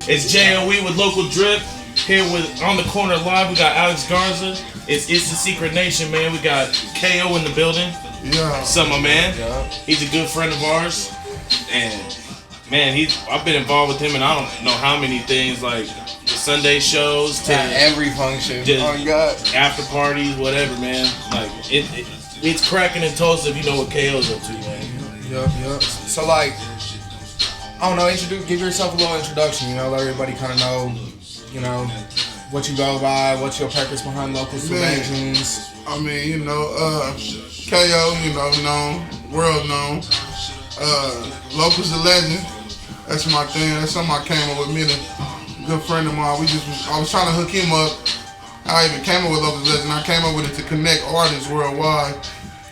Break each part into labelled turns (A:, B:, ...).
A: It's JOE with Local Drip. Here with on the corner live, we got Alex Garza. It's the Secret Nation, man. We got KO in the building.
B: Yeah.
A: Son, my man.
B: Yeah.
A: He's a good friend of ours. And man, I've been involved with him and I don't know how many things, like the Sunday shows to
B: every function. Oh God.
A: After parties, whatever, man. Like it's cracking in Tulsa if you know what KO's up to, man.
B: Yep. So like, I don't know, give yourself a little introduction, let everybody kind of know, what you go by, what's your purpose behind Locals2Legends.
C: I mean, KO, known, world known. Locals2Legends, that's my thing. That's something I came up with. Me and a good friend of mine, I was trying to hook him up. I even came up with Locals2Legends. I came up with it to connect artists worldwide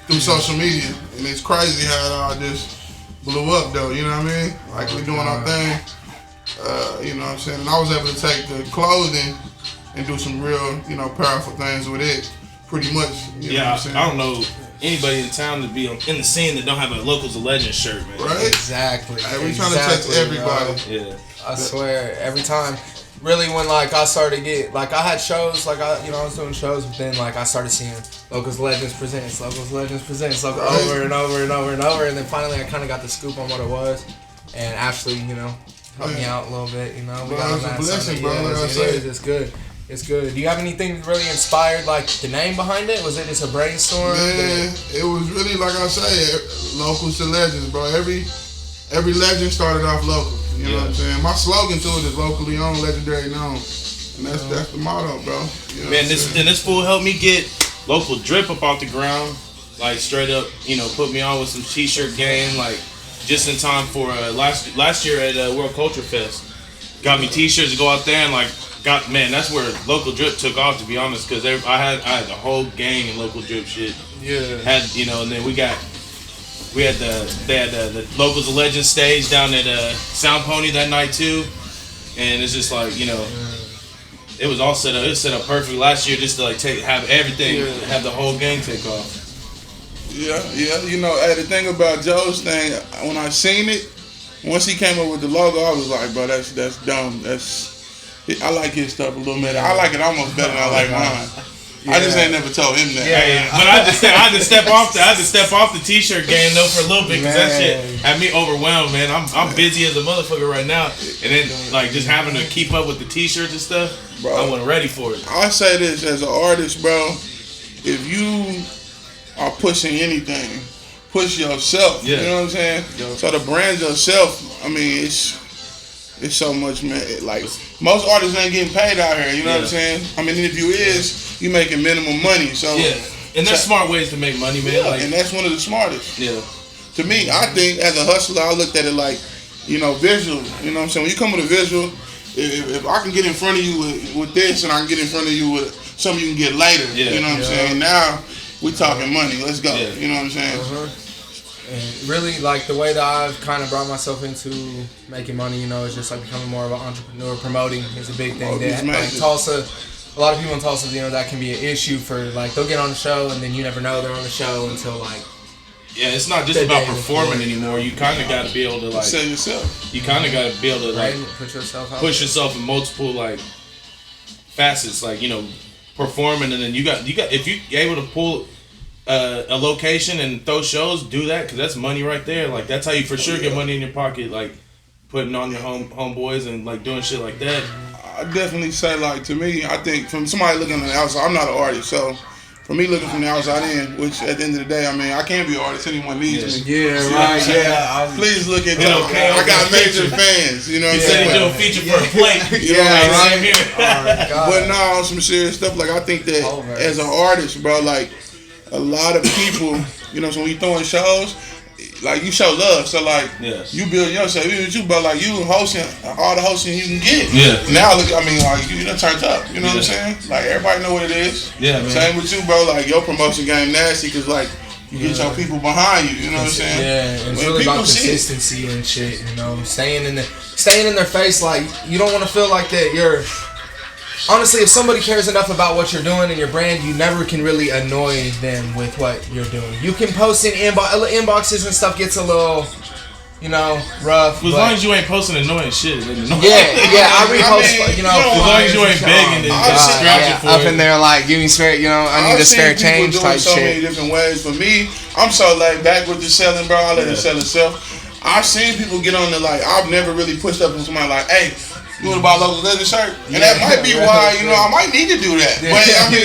C: through social media. And it's crazy how it all just blew up, though, you know what I mean? Like, we're doing our thing, you know what I'm saying? And I was able to take the clothing and do some real, powerful things with it, pretty much. You know what I'm saying?
A: I don't know anybody in town to be in the scene that don't have a Locals2Legends shirt, man.
C: Right?
B: Exactly.
C: Like, we're trying to touch everybody.
A: Yeah.
B: I swear, every time. Really, when I started to get I had shows, I was doing shows, but then I started seeing Locals2Legends presents, over and over and over and over, and then finally I kind of got the scoop on what it was, and Ashley, helped me out a little bit, we got on that.
C: Blessing, bro.
B: It's good. It's good. Do you have anything really inspired, the name behind it? Was it just a brainstorm?
C: Man, it was really, like I say, Locals2Legends, bro. Every legend started off local. You know what I'm saying? My slogan to it is locally owned, legendary known. And that's the motto, bro.
A: Man, this fool helped me get Local Drip up off the ground. Straight up, put me on with some t-shirt game, just in time for last year at World Culture Fest. Got me t-shirts to go out there and that's where Local Drip took off, to be honest, because I had the whole gang in Local Drip shit.
C: Yeah.
A: And then they had the Locals2Legends stage down at Sound Pony that night too, and it's just it was all set up. It was set up perfect last year just to have everything, have the whole gang take off.
C: Yeah. Hey, the thing about Joe's thing, when I seen it, once he came up with the logo, I was like, bro, that's dumb. I like his stuff a little bit. I like it almost better than I like mine. I just ain't never told him that.
A: Yeah. But I had to step off the t-shirt game though for a little bit because that shit had me overwhelmed, man. I'm busy as a motherfucker right now, and then just having to keep up with the t-shirts and stuff, bro. I wasn't ready for it.
C: I say this as an artist, bro. If you are pushing anything, push yourself. Yeah. You know what I'm saying? So the brand yourself. I mean, it's so much, man. Most artists ain't getting paid out here. You know what I'm saying? I mean, if you is, you making minimum money. So
A: and there's smart ways to make money, man.
C: And that's one of the smartest.
A: Yeah.
C: To me, I think as a hustler, I looked at it visual. You know what I'm saying? When you come with a visual, if I can get in front of you with this, and I can get in front of you with something you can get later. You know what I'm saying? Now we talking money. Let's go. Yeah. You know what I'm saying?
B: And really, the way that I've kind of brought myself into making money, is just becoming more of an entrepreneur. Promoting is a big thing. Tulsa, a lot of people in Tulsa, that can be an issue for they'll get on the show and then you never know they're on the show until
A: Yeah, it's not just about performing anymore. You kind of got to be able to
C: sell yourself.
A: You kind of got to be able to push yourself in multiple facets, performing, and then you got if you're able to pull a location and throw shows, do that, because that's money right there. That's how you for sure get money in your pocket, putting on your homeboys and doing shit like that.
C: I definitely say, to me, I think from somebody looking on the outside, I'm not an artist, so for me looking from the outside in, which at the end of the day, I mean, I can't be an artist, anyone needs me.
B: Yeah, right, yeah.
C: Please look at Joe. I got major fans, you know what I'm saying?
A: He said he do a feature for a plate.
C: Right. But no, on some serious stuff, I think that as an artist, bro, a lot of people, so when you throwing shows, you show love. So you build yourself. Even with you, bro, you hosting all the hosting you can get.
A: Yeah.
C: Now look, I mean, you done turned up. You know what I'm saying? Everybody know what it is.
A: Yeah, man.
C: Same with you, bro. Your promotion game nasty because you get your people behind you. You know what I'm saying?
B: Yeah, it's really about consistency and shit. Staying in their face. You don't want to feel like that you're. Honestly, if somebody cares enough about what you're doing and your brand, you never can really annoy them with what you're doing. You can post in inboxes and stuff gets a little, you know, rough.
A: As long as you ain't posting annoying shit.
B: Yeah, I repost, you know,
A: as long as you ain't begging and scratching for
B: up
A: it.
B: in there like, give me spare, you know, I need a spare change type
C: so many
B: shit.
C: different ways. For me, I'm so laid back with the selling, bro. I let it sell itself. I've seen people get on the like. I've never really pushed up on somebody like, hey, you want to buy a Local Legends shirt? And that might be why, you know, I might need to do that. But I mean,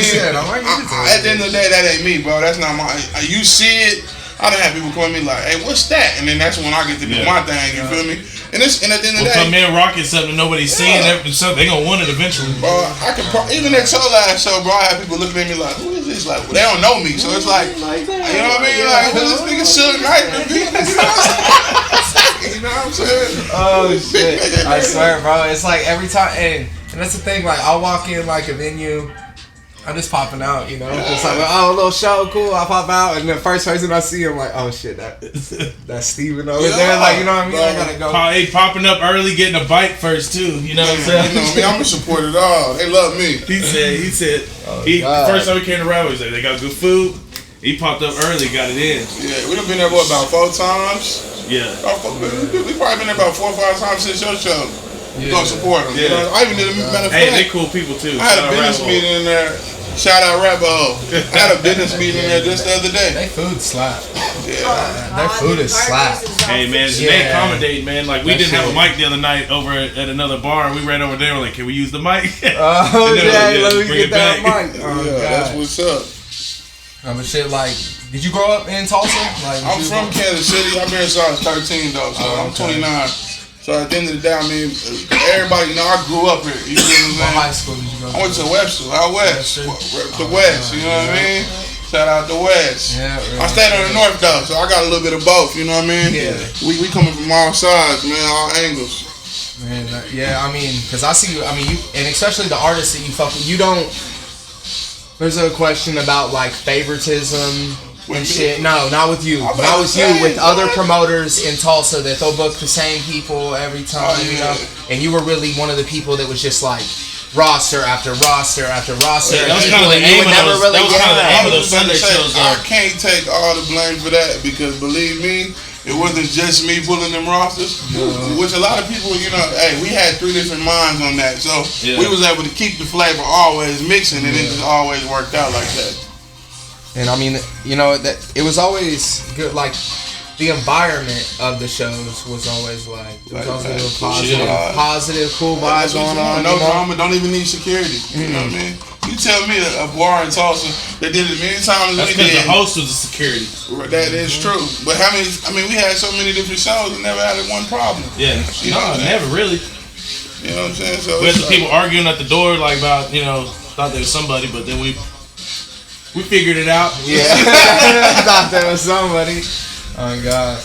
C: at the end of the day, that ain't me, bro. That's not my. You see it. I done have people call me like, hey, what's that? And then that's when I get to do my thing, you feel me? And at the end of the day,
A: come in rocking something nobody's seeing, so they gonna want it eventually.
C: Bro, I can even at your last show, bro, I have people looking at me like, who is this? Like, well, they don't know me, so it's like, you know what I mean? Like, who this nigga Suge Knight? You know what I'm saying?
B: Oh shit! I swear, bro, it's like every time, and that's the thing. Like, I'll walk in like a venue. I'm just popping out, you know. Just like, oh, a little show, cool. I pop out, and the first person I see, I'm like, oh shit, that's Steven over there. Like, you know what I mean? I gotta go.
A: Hey, popping up early, getting a bite first too. You know what I'm saying?
C: You know me, I'm a support it all. They love me.
A: He said, first time we came to Raleigh, he said they got good food. He popped up early, got it in.
C: Yeah, we done been there about 4 times.
A: Yeah.
C: We probably been there about 4 or 5 times since your show. Yeah. Go support them. Yeah. You know, I even did a matter of fact.
A: Hey, they cool people too.
C: I had a business meeting in there. Shout out Rabo. I had a business meeting in there just the other day.
B: They food slap.
C: Yeah.
B: Their food is slap.
A: Hey man, they accommodate, man. Like we didn't have a mic the other night over at another bar. We ran over there. We're like, can we use the mic?
B: Oh yeah, let me get that mic.
C: Oh, yeah, that's what's up.
B: But shit, like, did you grow up in Tulsa? Like,
C: I'm from Kansas City. I've been here since I was 13 though, so I'm 29. So at the end of the day, I mean, everybody, you know, I grew up here. You know what I'm saying?
B: What high school did you go to?
C: I went to Webster, out west. The West, you know what I mean? Shout out the West.
B: Yeah, really.
C: I stayed on the North though, so I got a little bit of both, you know what I mean?
B: Yeah.
C: We coming from all sides, man, all angles.
B: Man, yeah, I mean, because I see you, I mean, you, and especially the artists that you fuck with, you don't, there's a question about like favoritism and shit. No, not with you. Not with you. With other promoters in Tulsa that they'll book the same people every time, you know. And you were really one of the people that was just like roster after roster after roster.
A: Yeah, that was kind of the aim of those Sunday shows.
C: I can't take all the blame for that because believe me, it wasn't just me pulling them rosters. Which a lot of people, you know, hey, we had 3 different minds on that, so we was able to keep the flavor always mixing, and it just always worked out like that.
B: And I mean, you know, that it was always good. Like the environment of the shows was always like it was always a little positive, cool vibes going on.
C: No drama, don't even need security. You know what I mean? You tell me a bar in Tulsa that did it many times.
A: That's because the host was the security.
C: That is true. But how many? I mean, we had so many different shows and never had one problem.
A: Yeah,
C: you know
A: never really.
C: You know what I'm saying? So
A: we had some people arguing at the door like about, you know, thought there was somebody, but then we figured it out.
B: Yeah. Thought there was somebody. Oh God.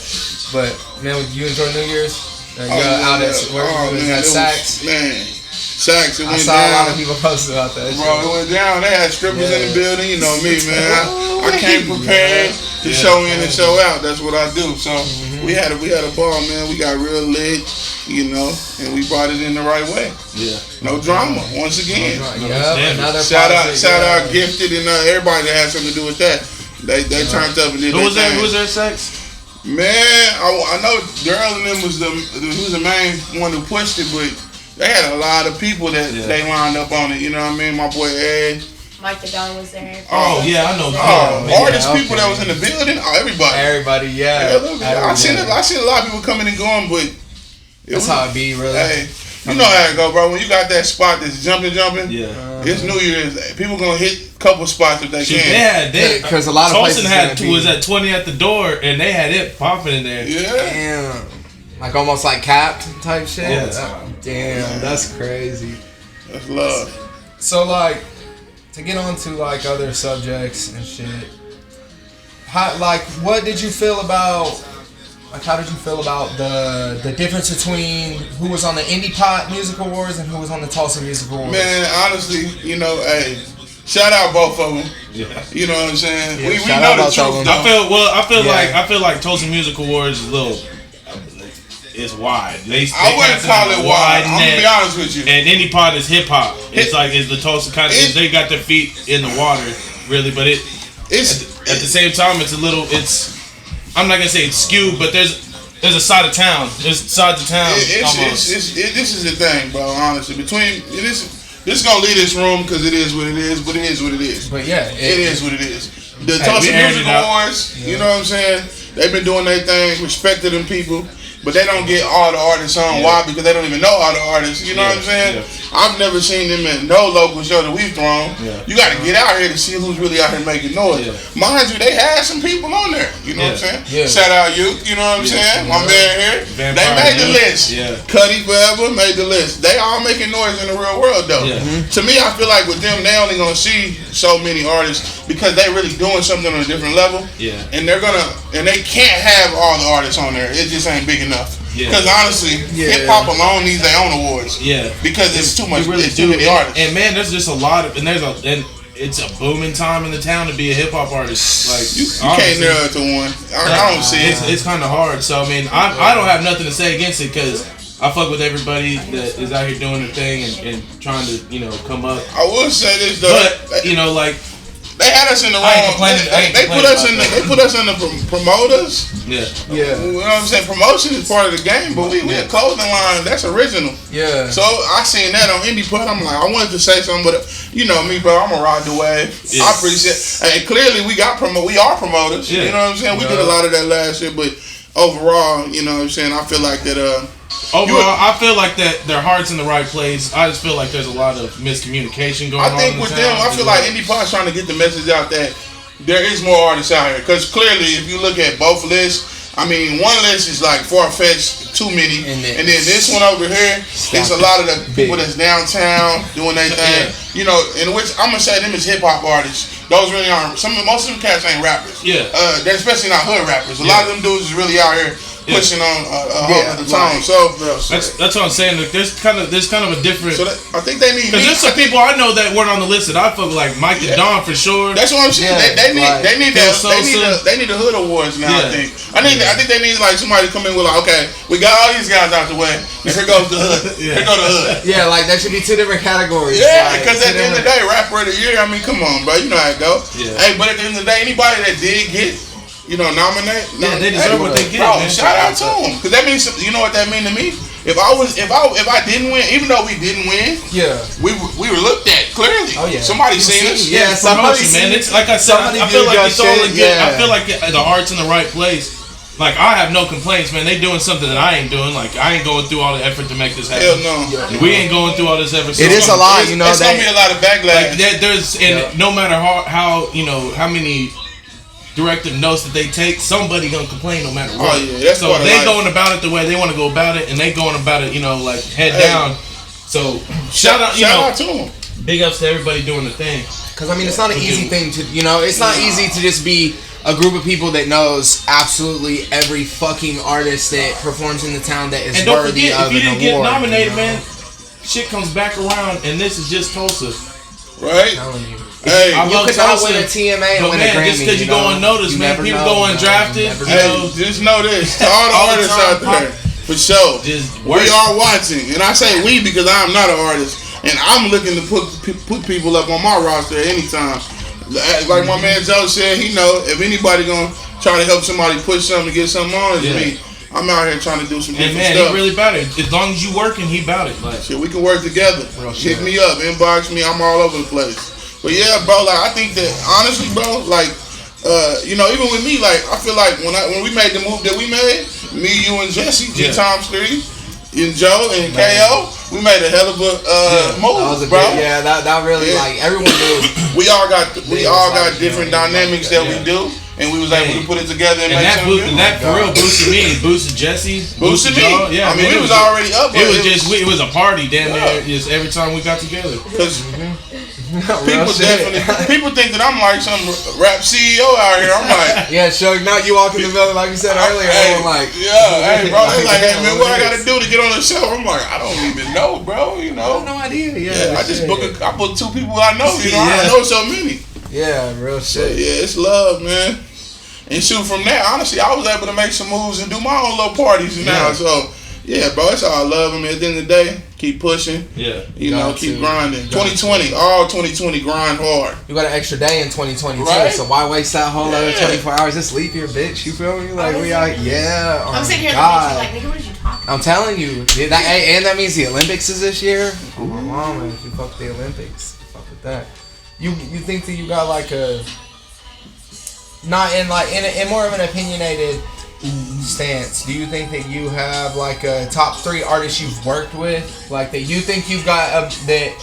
B: But man, you enjoy New Year's? Out at where you at Saks?
C: Man, Saks. It went
B: I saw
C: down.
B: a lot of people post about that.
C: Bro, it went down. They had strippers in the building. You know me, man. I came prepared to show in and show out. That's what I do. So we had a ball, man. We got real lit, you know, and we brought it in the right way.
A: Yeah.
C: No drama. Once again.
B: Shout
C: out, Gifted, and everybody that had something to do with that. They turned up and did
A: Who was
C: thing.
A: there? Who was there? Sex?
C: Man, I know Daryl and them was the main one who pushed it, but they had a lot of people that they lined up on it. You know what I mean? My boy Ed.
D: Mike the Don was there.
A: Oh yeah, I know.
C: Artists, people that was in the building. Oh, everybody.
B: Everybody, yeah.
C: I seen a lot of people coming and going, but
B: that's how it be, really.
C: Hey, you know how it go, bro. When you got that spot that's jumping, it's New Year's. People gonna hit a couple spots if they can.
B: Because a lot of places
A: was at 20 at the door, and they had it popping in there.
C: Yeah.
B: Damn. Like almost like capped type shit.
A: Yeah.
B: Damn, that's crazy.
C: That's love.
B: So like, to get on to like other subjects and shit. What did you feel about? Like, how did you feel about the difference between who was on the Indie Pop Music Awards and who was on the Tulsa Music Awards?
C: Man, honestly, you know, hey, shout out both of them. Yeah. You know what I'm saying?
B: Yeah,
C: we know the truth.
A: I feel like Tulsa Music Awards is a little. It's wide.
C: I wouldn't call it wide. I'm gonna be honest with you.
A: And Indie Pop is hip hop. It's the Tulsa kind of. They got their feet in the water, really, but it's at the same time it's a little. I'm not gonna say it's skewed, but there's There's a side of town. There's sides of town.
C: This is the thing, bro. Honestly, this is gonna leave this room because it is what it is. But it is what it is.
B: But yeah,
C: it is what it is. The Tulsa Music Awards, you know what I'm saying? They've been doing their thing, respected them people. But they don't get all the artists on. Why? Because they don't even know all the artists. You know what I'm saying? I've never seen them in no local show that we've thrown. You got to get out here to see who's really out here making noise. Mind you, they had some people on there. You know what I'm saying? Shout out you. You know what I'm saying? My man here. They made the list. Cuddy Forever made the list. They all making noise in the real world though. To me, I feel like with them, they only gonna see so many artists because they really doing something on a different level. And they can't have all the artists on there. It just ain't big enough. Because honestly, hip hop alone needs their own awards. Because it's too much. It's too many artists.
A: And man, there's just a lot of it's a booming time in the town to be a hip hop artist. Like
C: you can't narrow it to one. I don't see it.
A: It's kind of hard. So I mean, I don't have nothing to say against it because I fuck with everybody that is out here doing their thing and trying to come up.
C: I will say this though,
A: but like.
C: They had us in the wrong. They put us in the promoters. You know what I'm saying? Promotion is part of the game, but we a clothing line. That's original. So I seen that on Indie Put. I'm like, I wanted to say something, but you know me, bro. I'm gonna ride the wave. I appreciate. And clearly, we are promoters. You know what I'm saying? We did a lot of that last year, but overall, you know what I'm saying? I feel like that.
A: Overall, I feel like that their heart's in the right place. I just feel like there's a lot of miscommunication going on.
C: I think with them, I feel like Indie Pop's trying to get the message out that there is more artists out here. Because clearly, if you look at both lists, I mean, one list is like far-fetched, too many. And then this one over here, it's a lot of the people that's downtown doing their thing. You know, in which I'm going to say them as hip-hop artists. Those really aren't. Most of them cats ain't rappers. They're especially not hood rappers. A lot of them dudes is really out here pushing on the tone. So
A: that's what I'm saying. Like, there's kind of a different.
C: So I think they need.
A: Because there's some people I know that weren't on the list that I fuck with, like Mike and Don for sure.
C: That's what I'm saying. They need the hood awards now. I think they need like somebody to come in with like, okay, we got all these guys out the way. And here goes the hood. Here go the hood.
B: Yeah, like that should be two different categories.
C: Yeah, because at the end of the day, rapper of the year. I mean, come on, bro. You know how it go. Hey, but at the end of the day, anybody that did get nominate.
A: They deserve what they get.
C: Bro, shout out to them, because that means, you know what that mean to me. If I didn't win, even though we didn't win, we were looked at clearly. Somebody seen us.
A: Promotion, man. It's like I said. I feel like it's all good. I feel like the heart's in the right place. Like, I have no complaints, man. They doing something that I ain't doing. Like, I ain't going through all the effort to make this happen.
C: Hell no.
A: We ain't going through all this effort.
B: It is a lot, you know.
C: It's gonna be a lot of backlash.
A: Like, no matter how many directive notes that they take, somebody gonna complain no matter what. So they going about it the way they want to go about it, and they going about it, like head down. So shout out
C: to them.
A: Big ups to everybody doing the thing.
B: Because I mean, it's not an easy thing to, it's not easy to just be a group of people that knows absolutely every fucking artist that performs in the town that is worthy of an award.
A: If you didn't get nominated, man, shit comes back around, and this is just Tulsa.
C: Right?
B: I'm telling you.
C: Hey,
B: you could not win a TMA and win a Grammy.
A: Just because you go unnoticed, man. People go undrafted.
C: Hey, just know this. To all the artists out there, for sure, we are watching. And I say we because I'm not an artist. And I'm looking to put people up on my roster at any time. Like my man Joe said, he know if anybody gonna try to help somebody push something to get something on, it's me. I'm out here trying to do some different stuff.
A: He really about it. As long as you working, he about it. Like,
C: shit, we can work together. Hit me up, inbox me. I'm all over the place. But yeah, bro, like I think that honestly, bro, like even with me, like I feel like when we made the move that we made, me, you, and Jesse, G Times 3, and Joe and KO, we made a hell of a move, bro.
B: That really like everyone knew.
C: We all got different dynamics that we do. And we was able to put it together and make something good.
A: And that for real boosted me, boosted Jesse, boosted me.
C: Joe. Yeah, I mean, we was already up.
A: It was a party, damn near. Just every time we got together.
C: Because people think that I'm like some rap CEO out here. I'm like,
B: sure. Now you walk in the building like you said earlier. I'm like,
C: hey, bro. They're like, hey, man, what I gotta do to get on the show? I'm like, I don't even know, bro.
B: I have no idea.
C: I just booked 2 people I know. I know so many.
B: Yeah, real shit.
C: So, it's love, man. And shoot, from there, honestly, I was able to make some moves and do my own little parties now. So, Yeah, bro, that's all I love. I mean, at the end of the day, keep pushing.
A: Yeah.
C: You know, keep grinding. 2020, all 2020, grind hard.
B: You got an extra day in 2020
C: Right.
B: too, so why waste that whole other 24 hours? Just leave here, bitch. You feel me? Like, we out, yeah. Oh
D: I'm sitting here
B: God.
D: like, nigga, what are you talking?
B: I'm telling you. And that means the Olympics is this year? Oh, my mama, if you fuck with the Olympics, fuck with that. You think that you got like a, not in like, in more of an opinionated stance, do you think that you have like a top 3 artists you've worked with, like that you think you've got that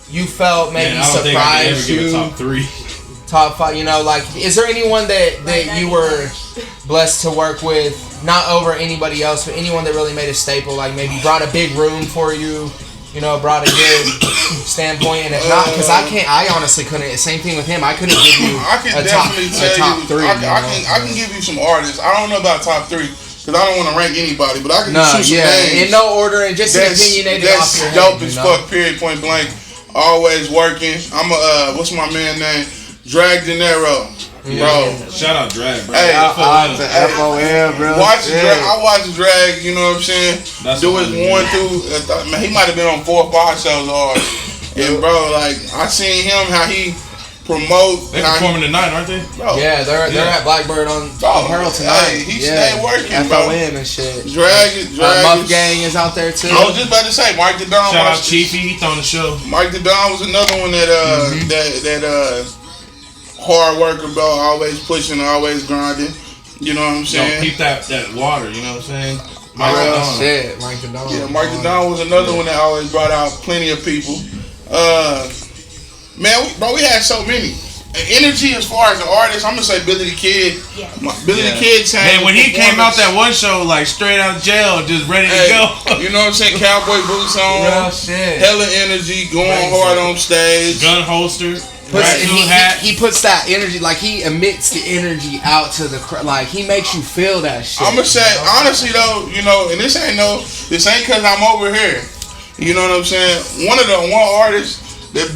B: you felt maybe surprised you?
A: Top 3,
B: top 5. You know, like, is there anyone that you were blessed to work with, not over anybody else, but anyone that really made a staple, like maybe brought a big room for you? You know, brought a good standpoint, and if not, because I honestly couldn't. Same thing with him. I couldn't give you
C: I can definitely tell
B: top
C: you.
B: 3.
C: I can give you some artists. I don't know about top 3 because I don't want to rank anybody, but I can shoot some names.
B: In no order and just opinionated off your head.
C: Dope as fuck. Period. Point blank. Always working. I'm a what's my man name? Drag De Niro. Bro,
A: shout out Drag, bro.
C: Hey,
B: FOM, bro.
C: I watch Drag. You know what I'm saying? Do his 1 through. Man, he might have been on 4 or 5 shows hard. And bro, like I seen him how he promote.
A: They performing tonight, aren't they?
C: Bro,
B: yeah, they're at Blackbird on Pearl tonight.
C: Hey, he stay working, bro.
B: FOM and shit.
C: Drag.
B: Muff Gang is out there too.
C: I was just about to say, Mike the Don.
A: Shout out Chiefy, he throwing the show.
C: Mike the Don was another one that hard worker, bro. Always pushing, always grinding. You know what I'm saying?
A: Don't keep that water. You know what I'm saying?
B: Mike the Don.
C: Yeah, Mike the Don was another one that always brought out plenty of people. Man, we had so many. Energy as far as the artist, I'm gonna say Billy the Kid.
D: Yeah.
C: Billy the Kid changed.
A: Man, when he came out that one show, like straight out of jail, just ready to go.
C: You know what I'm saying? Cowboy boots on.
B: Real shit.
C: Hella energy, going hard on stage.
A: Gun holster.
B: He puts that energy, like he emits the energy out to the crowd. Like he makes you feel that shit.
C: I'm gonna say, honestly though, you know, and this ain't cause I'm over here. You know what I'm saying? One artist that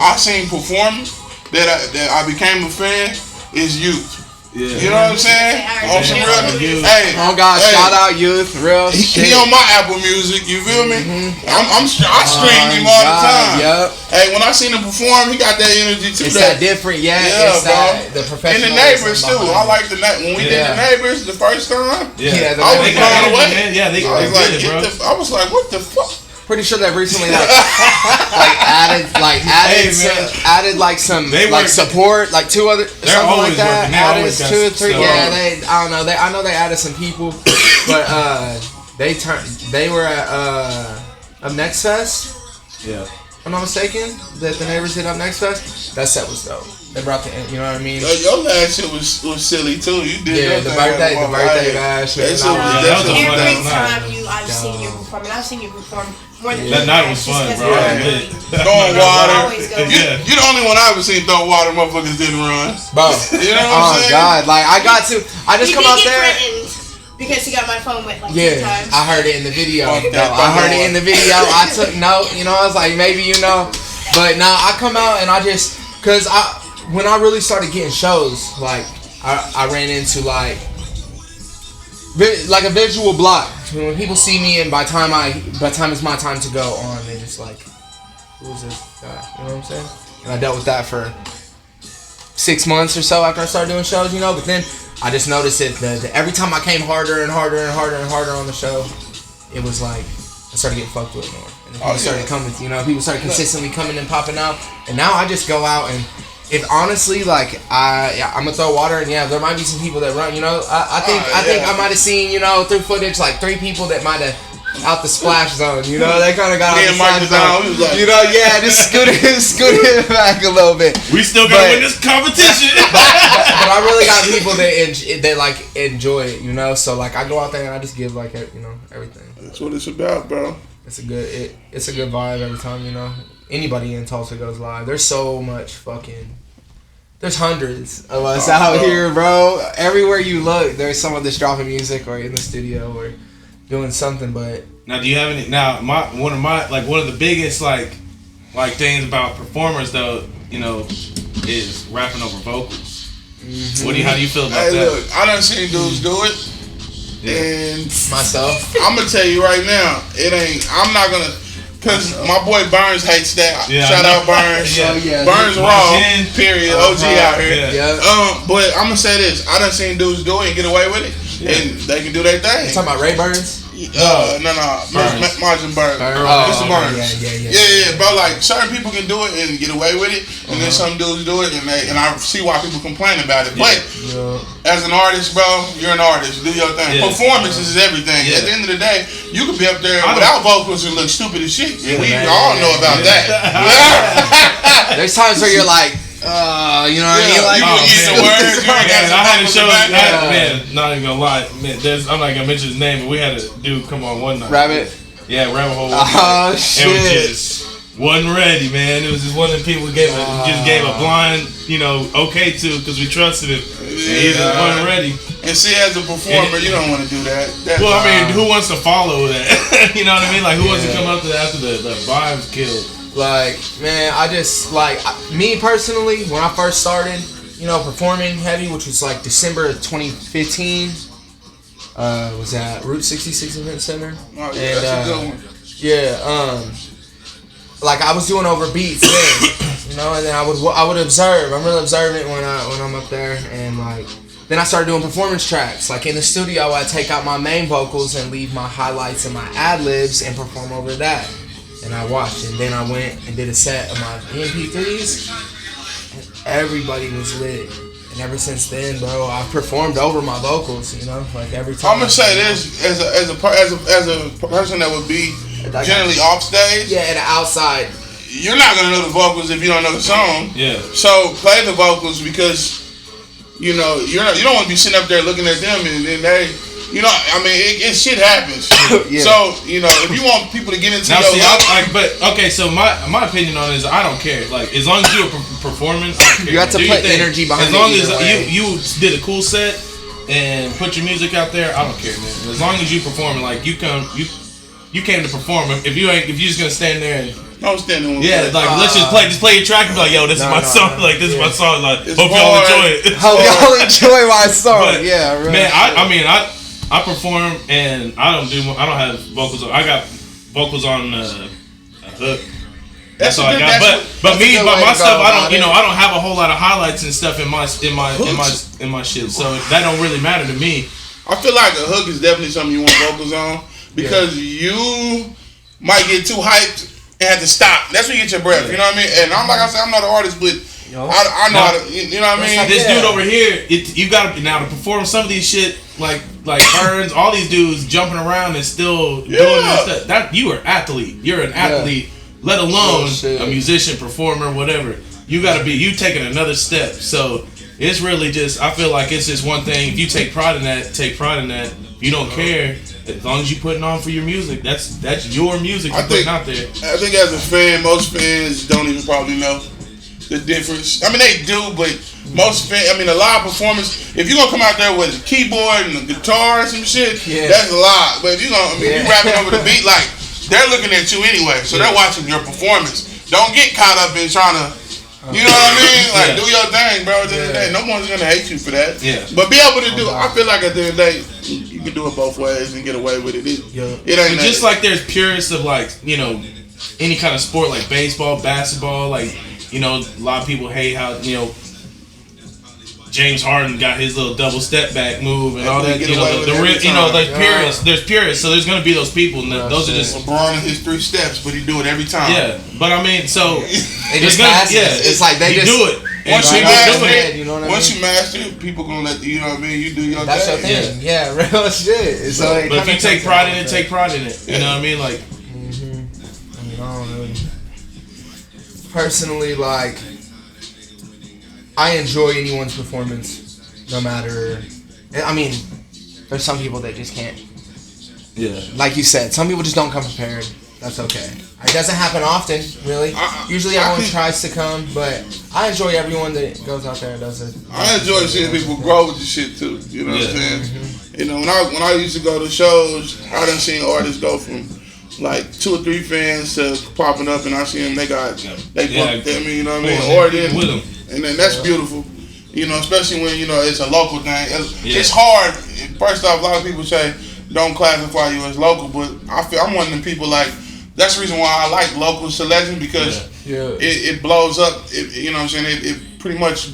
C: I seen perform that I became a fan is Youth. Yeah. You know what I'm saying? On some real, hey,
B: oh God, shout out Youth, real shit.
C: He on my Apple Music, you feel me? I stream him all the time.
B: Yep.
C: Hey, when I seen him perform, he got that energy too.
B: It's that different, it's
C: bro.
B: That the professional.
C: And the Neighbors too. I like when we did the Neighbors the first time.
B: Yeah,
C: I was blown away.
A: Yeah, they
C: I was like, I was like, what the fuck?
B: Pretty sure they recently added some support, like 2 other something like that. Added 2 or 3. Yeah, I don't know. I know they added some people, but they were at Up Next Fest.
A: Yeah.
B: If I'm not mistaken, that the Neighbors hit Up Next Fest. That set was dope. They brought the, you know what I mean?
C: Your last shit was silly too. You did
B: the birthday bash.
C: Every
D: time I've seen you perform, and I've seen you perform more than
A: that night was fun, bro.
C: Throwing water. You're the only one I ever seen throw water. Motherfuckers didn't run,
B: bro.
C: You know what I'm saying?
B: Oh God, like I just come out there.
D: Because he got my phone wet like 2 times.
B: I heard it in the video. I took note. You know, I was like, maybe you know, but now I come out and I just when I really started getting shows, like I ran into like a visual block. When people see me and by the time it's my time to go on, they just like, who's this guy? You know what I'm saying? And I dealt with that for 6 months or so after I started doing shows, you know. But then I just noticed it that every time I came harder and harder and harder and harder on the show, it was like I started getting fucked with more. And people started coming, you know, people started consistently coming and popping out. And now I just go out and if honestly, like I'm gonna throw water and there might be some people that run, you know. I think I might have seen, you know, through footage like 3 people that might have out the splash zone, you know. They kind of got out the splash zone, like, you know. Yeah, just scoot it back a little bit.
A: We still gotta win this competition.
B: but I really got people that like enjoy it, you know. So like I go out there and I just give like everything.
C: That's what it's about, bro.
B: It's a good vibe every time, you know. Anybody in Tulsa goes live. There's so much there's hundreds of us out here, bro. Everywhere you look, there's someone that's dropping music or in the studio or doing something. But
A: now, do you have any? Now, one of the biggest like things about performers, though, you know, is rapping over vocals.
C: Mm-hmm.
A: How do you feel about that?
C: Look, I done seen dudes do it. And
B: myself.
C: I'm gonna tell you right now, it ain't. I'm not gonna. Cause my boy Burns hates that.
A: Yeah,
C: Shout out Burns. Burns raw. Period. OG out here.
B: Yeah.
C: But I'm gonna say this. I done seen dudes do it and get away with it, and they can do their thing.
B: You talking about Ray Burns?
C: No. Margin Burns. It's the Burns. Yeah, bro. Like certain people can do it and get away with it, and then some dudes do it, and I see why people complain about it. But as an artist, bro, you're an artist. Do your thing. Performance is everything. At the end of the day, you could be up there without vocals and look stupid as shit. We all know about that.
B: There's times where you're like, you know what I mean? Like,
C: you use the words.
A: I had a show. Man, not even gonna lie. Man, I'm not gonna mention his name, but we had a dude come on one night.
B: Rabbit.
A: Yeah, Rabbit Hole.
B: Oh shit.
A: It was just wasn't ready, man. It was just one of the people just gave a blind, okay to because we trusted him. And he just wasn't ready.
C: And see, as a performer, you don't want to do that.
A: Well, I mean, who wants to follow that? You know what I mean? Like, who wants to come up to that after the vibes killed?
B: Like, man, I just, me personally, when I first started, performing heavy, which was like December of 2015, was at Route 66 Event Center.
C: Oh, yeah, that's a good one.
B: Yeah, like I was doing over beats then, and then I would observe. I'm real observant when I'm up there, and then I started doing performance tracks. Like in the studio, I'd take out my main vocals and leave my highlights and my ad-libs and perform over that. And I watched, and then I went and did a set of my MP3s, and everybody was lit. And ever since then, bro, I've performed over my vocals, like every time.
C: I'm gonna say this as a person that would be generally off stage.
B: Yeah, and outside.
C: You're not gonna know the vocals if you don't know the song.
A: Yeah.
C: So play the vocals because you don't want to be sitting up there looking at them and then they. Shit happens.
B: Yeah.
C: So, if you want people to get into
A: now,
C: your
A: so my opinion on it is I don't care. Like, as long as you're performing, I don't care.
B: You have to put energy behind it.
A: As long as you did a cool set and put your music out there, I don't care, man. As long as you performing, like you came to perform. If you're just gonna stand there and let's just play your track and be like, yo, this is my song. Like, this is my song. Like, hope y'all enjoy it.
B: Hope y'all enjoy my song.
A: But,
B: yeah, really.
A: Man, I perform and I don't have vocals. I got vocals on a hook. That's all I got. But my stuff, I don't have a whole lot of highlights and stuff in my shit. So that don't really matter to me.
C: I feel like a hook is definitely something you want vocals on because you might get too hyped and have to stop. That's when you get your breath. You know what I mean? And I'm like I said, I'm not an artist, but I know how to. You know what I mean?
A: This dude over here, you got now to perform some of these shit like Burns, all these dudes jumping around and still doing this stuff. That you are athlete. You're an athlete, let alone a musician, performer, whatever. You got to be. You taking another step. So it's really just. I feel like it's just one thing. If you take pride in that, take pride in that. If you don't care, as long as you putting on for your music, that's your music you're putting out there.
C: I think as a fan, most fans don't even probably know the difference. I mean, they do, but most fans, a live performance, if you're going to come out there with a keyboard and a guitar and some shit, that's a lot. But if you're going to, you rapping over the beat, like, they're looking at you anyway, so they're watching your performance. Don't get caught up in trying to, you know what I mean? Like, do your thing, bro. At the end of the day, no one's going to hate you for that. Yeah. But be able to do, I feel like at the end of the day, you can do it both ways and get away with it. It ain't
A: just like there's purists of any kind of sport like baseball, basketball, a lot of people hate how, James Harden got his little double step back move and all that. Purists. There's purists, so there's gonna be those people, and those are just
C: LeBron and his 3 steps, but he do it every time.
A: Yeah, but so
B: it just passes. It's like they just
A: do it.
C: Once you master it, people gonna let you know what I mean. You do your thing.
B: That's your thing. Yeah, real shit. So
A: but if you take pride in it, take pride in it. You know what I mean? Like,
B: I don't know. Personally, I enjoy anyone's performance, no matter. There's some people that just can't.
A: Yeah.
B: Like you said, some people just don't come prepared. That's okay. It doesn't happen often, really. Usually everyone tries to come, but I enjoy everyone that goes out there and does it.
C: I enjoy seeing people grow with the shit too. You know what I'm saying? Mm-hmm. When I used to go to shows, I done seen artists go from 2 or 3 fans to popping up, and I see them. You know what I mean? Or then, and then that's beautiful. You know, especially when it's a local thing. It's hard. First off, a lot of people say don't classify you as local, but I'm one of them people like. That's the reason why I like Locals2Legends because it blows up. You know what I'm saying? It pretty much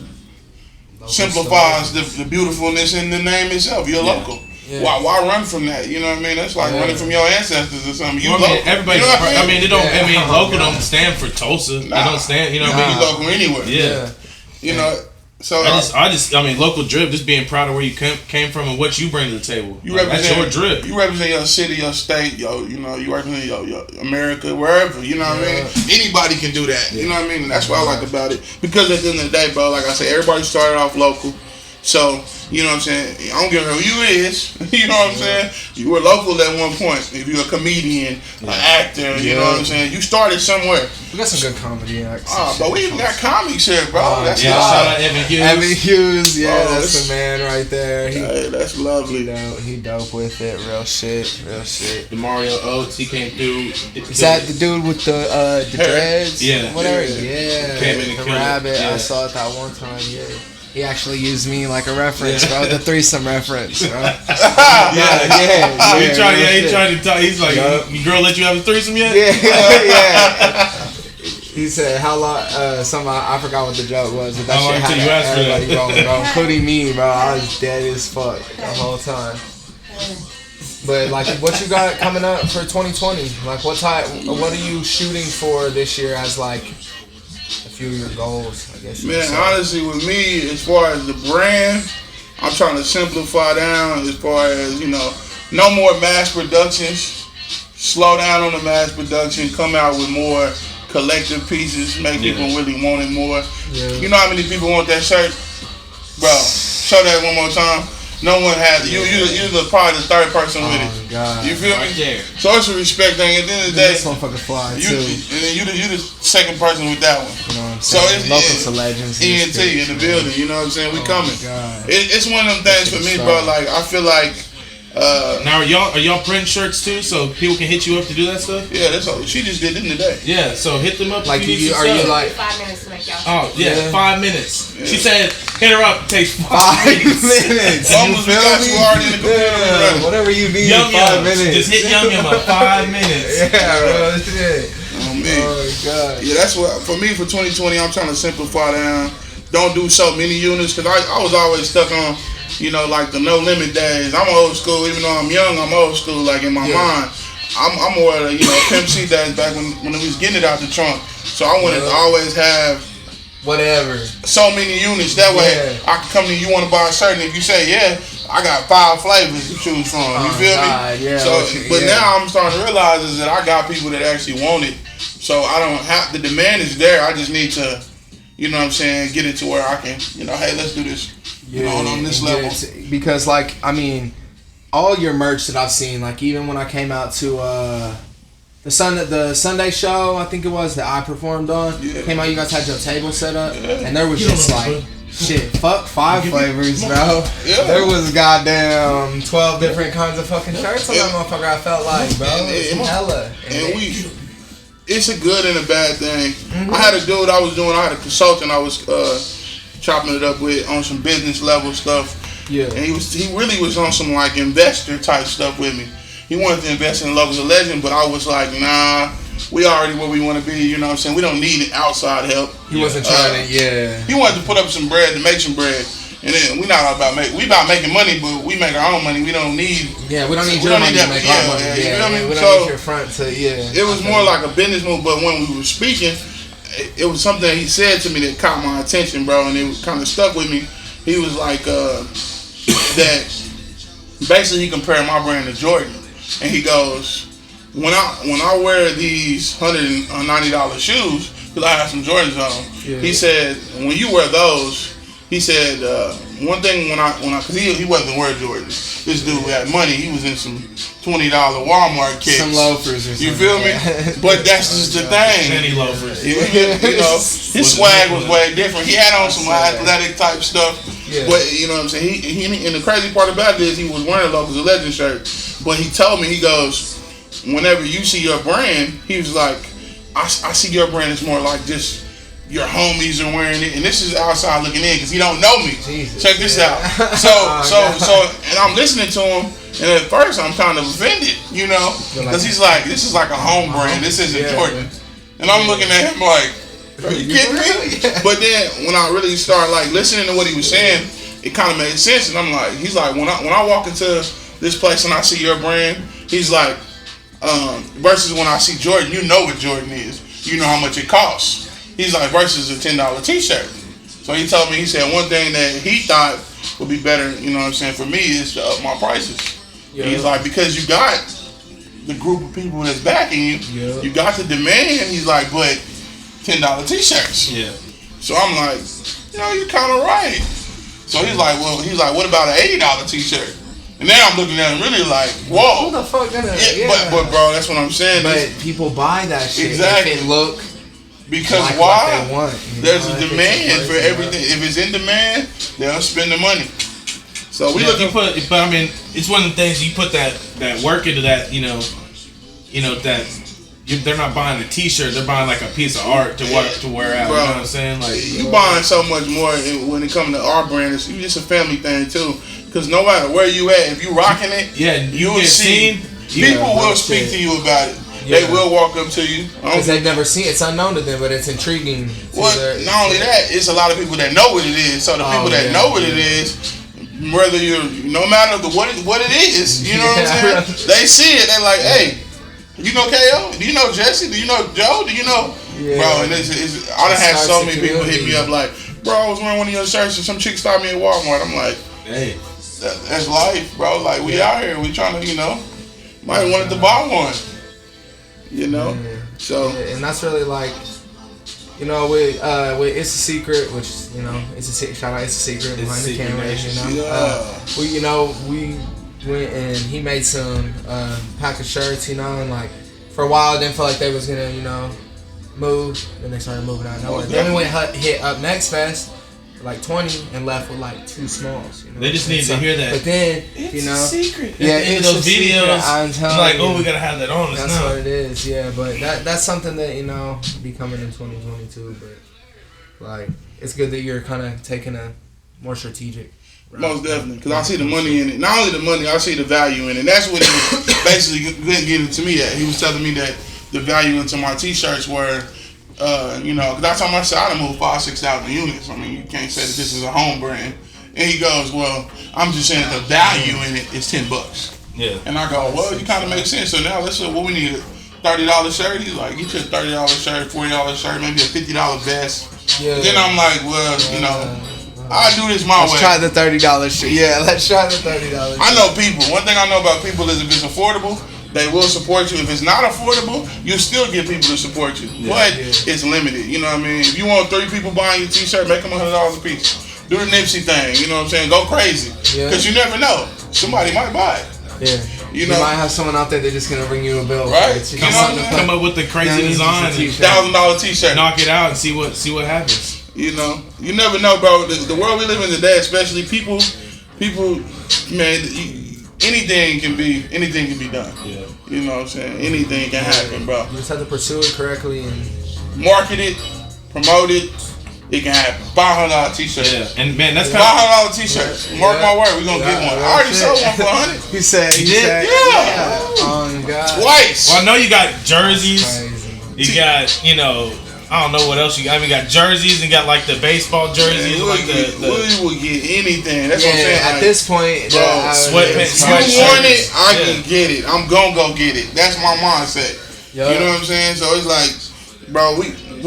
C: simplifies the beautifulness in the name itself. You're local. Yeah. Why run from that? You know what I mean? That's like running from your ancestors or something.
A: Everybody. You know what I mean? They don't. I mean, local don't stand for Tulsa. They don't stand. You know what I mean?
C: Local anywhere.
A: Yeah.
C: You know. So
A: I mean, local drip. Just being proud of where you came from and what you bring to the table.
C: You represent
A: that's your drip.
C: You represent your city, your state, you represent your America, wherever. You know what I mean? Anybody can do that. You know what I mean? And that's what I like about it. Because at the end of the day, bro, like I said, everybody started off local. So, you know what I'm saying? I don't give a who you is. You know what I'm saying? You were local at one point. If you're a comedian, an actor, you know what I'm saying? You started somewhere.
B: We got some good comedy acts.
C: But we even got comics here, bro. That's
A: shout out Evan Hughes.
B: Evan Hughes, that's the man right there.
C: Hey, that's lovely.
B: He dope with it. Real shit.
A: The Mario Oates, he came through.
B: Is that the dude with the dreads?
A: Yeah.
B: Whatever. Yeah.
A: Came in and
B: the
A: killed
B: rabbit.
A: it.
B: I saw it that one time. Yeah. He actually used me like a reference, bro. The threesome reference, bro.
A: He tried to talk. He's like, "Your girl let you have a threesome yet?"
B: Yeah. He said, "How long?" I forgot what the joke was. But
A: How long until you asked for that?
B: Bro, including me, bro. I was dead as fuck the whole time. But like, what you got coming up for 2020? Like, what are you shooting for this year as like a few of your goals? I guess.
C: Man, honestly, with me, as far as the brand, I'm trying to simplify down. As far as no more mass productions. Slow down on the mass production. Come out with more collective pieces. Make people really want it more. Yeah. You know how many people want that shirt, bro? Show that one more time. No one has you. You're probably the third person with it.
B: God.
C: You feel me?
A: There.
C: So it's a respect thing. At the end of the day,
B: this motherfucker fly
C: too. And then you the second person with that one.
B: You know what I'm
C: so
B: saying?
C: it's
B: Locals2Legends.
C: ENT in the building. You know what I'm saying? We coming. It's one of them things for me, bro. Like I feel like.
A: Now are y'all printing shirts too, so people can hit you up to do that stuff?
C: Yeah, that's all. She just did them today.
A: Yeah, so hit them up.
B: Like are you like
D: 5 minutes to make y'all?
A: Oh yeah, 5 minutes. Yeah. She said hit her up. It takes 5
C: As
A: minutes.
C: long as we got you already in the computer.
B: Whatever you need.
A: Yum
B: 5 minutes.
A: Just hit Yum 5 minutes.
B: Yeah, bro. Shit.
C: Oh man.
B: Oh god.
C: Yeah, that's what for me for 2020. I'm trying to simplify down. Don't do so many units because I was always stuck on. Like the no limit days. I'm old school, even though I'm young. I'm old school. Like in my mind, I'm more of Pimp C days back when we was getting it out the trunk. So I wanted to always have
B: whatever
C: so many units. That way I can come to you. Want to buy a shirt? And if you say I got 5 flavors to choose from. You feel me?
B: Yeah.
C: So, but now I'm starting to realize is that I got people that actually want it. So I don't have the demand is there. I just need to, you know what I'm saying, get it to where I can, hey, let's do this. On this level.
B: Because like I mean, all your merch that I've seen, like even when I came out to the Sunday show, I think it was that I performed on. Came out, you guys had your table set up, and there was just like shit. Fuck 5 flavors, bro. Yeah. There was goddamn 12 different kinds of fucking shirts on that motherfucker. I felt like, bro, it's hella.
C: It's a good and a bad thing. Mm-hmm. I had a dude I had a consultant I was chopping it up with on some business level stuff. Yeah. And he really was on some like investor type stuff with me. He wanted to invest in Locals2Legends, but I was like, nah, we already where we want to be, you know what I'm saying? We don't need outside help.
B: He wasn't trying to,
C: He wanted to put up some bread to make some bread. And then we not about making money, but we make our own money. We don't need
B: we don't need your money to make our money.
C: You know what I mean?
B: We don't need your front to
C: It was more like a business move, but when we were speaking, it was something he said to me that caught my attention, bro, and it kind of stuck with me. He was like that basically he compared my brand to Jordan, and he goes, when I wear these $190 shoes, because I have some Jordans on, he said when you wear those, he said one thing when I because he wasn't wearing Jordans. This dude had money. He was in some $20 Walmart kicks.
B: Some loafers or something.
C: You feel me? But that's just the thing.
A: Many loafers.
C: His swag was way different. He had on some athletic type stuff. Yeah. But you know what I'm saying? He and the crazy part about it is he was wearing a Locals2Legends shirt. But he told me, he goes, whenever you see your brand, he was like, I see your brand as more like just your homies are wearing it, and this is outside looking in because he don't know me.
B: Jesus.
C: Check this out. So, and I'm listening to him, and at first I'm kind of offended, you know, because he's like, this is like a home brand. This isn't Jordan, and I'm looking at him like, are you kidding me? But then when I really started like listening to what he was saying, it kind of made sense, and I'm like, he's like, when I walk into this place and I see your brand, he's like, versus when I see Jordan, you know what Jordan is, you know how much it costs. He's like, versus a $10 t-shirt. So he told me, he said one thing that he thought would be better, you know what I'm saying, for me is to up my prices. Yeah. He's like, because you got the group of people that's backing you, you got the demand. He's like, but $10 t-shirts. Yeah. So I'm like, you know, you're kind of right. So he's like, what about an $80 t-shirt? And now I'm looking at him really like, whoa.
B: Who the fuck gonna?
C: Yeah. But bro, that's what I'm saying.
B: But people buy that shit.
C: Exactly.
B: If it look
C: because
B: like
C: why?
B: What they want,
C: there's a demand for everything. If it's in demand, they'll spend the money. So we looking for.
A: But I mean, it's one of the things you put that work into that. You know that. They're not buying a t-shirt, they're buying like a piece of art to wear out. Bro, you know what I'm saying? Like,
C: you buying so much more when it comes to our brand. It's just a family thing too. Because no matter where you at, if you rocking it,
A: you
C: will see. People will speak to you about it. Yeah. They will walk up to you.
B: Because they've never seen it. It's unknown to them, but it's intriguing.
C: Well, not only that, it's a lot of people that know what it is. So the people that know what it is, whether you're, no matter what it is, you know what I'm saying? They see it, they're like, hey, you know KO? Do you know Jesse? Do you know Joe? Do you know? Yeah. Bro, and I done had so many people hit me up like, bro, I was wearing one of your shirts and some chick stopped me at Walmart. I'm like, hey, that's life, bro. Like, we out here. We trying to, might wanted to buy one. So.
B: And that's really like, with It's a Secret, which, it's a shout out, It's a Secret behind the camera, we went and he made some pack of shirts, and like for a while I didn't feel like they was gonna, move. Then they started moving out of nowhere. Then we went hit Up Next Fest, like 20, and left with like 2 smalls.
A: They just need to hear that.
B: But then,
A: it's a secret.
B: Yeah,
A: it's those videos. I'm like, we gotta have that on.
B: That's what it is. Yeah, but that's something that be coming in 2022. But like, it's good that you're kind of taking a more strategic.
C: Most definitely, because I see the money in it. Not only the money, I see the value in it. And that's what he was basically getting to me at. He was telling me that the value into my t-shirts were, because I told him, I said, I'd have moved 5,000-6,000 units. I mean, you can't say that this is a home brand. And he goes, well, I'm just saying that the value in it is $10. Yeah. And I go, well, you kind of make sense. So now let's say, what we need, a $30 shirt? He's like, get you a $30 shirt, $40 shirt, maybe a $50 vest. Yeah. Then I'm like, well, I do this my way.
B: Let's try the $30 shit. Yeah, let's try the $30.
C: I know people. One thing I know about people is if it's affordable, they will support you. If it's not affordable, you still get people to support you. But it's limited. You know what I mean? If you want 3 people buying your t-shirt, make them $100 a piece. Do the Nipsey thing. You know what I'm saying? Go crazy. Because you never know. Somebody might buy it.
B: Yeah. You might have someone out there that's just gonna bring you a bill.
C: Right.
A: Come up with the crazy design.
C: $1,000 t-shirt.
A: Knock it out and see what happens.
C: You never know, bro. The world we live in today, especially people, man, anything can be done. Yeah. You know what I'm saying? Anything can happen, bro.
B: You just have to pursue it correctly and
C: market it, promote it. It can happen. Buy $100 t-shirt.
A: Yeah. And man, that's
C: buy $100 t-shirt. Mark my word, we're gonna get one. I already sold one for $100.
B: He said,
C: yeah.
B: Oh God.
C: Twice.
A: Well, I know you got jerseys. You got, I don't know what else you got. I mean, you got jerseys and got like the baseball jerseys.
C: We will get anything. That's what I'm saying.
B: At this point,
A: sweatpants.
C: You want it, I can get it. I'm gonna go get it. That's my mindset. You know what I'm saying? So it's like, bro,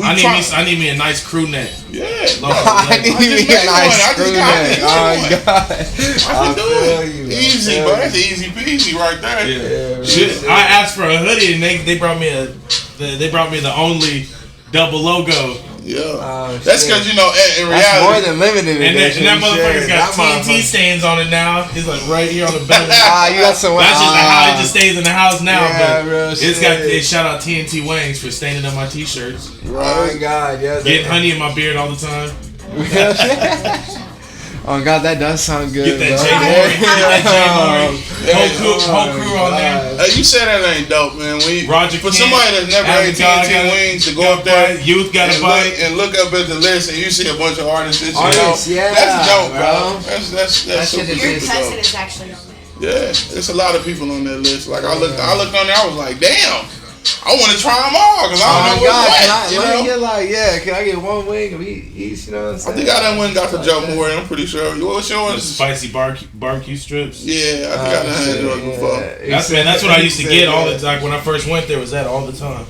A: I need me a nice crew neck.
C: Yeah.
B: I need me a nice crew neck. Oh God.
C: I can do it. Easy, bro. That's easy peasy right there.
A: Yeah. I asked for a hoodie and they brought me the only double logo.
C: Yeah. That's because, in reality.
B: That's more than limited
A: edition. And that motherfucker's got TNT stains on it now. It's like right here on the belly.
B: You got some.
A: That's just how it just stays in the house now.
B: Yeah,
A: but it's got. Shout out TNT Wings for staining up my t-shirts.
B: Oh my God, yeah.
A: Getting honey in my beard all the time.
B: Oh God, that does sound good.
A: Get that
B: bro.
A: Jay Morey. Get that Jay Morey. Whole crew on there.
C: Hey, you said that ain't dope, man.
A: Roger
C: For
A: Kent,
C: somebody that's never ate TNT wings to go up there
A: Youth got a bite.
C: and look up at the list and you see a bunch of artists that
B: Yeah,
C: that's dope, bro.
B: bro.
C: That's
B: That
C: super
B: shit
D: Your
B: is
C: dope.
D: cousin is actually on there.
C: Yeah, there's a lot of people on that list. Like I looked on there, I was like, damn, I want to try them all because I don't know what's what. You
B: Let me
C: know?
B: get like, can I get one wing of each? You know what I'm
C: I
B: saying?
C: think I done went and got the Joe Moore. I'm pretty sure. What's
A: The
C: yours?
A: spicy barbecue strips.
C: Yeah, I think I done had yours before.
A: That's what I used to get all the time. When I first went there, was that all the time.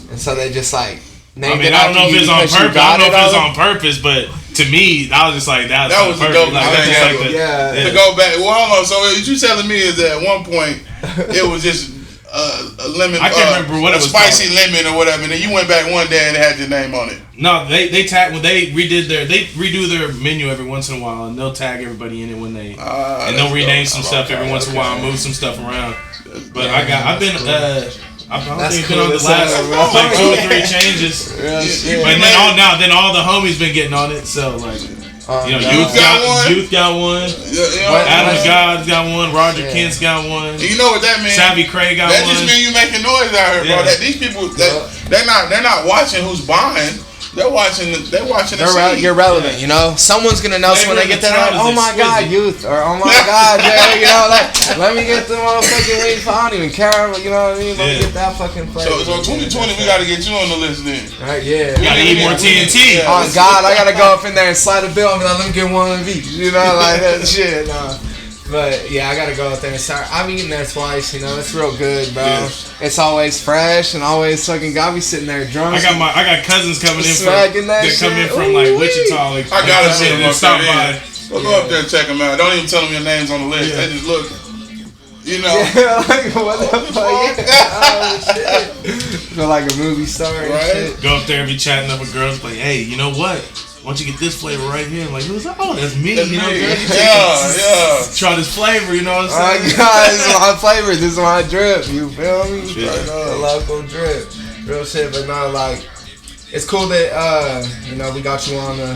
B: And so they just like.
A: I mean, I don't know if it's on purpose. I don't know if it's on purpose, but to me, I was just like, that
C: was the
A: perfect.
C: dope
A: Like,
C: thing
A: that's
C: ever.
A: like
B: Yeah.
C: To go back, well, hold on. So what you telling me is that at one point it was just a lemon.
A: I can't remember what it was
C: spicy
A: called.
C: lemon or whatever. And then you went back one day and it had your name on it.
A: No, they when they redo their menu every once in a while, and they'll tag everybody in it when they and they'll rename some stuff every once in a while, and move some stuff around. But I've been I don't think been on the last like 2 or 3 changes. But then all the homies been getting on it, so like Youth got one. Adam God's got one. Roger Kent's got one.
C: And you know what that means?
A: Savvy Craig got
C: that
A: one.
C: That just means you making noise out here, bro. That these people they're not watching who's buying. They're watching the scene.
B: You're relevant, you know. Someone's gonna know when they get there. Like, oh my God, youth, or oh my God, Jay, you know, like, let me get the motherfucking wings. I don't even care, you know what I mean? Let me get that fucking flavor.
C: So 2020, we gotta get you on the list then.
B: Yeah.
A: Gotta eat more TNT.
B: Oh God, I gotta go up in there and slide a bill and be like, let me get one of each. You know, like that shit. No. But yeah, I gotta go out there and start. I've eaten there twice, you know, it's real good, bro. Yeah. It's always fresh and always fucking got me sitting there drunk.
A: I got cousins coming in from like Wichita. Like,
C: I gotta see them
A: stop by.
C: We'll go up there and check them out. Don't even tell them your names on the list. They just look, you know.
B: Yeah, like what the fuck? Oh shit. Feel like a movie star and shit.
A: Go up there and be chatting up with girls like, hey, you know what? Why don't you get this flavor right here? I'm like, who's that? Oh, that's me.
C: That's
A: you know,
C: me.
A: Yeah. Try this flavor, you know what I'm saying?
B: Oh God, this is my flavor. This is my drip. You feel me?
A: Yeah.
B: The local drip. Real shit, but no, like, it's cool that, you know, we got you on the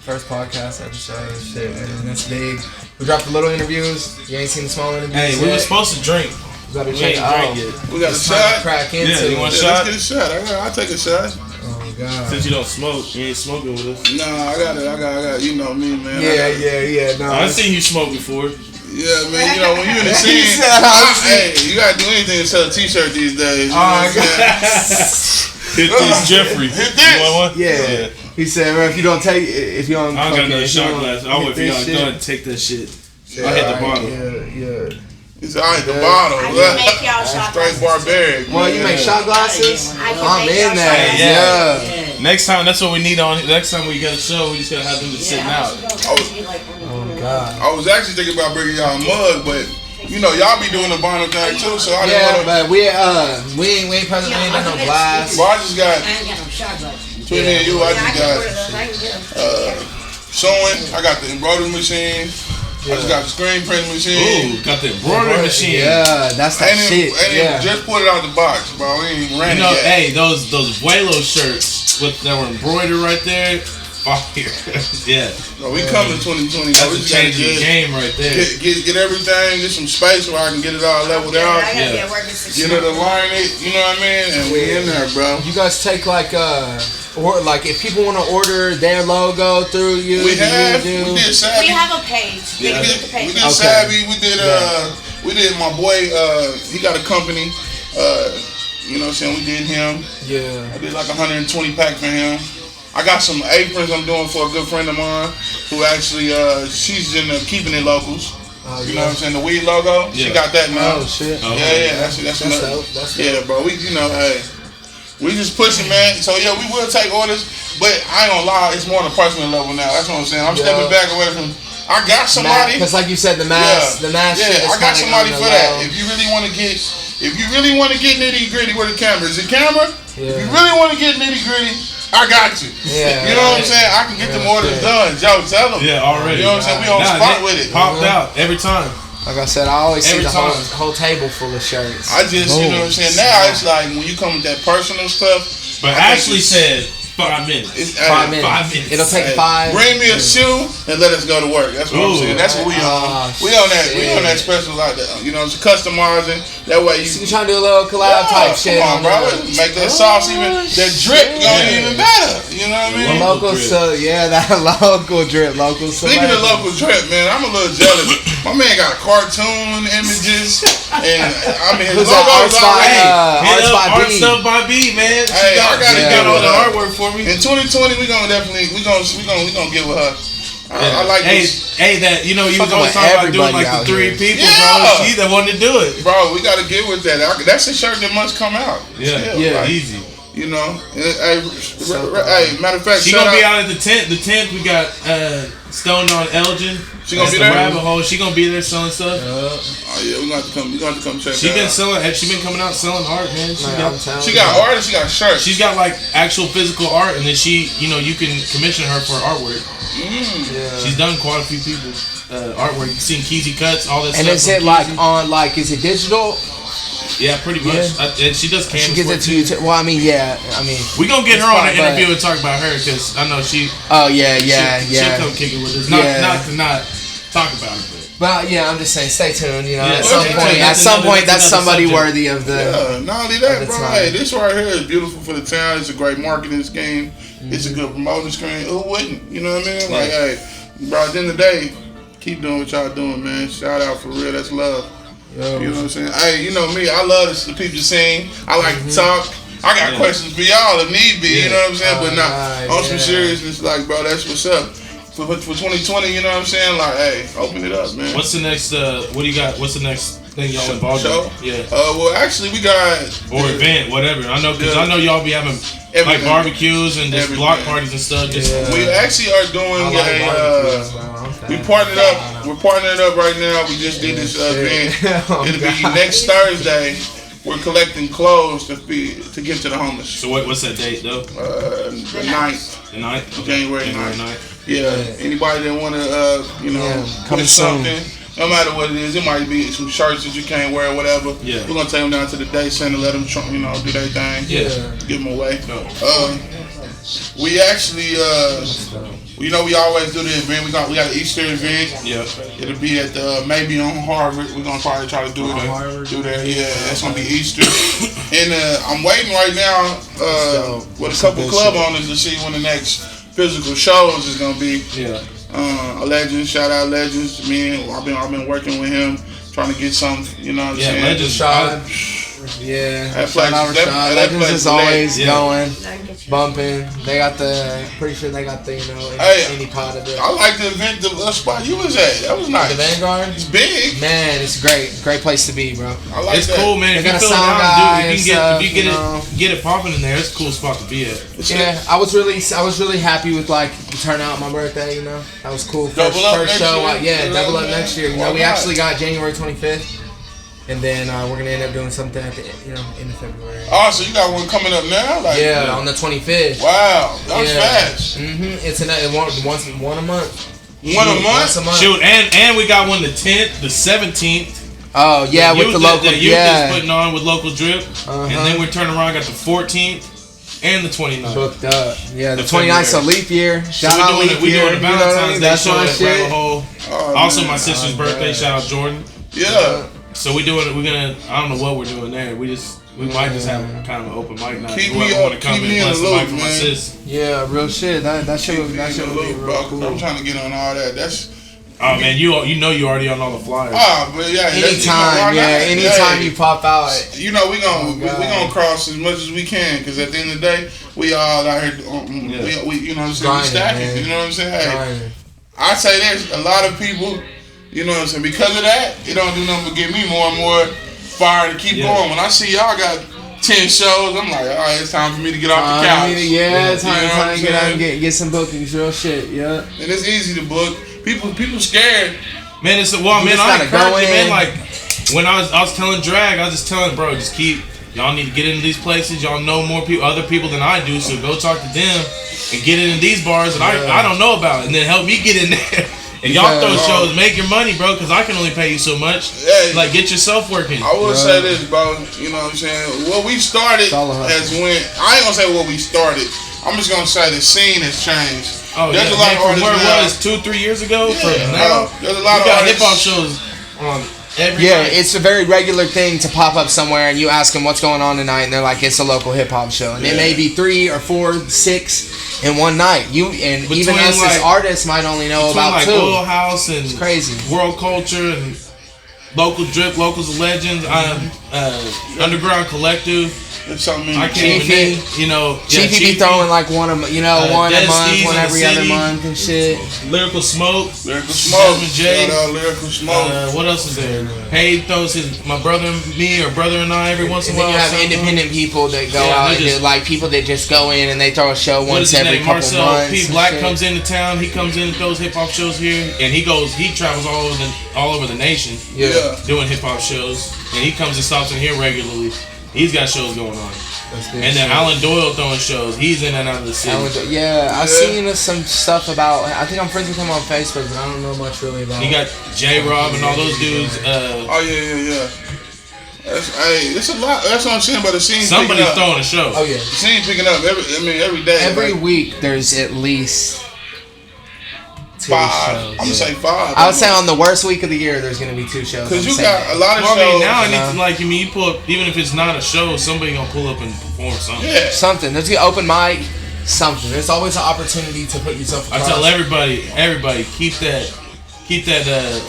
B: first podcast episode and shit, and that's big. We dropped the little interviews. You ain't seen the small interviews
A: Hey, we were supposed to drink.
B: We gotta
A: We
B: check
A: ain't
B: out.
A: drink yet.
C: We got a shot.
B: Crack into.
A: Yeah, you want a
C: Let's
A: shot?
C: get a shot. I'll take a shot.
B: Oh God.
A: Since you don't smoke, you ain't smoking with us.
C: Nah, I got it. You know me, man.
B: Yeah. No,
A: I've seen you smoke before.
C: Yeah, man. You know when you in the scene, hey, you gotta do anything to sell a T-shirt these days. You know what I'm saying?
A: Hit this, Jeffrey.
C: Hit this.
A: You want one?
B: Yeah. He said, "Bro, if you don't take, if you don't,
A: I don't got another
B: if you
A: shot
B: don't
A: glass. I'll wait for
B: hit
A: y'all
B: this
A: to go
B: shit."
A: and take that shit.
B: Yeah,
A: I hit the
B: alright,
A: bottle.
B: Yeah.
C: He said, I hit the bottle.
D: I can make y'all shot
C: Straight
D: glasses.
C: barbaric.
B: Well, you make shot glasses?
D: I can
B: I'm
D: make
B: in
D: y'all
B: there.
D: shot
B: Yeah.
A: Next time, that's what we need on. Next time we got a show, we just gotta have them just sitting out.
B: Oh God.
C: I was actually thinking about bringing y'all a mug, but you know y'all be doing the vinyl thing too, so I didn't
B: Yeah,
C: want to.
B: but we ain't present. We ain't got no glass.
C: Well, I just got
E: I ain't got no shot glasses.
C: between me and you. I just got
D: I can get them.
C: sewing. I got the embroidery machine. I just got the screen printing machine.
A: Ooh, got the embroidery machine.
B: Yeah, that's that
C: Ain't
B: shit.
C: even
B: Yeah.
C: just put it out the box, bro. We ain't even ran
A: You know,
C: it yet.
A: hey, those Vuelo shirts that were embroidered right there. Fire. Yeah.
C: No, we coming 2020.
A: That's
C: We
A: a
C: just gotta
A: change of the game right there.
C: get everything, get some space where I can get it all leveled out.
D: I gotta
A: Yeah.
D: get working 6
C: Get it aligned it, you know what I mean? And we in there, bro.
B: You guys take like or like if people want to order their logo through you,
C: We have,
B: you do.
C: we did Savvy.
D: We have a page.
C: We
D: They can get
C: did,
D: the page.
C: we did
B: Okay.
C: Savvy. We did my boy. He got a company. You know what I'm saying? We did him.
B: Yeah.
C: I did like 120 pack for him. I got some aprons I'm doing for a good friend of mine who actually she's in the Keeping It Locals. You know what I'm saying? The weed logo. She
A: Yeah.
C: got that now.
B: Oh shit.
A: Okay.
C: Yeah. That's another.
B: dope. That's dope.
C: Yeah, bro. We hey. We just pushing, man. So yeah, we will take orders, but I ain't gonna lie, it's more on a personal level now. That's what I'm saying. I'm stepping back away from. I got somebody.
B: Because like you said, the mask, shit
C: Yeah,
B: is
C: I got
B: kinda
C: somebody
B: on
C: for
B: the
C: that.
B: low.
C: If you really want to get nitty gritty with the camera, is it camera?
B: Yeah.
C: If you really want to get nitty gritty, I got you.
B: Yeah.
C: You know what I'm saying? I can get them orders done. Joe, tell them.
A: Yeah, already.
C: You know what I'm saying? We on
A: Nah,
C: spot
A: they
C: with it.
A: Popped out every time.
B: Like I said, I always see
A: Every
B: the
A: time.
B: whole table full of shirts.
C: I just, you know what I'm saying? Now it's like when you come with that personal stuff.
A: But
C: I think
A: Ashley said 5 minutes.
B: 5 minutes.
A: 5 minutes.
B: It'll take 5.
C: Bring me a shoe and let us go to work. That's what I'm saying. That's what we on. We on that. We on that special like that. You know, it's customizing. That way you.
B: So you trying to do a little collab type shit?
C: Come on, bro. Make that sauce even. That drip going even better. You know what I mean?
B: Local, that local drip. Local.
C: Speaking of local drip, man, I'm a little jealous. My man got cartoon images, and I mean his logo's already.
A: Arts Stuff by B, man.
C: Hey, I gotta get
A: all the artwork for me.
C: In 2020, we gonna get with her. I like this.
A: Hey, that you was always talking about doing like the 3 people, bro. She that wanted to do it,
C: bro. We gotta get with that. That's a shirt that must come out.
A: Yeah, easy.
C: You know, hey, matter of fact,
A: she gonna be out at the 10th. The 10th, we got Stoned on Elgin.
C: She gonna be there.
A: Rabbit Hole. She gonna be there selling stuff.
C: Oh yeah, we got to come. We got to come check.
A: She been selling. She been coming out selling art, man.
C: She got art and she got shirts.
A: She's got like actual physical art, and then you can commission her for artwork.
B: Yeah.
A: She's done quite a few people artwork. You've seen Keezy Cuts, all this.
B: And
A: stuff
B: is it like on like? Is it digital?
A: Yeah, pretty much. And she does canvas.
B: She gives it to you. Well, I mean,
A: we gonna get her on an interview and talk about her because I know she.
B: Oh yeah.
A: She'll come kick it with us. Not to not talk about it,
B: but yeah, I'm just saying, stay tuned. You know,
C: at
B: some point, that's somebody subject. Worthy of the.
C: Yeah, not only that, bro. Hey, this right here is beautiful for the town. It's a great marketing scheme. It's a good promoting scheme. Who wouldn't? You know what I mean? Like, hey, bro. At the end of the day, keep doing what y'all doing, man. Shout out for real. That's love. Yo. You know what I'm saying? Hey, you know me. I love the people sing. I like to talk. I got questions for y'all if need be. You know what I'm saying? But on some seriousness, like, bro, that's what's up. For 2020, you know what I'm saying? Like, hey, open it up, man.
A: What's the next? What do you got? What's the next thing y'all involved in? Yeah.
C: Well, actually, we got
A: event, whatever. I know because I know y'all be having like barbecues and just block parties and stuff.
C: We actually are doing we partnered up. We're partnering up right now. We just did this event. It'll be next Thursday. We're collecting clothes to give to the homeless.
A: So what's that date though?
C: The 9th.
A: The 9th? Okay.
C: January 9th. Yeah. Anybody that want to, put something, no matter what it is, it might be some shirts that you can't wear or whatever. Yeah. We're going to take them down to the day center, let them, do their thing. Yeah. Give them away. We actually, we always do the event. We got an Easter event. Yeah. It'll be at maybe on Harvard. We're gonna probably try to do that. Yeah, that's gonna be Easter. And I'm waiting right now with a couple club owners to see when the next physical shows is gonna be. Yeah. A legend, shout out Legends. I've been working with him, trying to get something. You know what I'm saying?
B: Legends. Yeah,
C: that
B: Legends is always going, bumping. They got pretty sure they got the, any pot of it.
C: I like the event, the spot you was at. That was nice.
B: The Vanguard?
C: It's big.
B: Man, it's great place to be, bro.
C: I like
A: it's cool, man.
B: They
A: if you feel down, if you get it popping in there, it's a cool spot to be at.
B: Yeah, I was really happy with like the turnout on my birthday. That was cool. First show, double up next year. We actually got January 25th. And then we're gonna end up doing something at the end of February.
C: Oh, so you got one coming up now?
B: On the 25th.
C: Wow, that was fast.
B: It's once a month.
C: One a month?
A: Shoot, and we got one the 10th, the 17th.
B: Oh yeah, with the local.
A: The youth is putting on with local drip, and then we're turning around got the 14th and the 29th.
B: Booked up. Yeah, the 29th, so leap year. Shout out leap year.
A: We doing the Valentine's Day show at Rabbit Hole. Also, my sister's birthday. Shout out Jordan.
C: Yeah.
A: So we're gonna. I don't know what we're doing there. We might just have kind of an open mic night.
C: Keep me up. Keep me in the loop, man.
B: My sis. Yeah, real shit. That shit would be real cool.
C: I'm trying to get on all that. That's.
A: Oh man, you already on all the flyers.
C: But yeah.
B: Anytime you pop out.
C: We gonna cross as much as we can because at the end of the day, we all out here. We you know what I'm saying. We stacking. You know what I'm saying. Hey, I say there's a lot of people. You know what I'm saying? Because of that, it don't do nothing but get me more and more fire to keep going. When I see y'all got 10 shows, I'm like, all right, it's time for me to get off the couch.
B: It's time to get out and get some bookings, real shit, yeah.
C: And it's easy to book. People scared.
A: Man, I encourage it, man. Like, when I was telling Drag, I was just telling, bro, just keep, y'all need to get into these places. Y'all know more people, other people than I do, so go talk to them and get into these bars that I don't know about, and then help me get in there. And y'all throw shows, make your money, bro, because I can only pay you so much. Yeah, like, get yourself working.
C: I will say this, bro. You know what I'm saying? What we started as when... I ain't going to say what we started. I'm just gonna say the scene has changed.
A: Oh,
C: there's
A: yeah.
C: a lot of
A: From
C: artists
A: where it
C: now.
A: was 2-3 years ago.
C: Yeah,
A: From now,
C: there's a lot
A: you
C: of
A: got hip hop
C: artists.
A: shows on every
B: Yeah,
A: night.
B: it's a very regular thing to pop up somewhere and you ask them what's going on tonight and they're like, it's a local hip hop show. And it may be 3 or 4, 6 in one night. Even
A: Between,
B: us as
A: like-
B: artists might only know
A: Between
B: about
A: like
B: 2.
A: Oil House and
B: Crazy.
A: World Culture and Local Drip, Locals2Legends, Underground Collective.
C: There's something
A: I can't
B: Chiefy.
A: even, you know,
B: Chiefy be throwing like one a one a
A: Dead
B: month,
A: Steez
B: one
A: in the
B: every other
A: city.
B: month and shit.
A: Lyrical Smoke.
C: Lyrical Smoke.
A: Desmond J.
C: Shout out Lyrical Smoke.
A: What else is there? Paid throws my brother and me, or brother and I every once in
B: And
A: a
B: then
A: while.
B: you have independent people that go
A: Yeah,
B: out
A: they're
B: and
A: just-
B: do, like people that just go in and they throw a show
A: What is
B: once
A: his
B: every
A: name?
B: couple
A: Marcel
B: months.
A: P.
B: and
A: Black
B: shit.
A: comes into town. He comes in and throws hip hop shows here, and he travels all over the nation,
C: Yeah.
A: doing hip hop shows, and he comes and stops in here regularly. He's got shows going on,
B: That's good
A: and then
B: shit.
A: Alan Doyle throwing shows. He's in and out of the city.
B: I've seen some stuff about. I think I'm friends with him on Facebook, but I don't know much really about.
A: He got J Rob and all those dudes.
C: Oh yeah. It's a lot. That's what I'm saying. But the scene
A: Somebody's
C: picking up.
A: throwing a show.
B: Oh yeah.
C: The scene picking up every day.
B: Every
C: like
B: week there's at least 2
C: 5.
B: shows.
C: I'm gonna
B: yeah.
C: say 5.
B: I would say on the worst week of the year, there's gonna be 2 shows.
C: Because
B: on
C: you
B: the
C: got
B: same
C: a lot of
A: Well, I
C: shows.
A: mean, now I
B: know.
A: need to, like, you pull up, even if it's not a show, somebody gonna pull up and perform something.
C: Yeah.
B: something. There's an open mic. Something. There's always an opportunity to put yourself.
A: I
B: Across.
A: tell everybody, keep that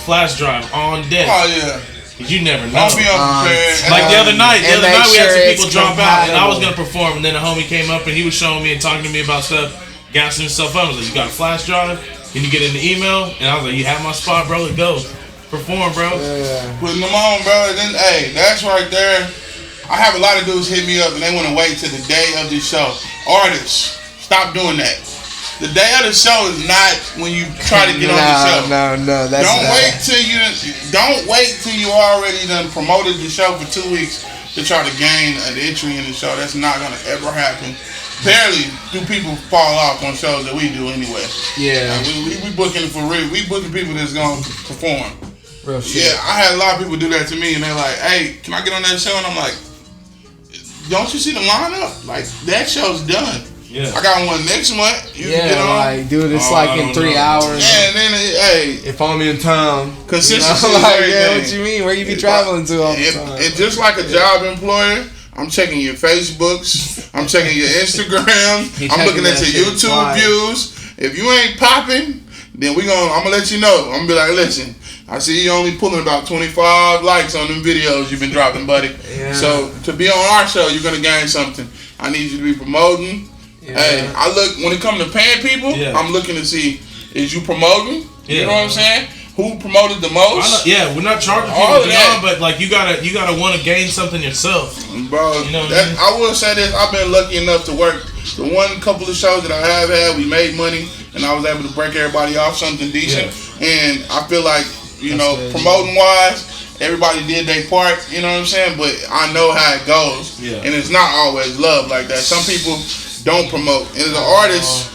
A: flash drive on deck.
C: Oh yeah.
A: 'Cause you never know.
C: Don't be unprepared.
A: Like the other night we
B: and
A: had
B: make
A: some
B: sure
A: people
B: it's
A: drop out, and I was
B: compatible.
A: gonna perform, and then a homie came up and he was showing me and talking to me about stuff, gassing himself up. I was like, "You got a flash drive? Can you get in the email?" And I was like, "You have my spot, bro. Let's go, perform, bro."
C: Putting them on, bro. Then, hey, that's right there. I have a lot of dudes hit me up and they want to wait till the day of the show. Artists, stop doing that. The day of the show is not when you try to get on the show.
B: No, that's
C: Don't
B: not.
C: wait till you already done promoted the show for 2 weeks to try to gain an entry in the show. That's not gonna ever happen. Barely do people fall off on shows that we do anyway.
B: Yeah,
C: Like, we booking for real. We booking people that's gonna perform.
B: real shit.
C: Yeah, I had a lot of people do that to me, and they're like, "Hey, can I get on that show?" And I'm like, "Don't you see the lineup? Like that show's done.
A: Yeah.
C: I got one next month. You can get
B: Yeah,
C: on."
B: like dude, it's
A: Oh,
B: like
A: I
B: in
A: don't
B: 3
A: know.
B: hours.
C: Yeah, and then hey,
B: If I'm in town,
C: consistency
B: you know,
C: is
B: like,
C: everything.
B: yeah, what you mean? Where you be traveling to all the
C: And,
B: time?
C: and just like a job employer, I'm checking your Facebooks. I'm checking your Instagram.
B: He
C: I'm looking
B: checking
C: at
B: that
C: your
B: shit
C: YouTube
B: live.
C: views. If you ain't popping, then I'm gonna let you know. I'm gonna be like, listen, I see you only pulling about 25 likes on them videos you've been dropping, buddy.
B: Yeah.
C: So to be on our show, you're gonna gain something. I need you to be promoting.
B: Yeah.
C: Hey, I look when it comes to paying people.
A: Yeah.
C: I'm looking to see is you promoting. You
A: Yeah.
C: know what I'm saying? Who promoted the most?
A: Yeah, we're not charging
C: All
A: people
C: of that.
A: beyond, but like you gotta want to gain something yourself.
C: Bro,
A: You know what I
C: that,
A: mean?
C: I will say this. I've been lucky enough to work the one couple of shows that I have had. We made money, and I was able to break everybody off something decent. And I feel like,
B: good.
C: promoting wise, everybody did their part. You know what I'm saying? But I know how it goes,
A: Yeah.
C: and it's not always love like that. Some people don't promote. And as an artist,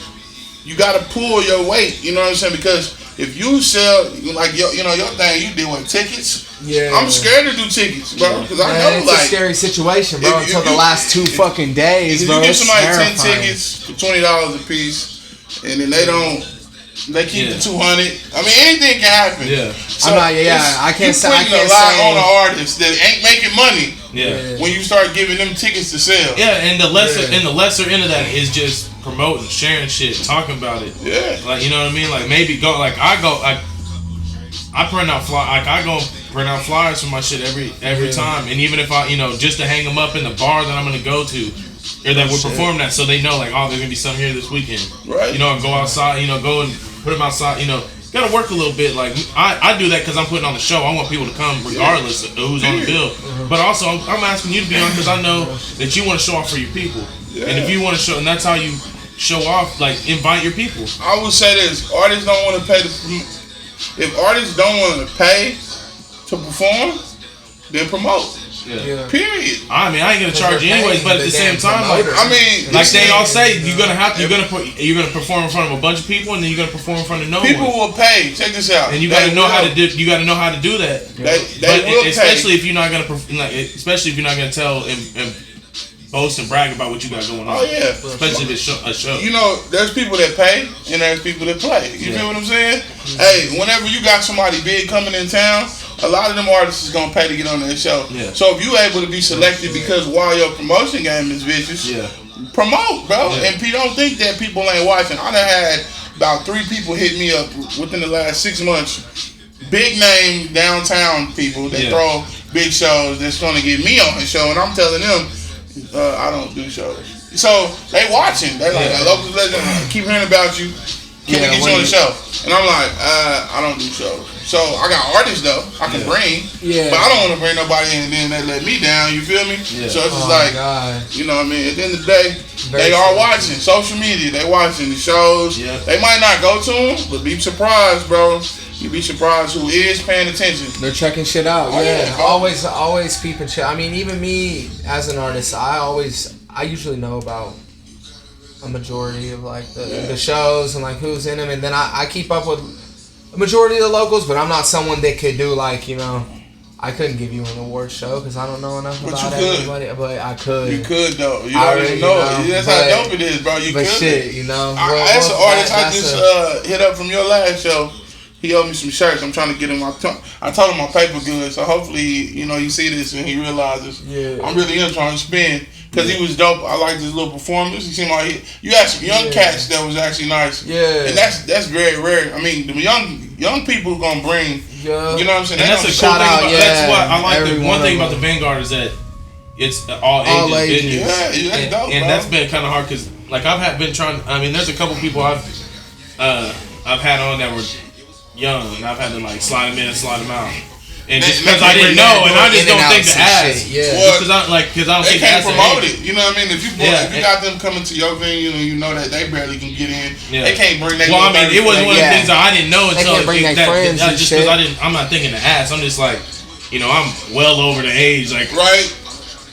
C: you got to pull your weight. You know what I'm saying? Because if you sell like your thing, you deal with tickets.
B: Yeah.
C: I'm scared to do tickets, bro, because I
B: Man,
C: know
B: it's
C: like.
B: a scary situation, bro.
C: if
B: Until the last 2 fucking days,
C: If
B: bro.
C: you give
B: It's
C: somebody
B: terrifying.
C: 10 tickets for $20 a piece, and then they keep the 200. I mean, anything can happen.
A: Yeah.
C: So
B: I'm not- yeah,
C: it's-
B: I can't say-
C: You're
B: I
C: putting
B: can't
C: a lot
B: say-
C: on the artist that ain't making money
A: Yeah.
C: when you start giving them tickets to sell.
A: Yeah, and the lesser end of that is just promoting, sharing shit, talking about it.
C: Yeah.
A: Like, you know what I mean? Like maybe I print out I go print out flyers for my shit every time, and even if I just to hang them up in the bar that I'm gonna go to, or that we're performing at, so they know like, oh, there's gonna be something here this weekend.
C: Right.
A: Go outside, go and put them outside. Gotta work a little bit. Like I do that because I'm putting on the show. I want people to come regardless of who's on the bill. But also I'm asking you to be on because I know that you want to show off for your people.
C: Yeah.
A: And if you want to show, and that's how you show off. Like invite your people.
C: I would say this: artists don't want to pay if artists don't want to pay to perform, then promote.
A: Yeah.
C: Period.
A: I mean, I ain't gonna charge you
B: they're
A: anyways,
B: paying
A: but at
B: the
A: the same
B: damn
A: time, like,
C: I mean,
A: like they all say, you're gonna perform in front of a bunch of people, and then you're gonna perform in front of no
C: people
A: one.
C: will pay. Check this out.
A: And you
C: They
A: gotta know how
C: will.
A: to do. You gotta know how to do that.
C: They
A: But
C: will
A: especially
C: pay.
A: if you're not gonna, especially if you're not gonna tell and boast and brag about what you got going on.
C: Oh yeah,
A: especially if it's a show.
C: You know, there's people that pay and there's people that play. You feel what I'm saying? Hey, whenever you got somebody big coming in town, a lot of them artists is gonna pay to get on their show.
A: Yeah.
C: So if you able to be selected because while your promotion game is vicious, promote, bro.
A: Yeah.
C: And don't think that people ain't watching. I done had about 3 people hit me up within the last 6 months. Big name downtown people that throw big shows that's gonna get me on the show, and I'm telling them I don't do shows. So they watching. They like Locals2Legends. I keep hearing about you. Can we get you on the show? And I'm like, I don't do shows. So I got artists though I can bring, but I don't want to bring nobody in and then they let me down. You feel me? Yeah. So it's just like, you know what I mean? At the end of the day, they are watching social media. They watching the shows. Yeah. They might not go to them, but be surprised, bro. You'd be surprised who is paying attention.
B: They're checking shit out. Always peeping shit. I mean, even me as an artist, I usually know about a majority of like the shows and like who's in them, and then I keep up with a majority of the locals, but I'm not someone that could do like, you know, I couldn't give you an award show because I don't know enough about everybody, but I could.
C: You could though. You don't even know. That's how dope it is, bro. You could.
B: Shit, you know.
C: As an artist, I just hit up from your last show. He owed me some shirts. I'm trying to get him. I told him my paper good, so hopefully, you know, you see this and he realizes I'm really trying to spend. Because he was dope. I liked his little performance. He seemed like you had some young cats that was actually nice. Yeah. And that's very rare. I mean, the young people gonna bring. Yeah. You know what I'm saying?
A: And that's a cool thing. That's what I like. The one thing about the Vanguard is that it's all ages.
C: Yeah, that's dope.
A: And that's been kind of hard because, like, been trying. I mean, there's a couple people I've had on that were young, and I've had to like slide them in and slide them out. And just because I didn't know, and I just don't think the ass. Because I don't think
C: they can't promote it. You know what I mean? If you got them coming to your venue and you know that they barely can get in, they can't bring their.
A: Well, I mean, it was one of the things that I didn't know until
B: they can't bring their friends and
A: just
B: shit.
A: because I'm not thinking the ass. I'm just like, you know, I'm well over the age. Like,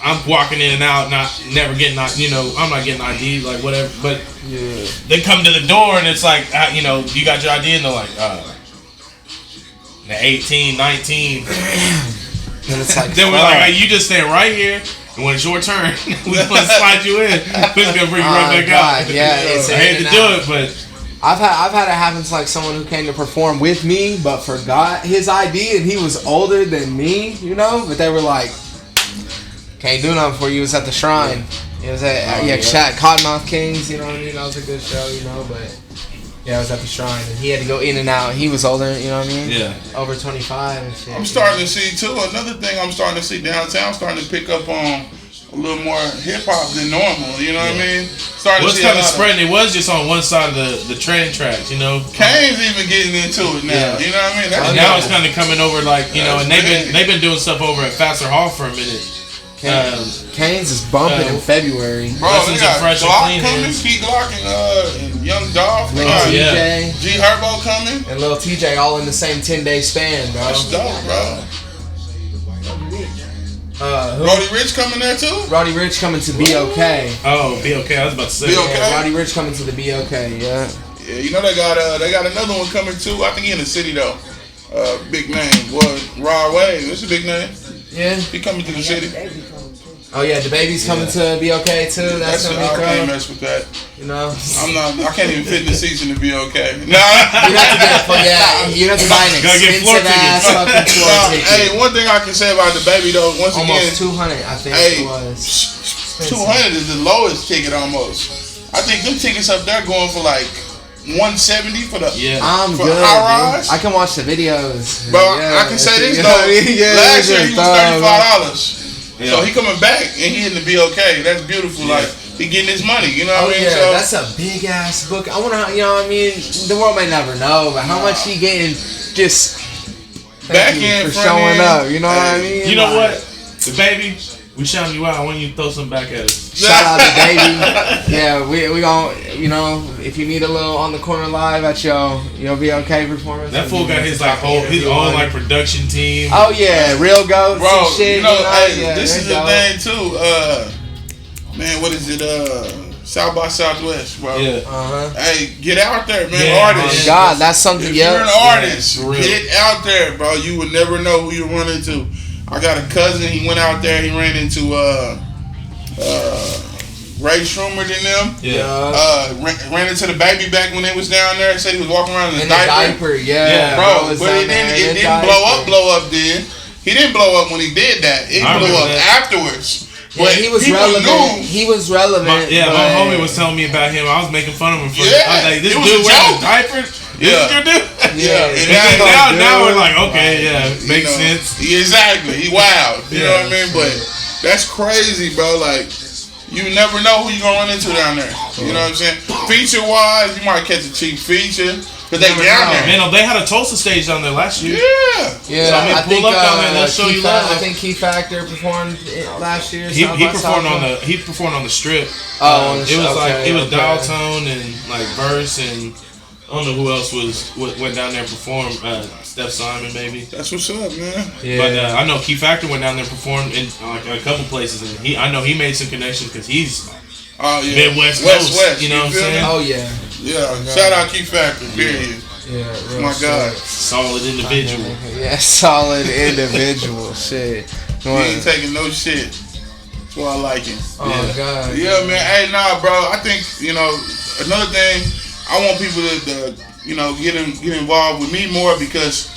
A: I'm walking in and out, never getting, you know, I'm not getting ID, like whatever. But they come to the door and it's like, you know, you got your ID, and they're like, 18, 19.
B: And it's like,
A: then we're like, hey, you just stand right here, and when it's your turn, we're gonna slide you in. We're just gonna bring you right back out.
B: Yeah,
A: I hate to do it, but
B: I've had it happen to like someone who came to perform with me, but forgot his ID, and he was older than me, you know. But they were like, can't do nothing for you. It was at the Shrine. It was at Cottonmouth Kings. You know what I mean? That was a good show, you know, but. Yeah, I was at the Shrine, and he had to go in and out. He was older, you know what I mean?
A: Yeah.
B: Over 25 and shit.
C: I'm starting to see, too, another thing I'm starting to see downtown, starting to pick up on a little more hip-hop than normal, you know what I mean? Starting to see
A: kind of spreading. It was just on one side of the train tracks, you know?
C: Kane's even getting into it now, you know what I mean?
A: Now it's kind of coming over, like, you know, and they've been doing stuff over at Faster Hall for a minute.
B: Kane's is bumping in February.
C: Bro, they got Glock coming, Key Glock and Young Dolph.
B: Lil TJ.
C: G Herbo coming.
B: And Lil TJ all in the same 10-day span, bro.
C: That's dope, bro. Roddy Ricch coming there too?
B: Roddy Ricch coming to BOK.
A: Oh, BOK, I was about to say.
C: BOK?
B: Yeah, Roddy Ricch coming to the BOK,
C: Yeah, you know they got another one coming too. I think he in the city though. Big name. Rod Wave. That's a big name.
B: Yeah.
C: He coming to the city.
B: Oh yeah, the baby's coming to BOK too. That's gonna be
C: I can't mess with that.
B: You know,
C: I can't even fit in the seats in the BOK.
B: Nah. You have to you have to buy an expensive ass fucking floor ticket.
C: Hey, one thing I can say about the baby though, once
B: almost
C: again,
B: $200, I think it was.
C: $200 is the lowest ticket almost. I think them tickets up there going for like $170 for the
B: I'm
C: for
B: good,
C: high rise.
B: I can watch the videos.
C: Bro, I can say this though. Last year he was $35. So he coming back and he in the BOK. That's beautiful. Like he getting his money. You know what I mean?
B: Yeah,
C: so,
B: that's a big ass book. I wonder how, you know what I mean? The world may never know, but how much he getting just
C: back in
B: for showing up. You know what I mean?
A: You know what? The baby, we shouting you out when you throw some back at us.
B: Shout out to Baby. Yeah, we gon', you know, if you need a little on the corner live at your BOK performance.
A: That fool got his own like production team.
B: Oh yeah, real goats
C: bro,
B: and shit.
C: You know, hey, this is the thing too. Man, what is it? South by Southwest, bro.
A: Yeah.
C: Hey, get out there, man. Artists.
B: God, that's something.
C: If you're an artist, get out there, bro. You would never know who you run into. I got a cousin. He went out there. He ran into Ray Schumer and them.
A: Yeah.
C: Ran into the baby back when they was down there. Said he was walking around in a diaper.
B: Yeah,
C: bro. But it didn't blow up then. He didn't blow up when he did that. It blew up afterwards.
B: Yeah,
C: But
B: he was relevant. He was relevant.
A: My homie was telling me about him. I was making fun of him for
C: Yeah,
A: I was like, this
C: it was
A: dude
C: a
A: wearing
C: joke.
A: a diaper? This is your dude?
C: Yeah.
A: And now we're like, okay, makes sense.
C: Exactly. He wild. You know what I mean? But that's crazy, bro. Like, you never know who you gonna run into down there. You know what I'm saying? Feature wise, you might catch a cheap feature. Cause they down there.
A: Man, they had a Tulsa stage down there last year.
C: Yeah.
A: So, I think up down there, they'll show you love.
B: I think Key Factor performed last year.
A: He performed on the strip.
B: Oh,
A: it was like it was dial tone and like verse and I don't know who else went down there and performed. Steph Simon maybe.
C: That's what's up, man.
B: Yeah.
A: But I know Key Factor went down there and performed in like a couple places and I know he made some connections because he's Midwest Coast. You know what I'm saying?
B: Oh yeah.
C: Yeah. Shout out Key Factor. Period.
B: Yeah. Real
C: My God.
A: Solid individual.
B: Yeah, solid individual. Shit.
C: He ain't taking no shit. That's why I like him.
B: Oh God.
C: Yeah, man. Hey, nah, bro. I think another thing. I want people to get involved with me more because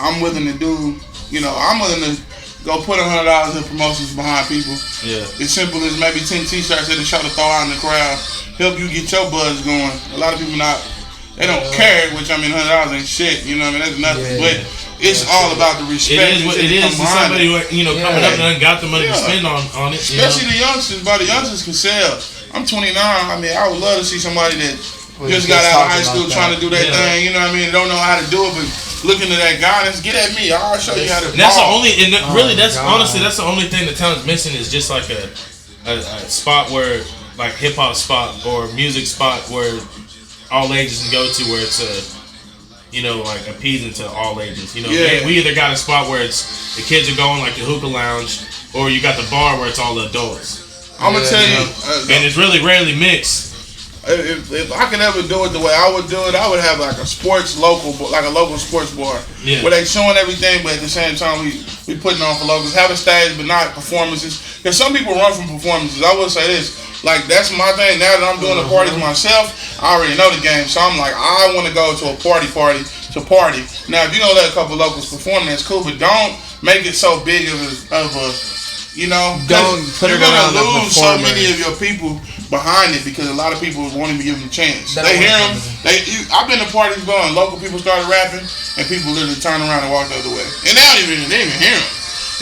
C: I'm willing to do. I'm willing to go put $100 in promotions behind people.
A: Yeah.
C: As simple as maybe 10 T-shirts at a show to throw out in the crowd. Help you get your buzz going. A lot of people they don't care, which I mean $100 ain't shit. You know what I mean? That's nothing.
B: Yeah.
C: But it's all about the respect.
A: It is what it is. For somebody who coming up and got the money to spend on it.
C: Especially the youngsters, but the youngsters can sell. I'm 29. I mean, I would love to see somebody that just got out of high school trying to do that thing. You know what I mean? Don't know how to do it, but looking to that guidance, get at me. I'll show you how to.
A: That's the only, honestly, that's the only thing the town's missing is just like a spot where, like hip hop spot or music spot where all ages can go to, where it's like appeasing to all ages. We either got a spot where it's the kids are going like the hookah lounge, or you got the bar where it's all the adults.
C: I'm gonna tell you,
A: and it's really rarely mixed.
C: If I could ever do it the way I would do it, I would have like a local sports bar where they showing everything, but at the same time we putting on for locals, have a stage but not performances. Because some people run from performances. I will say this, like that's my thing. Now that I'm doing the parties myself, I already know the game, so I'm like I want to go to a party to party. Now if you let a couple locals perform, that's cool, but don't make it so big of a
B: don't put it around the
C: lose so many of your people behind it because a lot of people won't even give them a chance. They hear them. I've been to parties going, local people started rapping, and people literally turn around and walk the other way, and they don't even hear them.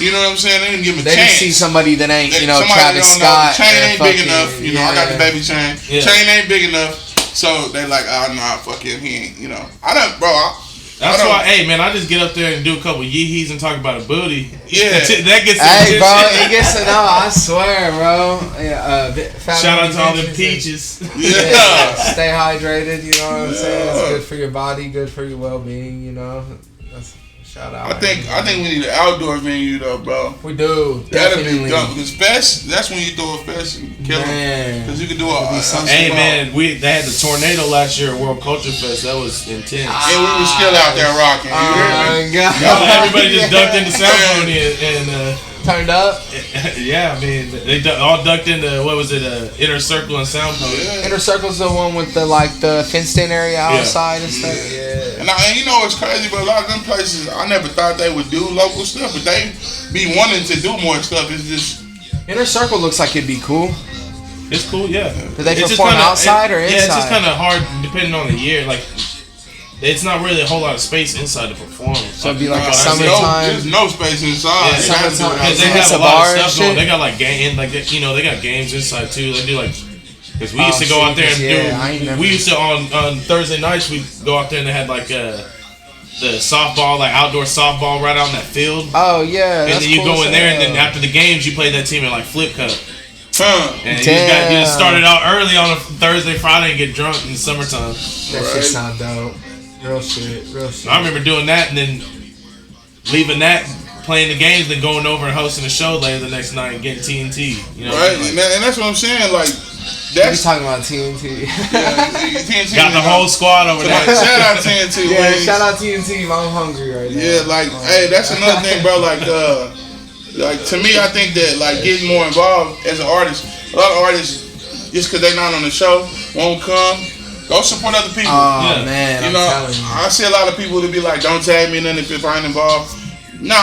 C: You know what I'm saying? They didn't give them a chance.
B: They see somebody that ain't, Travis Scott.
C: Chain ain't big enough. I got the baby chain. Yeah. Chain ain't big enough, so they like, oh nah, fuck him. He ain't. I don't, bro.
A: That's why, hey man, I just get up there and do a couple yee-hees and talk about a booty.
C: Yeah,
A: that gets.
B: Hey, bro, it gets to know. I swear, bro. Yeah,
A: shout out to all them peaches.
C: Yeah,
B: stay hydrated. You know what I'm saying? It's good for your body, good for your well-being. That's shout out.
C: I think we need an outdoor venue though, bro.
B: We do.
C: That'll
B: Definitely.
C: be dope. Because fest, that's when you throw a fest and kill them. Because you can do
A: Hey man, they had the tornado last year at World Culture Fest. That was intense.
C: And we were still out there rocking.
A: Everybody just ducked into Sound and
B: turned up.
A: Yeah, I mean they all ducked into what was it? Inner Circle and Sound Pony.
B: Yeah. Inner Circle's the one with the fenced-in area outside and stuff. Yeah.
C: And it's crazy, but a lot of them places I never thought they would do local stuff, but they be wanting to do more stuff. It's just
B: Inner Circle looks like it'd be cool.
A: It's cool, yeah.
B: Do they perform outside or inside?
A: Yeah, it's just kind of hard depending on the year. Like, it's not really a whole lot of space inside to perform.
B: So it'd be like a summertime.
C: There's no space inside.
A: Yeah,
B: summertime.
A: Because they have a lot of stuff going. They got they got games inside too. They do because we used to go out there and do. We used to on Thursday nights we'd go out there and they had the softball, outdoor softball right out in that field.
B: Oh yeah.
A: And then you go in there and then after the games you play that team in flip cup. And you just started out early on a Thursday, Friday and get drunk in the summertime.
B: That shit sound dope. Real shit.
A: I remember doing that and then leaving that, playing the games, then going over and hosting a show later the next night and getting TNT.
C: Right, and that's what I'm saying.
B: That's talking about TNT.
C: TNT
A: got the whole squad over there.
C: Shout out TNT.
B: Yeah, shout out TNT. I'm hungry right now.
C: Yeah, hey, that's another thing, bro. Like to me, I think that like getting more involved as an artist. A lot of artists, just because they're not on the show, won't come. Go support other people.
B: Oh man,
C: you
B: I'm
C: know,
B: telling you.
C: I see a lot of people that be like, "Don't tag me in nothing if I ain't involved." Nah,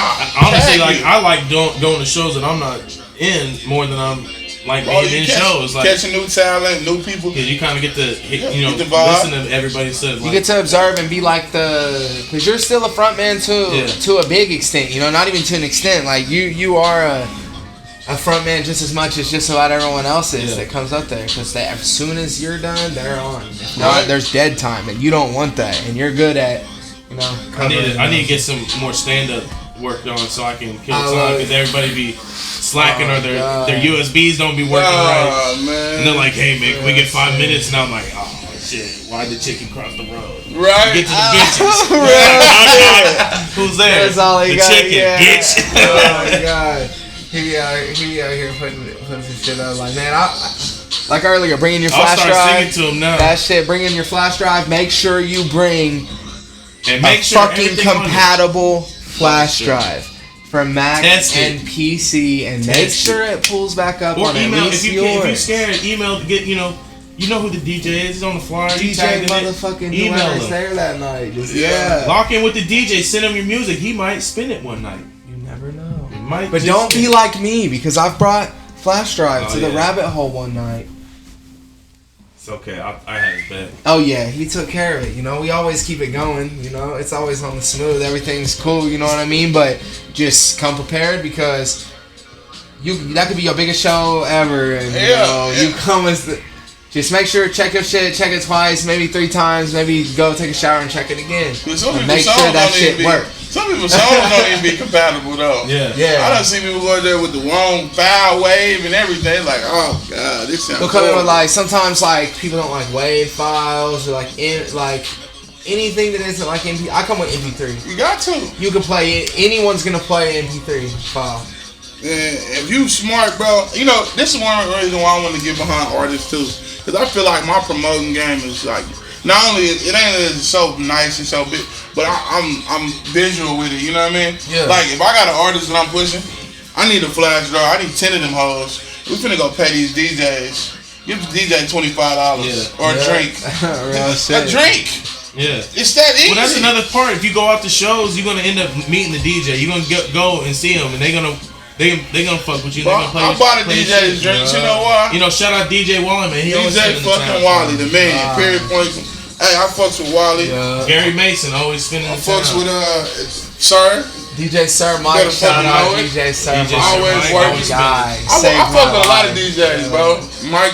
A: honestly,
C: tag
A: like
C: you.
A: I like going to shows that I'm not in more than I'm like
C: Bro,
A: being in
C: catch,
A: shows. Like,
C: catching new talent, new people.
A: because you kind of get to
C: get the vibe.
A: listen to everybody says.
B: You
A: Like,
B: get to observe and be like because you're still a front man to a big extent. You know, not even to an extent. Like you are a front man just as much as just about everyone else is that comes up there. Because as soon as you're done, they're on. If not, there's dead time, and you don't want that. And you're good at, you know.
A: I need to get some more stand up work done so I can kill time because everybody be slacking or their USBs don't be working right.
C: Man.
A: And they're like, "Hey man, can we get 5 minutes?" And I'm like, "Oh shit, why did the chicken cross the road?"
C: Right.
A: Get to the bitches. Who's there?
B: That's all he
A: the
B: got,
A: chicken, bitch.
B: Oh my god. He be out here putting some shit up. Like, man, like earlier, bring in your
A: I'll
B: flash
A: start
B: drive.
A: singing to him now.
B: That shit, bring in your flash drive. Make sure you bring
A: And make
B: a
A: sure
B: fucking
A: everything on it-
B: compatible flash drive for Mac
A: Test it.
B: and PC, and make
A: Test
B: sure it pulls back up
A: Or
B: on
A: email
B: at
A: if
B: least
A: you can, if you're
B: yours.
A: scared. Email to get you know who the DJ is. He's on the flyer. You
B: DJ
A: tagged in it.
B: motherfucking
A: Email
B: whoever's
A: him.
B: there that night. Just, yeah.
A: Lock in with the DJ. Send him your music. He might spin it one night.
B: You never know.
A: He might.
B: But
A: just
B: don't
A: spin
B: be
A: it.
B: like me, because I've brought flash drive
A: Oh,
B: to the
A: yeah.
B: rabbit hole one night.
A: It's okay. I had it back.
B: Oh yeah, he took care of it. You know, we always keep it going. You know, it's always on the smooth. Everything's cool. You know what I mean? But just come prepared because that could be your biggest show ever. And you come as the. Just make sure check your shit, check it twice, maybe 3 times, maybe go take a shower and check it again.
C: Some
B: Make sure that shit works.
C: Some people's songs don't even be compatible though.
B: Yeah.
C: I done seen people go there with the wrong file wave and everything. Like, oh god, this sounds.
B: They'll come in with like sometimes like people don't like WAV files or like anything that isn't like MP. I come with MP3.
C: You got to.
B: You can play it. Anyone's gonna play an MP3 file.
C: And if you smart, bro, you know this is one reason why I want to get behind artists too, because I feel like my promoting game is like not only it ain't so nice and so big, but I'm visual with it. You know what I mean?
B: Yeah.
C: Like if I got an artist that I'm pushing, I need a flash drive. I need 10 of them hoes. We finna go pay these DJs. Give the DJ $25 or a drink.
B: Real shit.
C: A drink.
A: Yeah.
C: It's that easy.
A: Well, that's another part. If you go out to shows, you're gonna end up meeting the DJ. You're gonna go and see him, and they gonna fuck with you.
C: Bro,
A: They gonna play.
C: I bought a
A: play
C: DJ's
A: shit.
C: drinks. You know why?
A: You know, shout out DJ Wally, man. He always
C: DJ
A: spinning the
C: fucking
A: town.
C: Wally, the man. Period point. Hey, I fucks with Wally.
A: Gary Mason always spinning
C: I
A: the
C: fucks
A: town.
C: with Sir.
B: DJ Sir Mike,
C: Better
B: shout
C: fucking
B: out
C: know it.
B: DJ Sir
A: DJ
B: Mike.
A: Sir
C: Always
A: Mike,
C: working.
A: always
B: Guy.
C: I
B: Saved
C: fuck
B: my
C: with a lot of
B: life.
C: DJs, bro.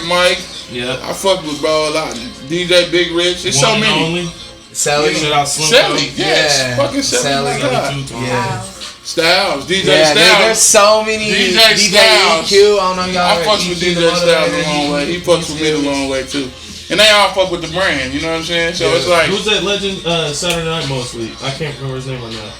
C: Mike.
A: Yeah.
C: I fuck with bro a lot. DJ Big Rich. There's so
A: One and
C: many.
A: only.
B: Sally.
A: Shout out Slim.
C: Shelly,
A: Code.
C: yes.
B: Yeah.
C: Fucking Shelly.
B: Sally.
C: My God.
B: Yeah.
C: Styles. DJ
B: Yeah, there's
C: Styles.
B: so many.
C: DJ
B: DJ
C: Styles.
B: EQ, I don't know y'all.
C: I fucks with DJ Styles a long way. He fucks with me a long way too. And they all fuck with the brand, you know what I'm saying? So it's like
A: Who's that legend? Saturday Night mostly. I can't remember his name right now.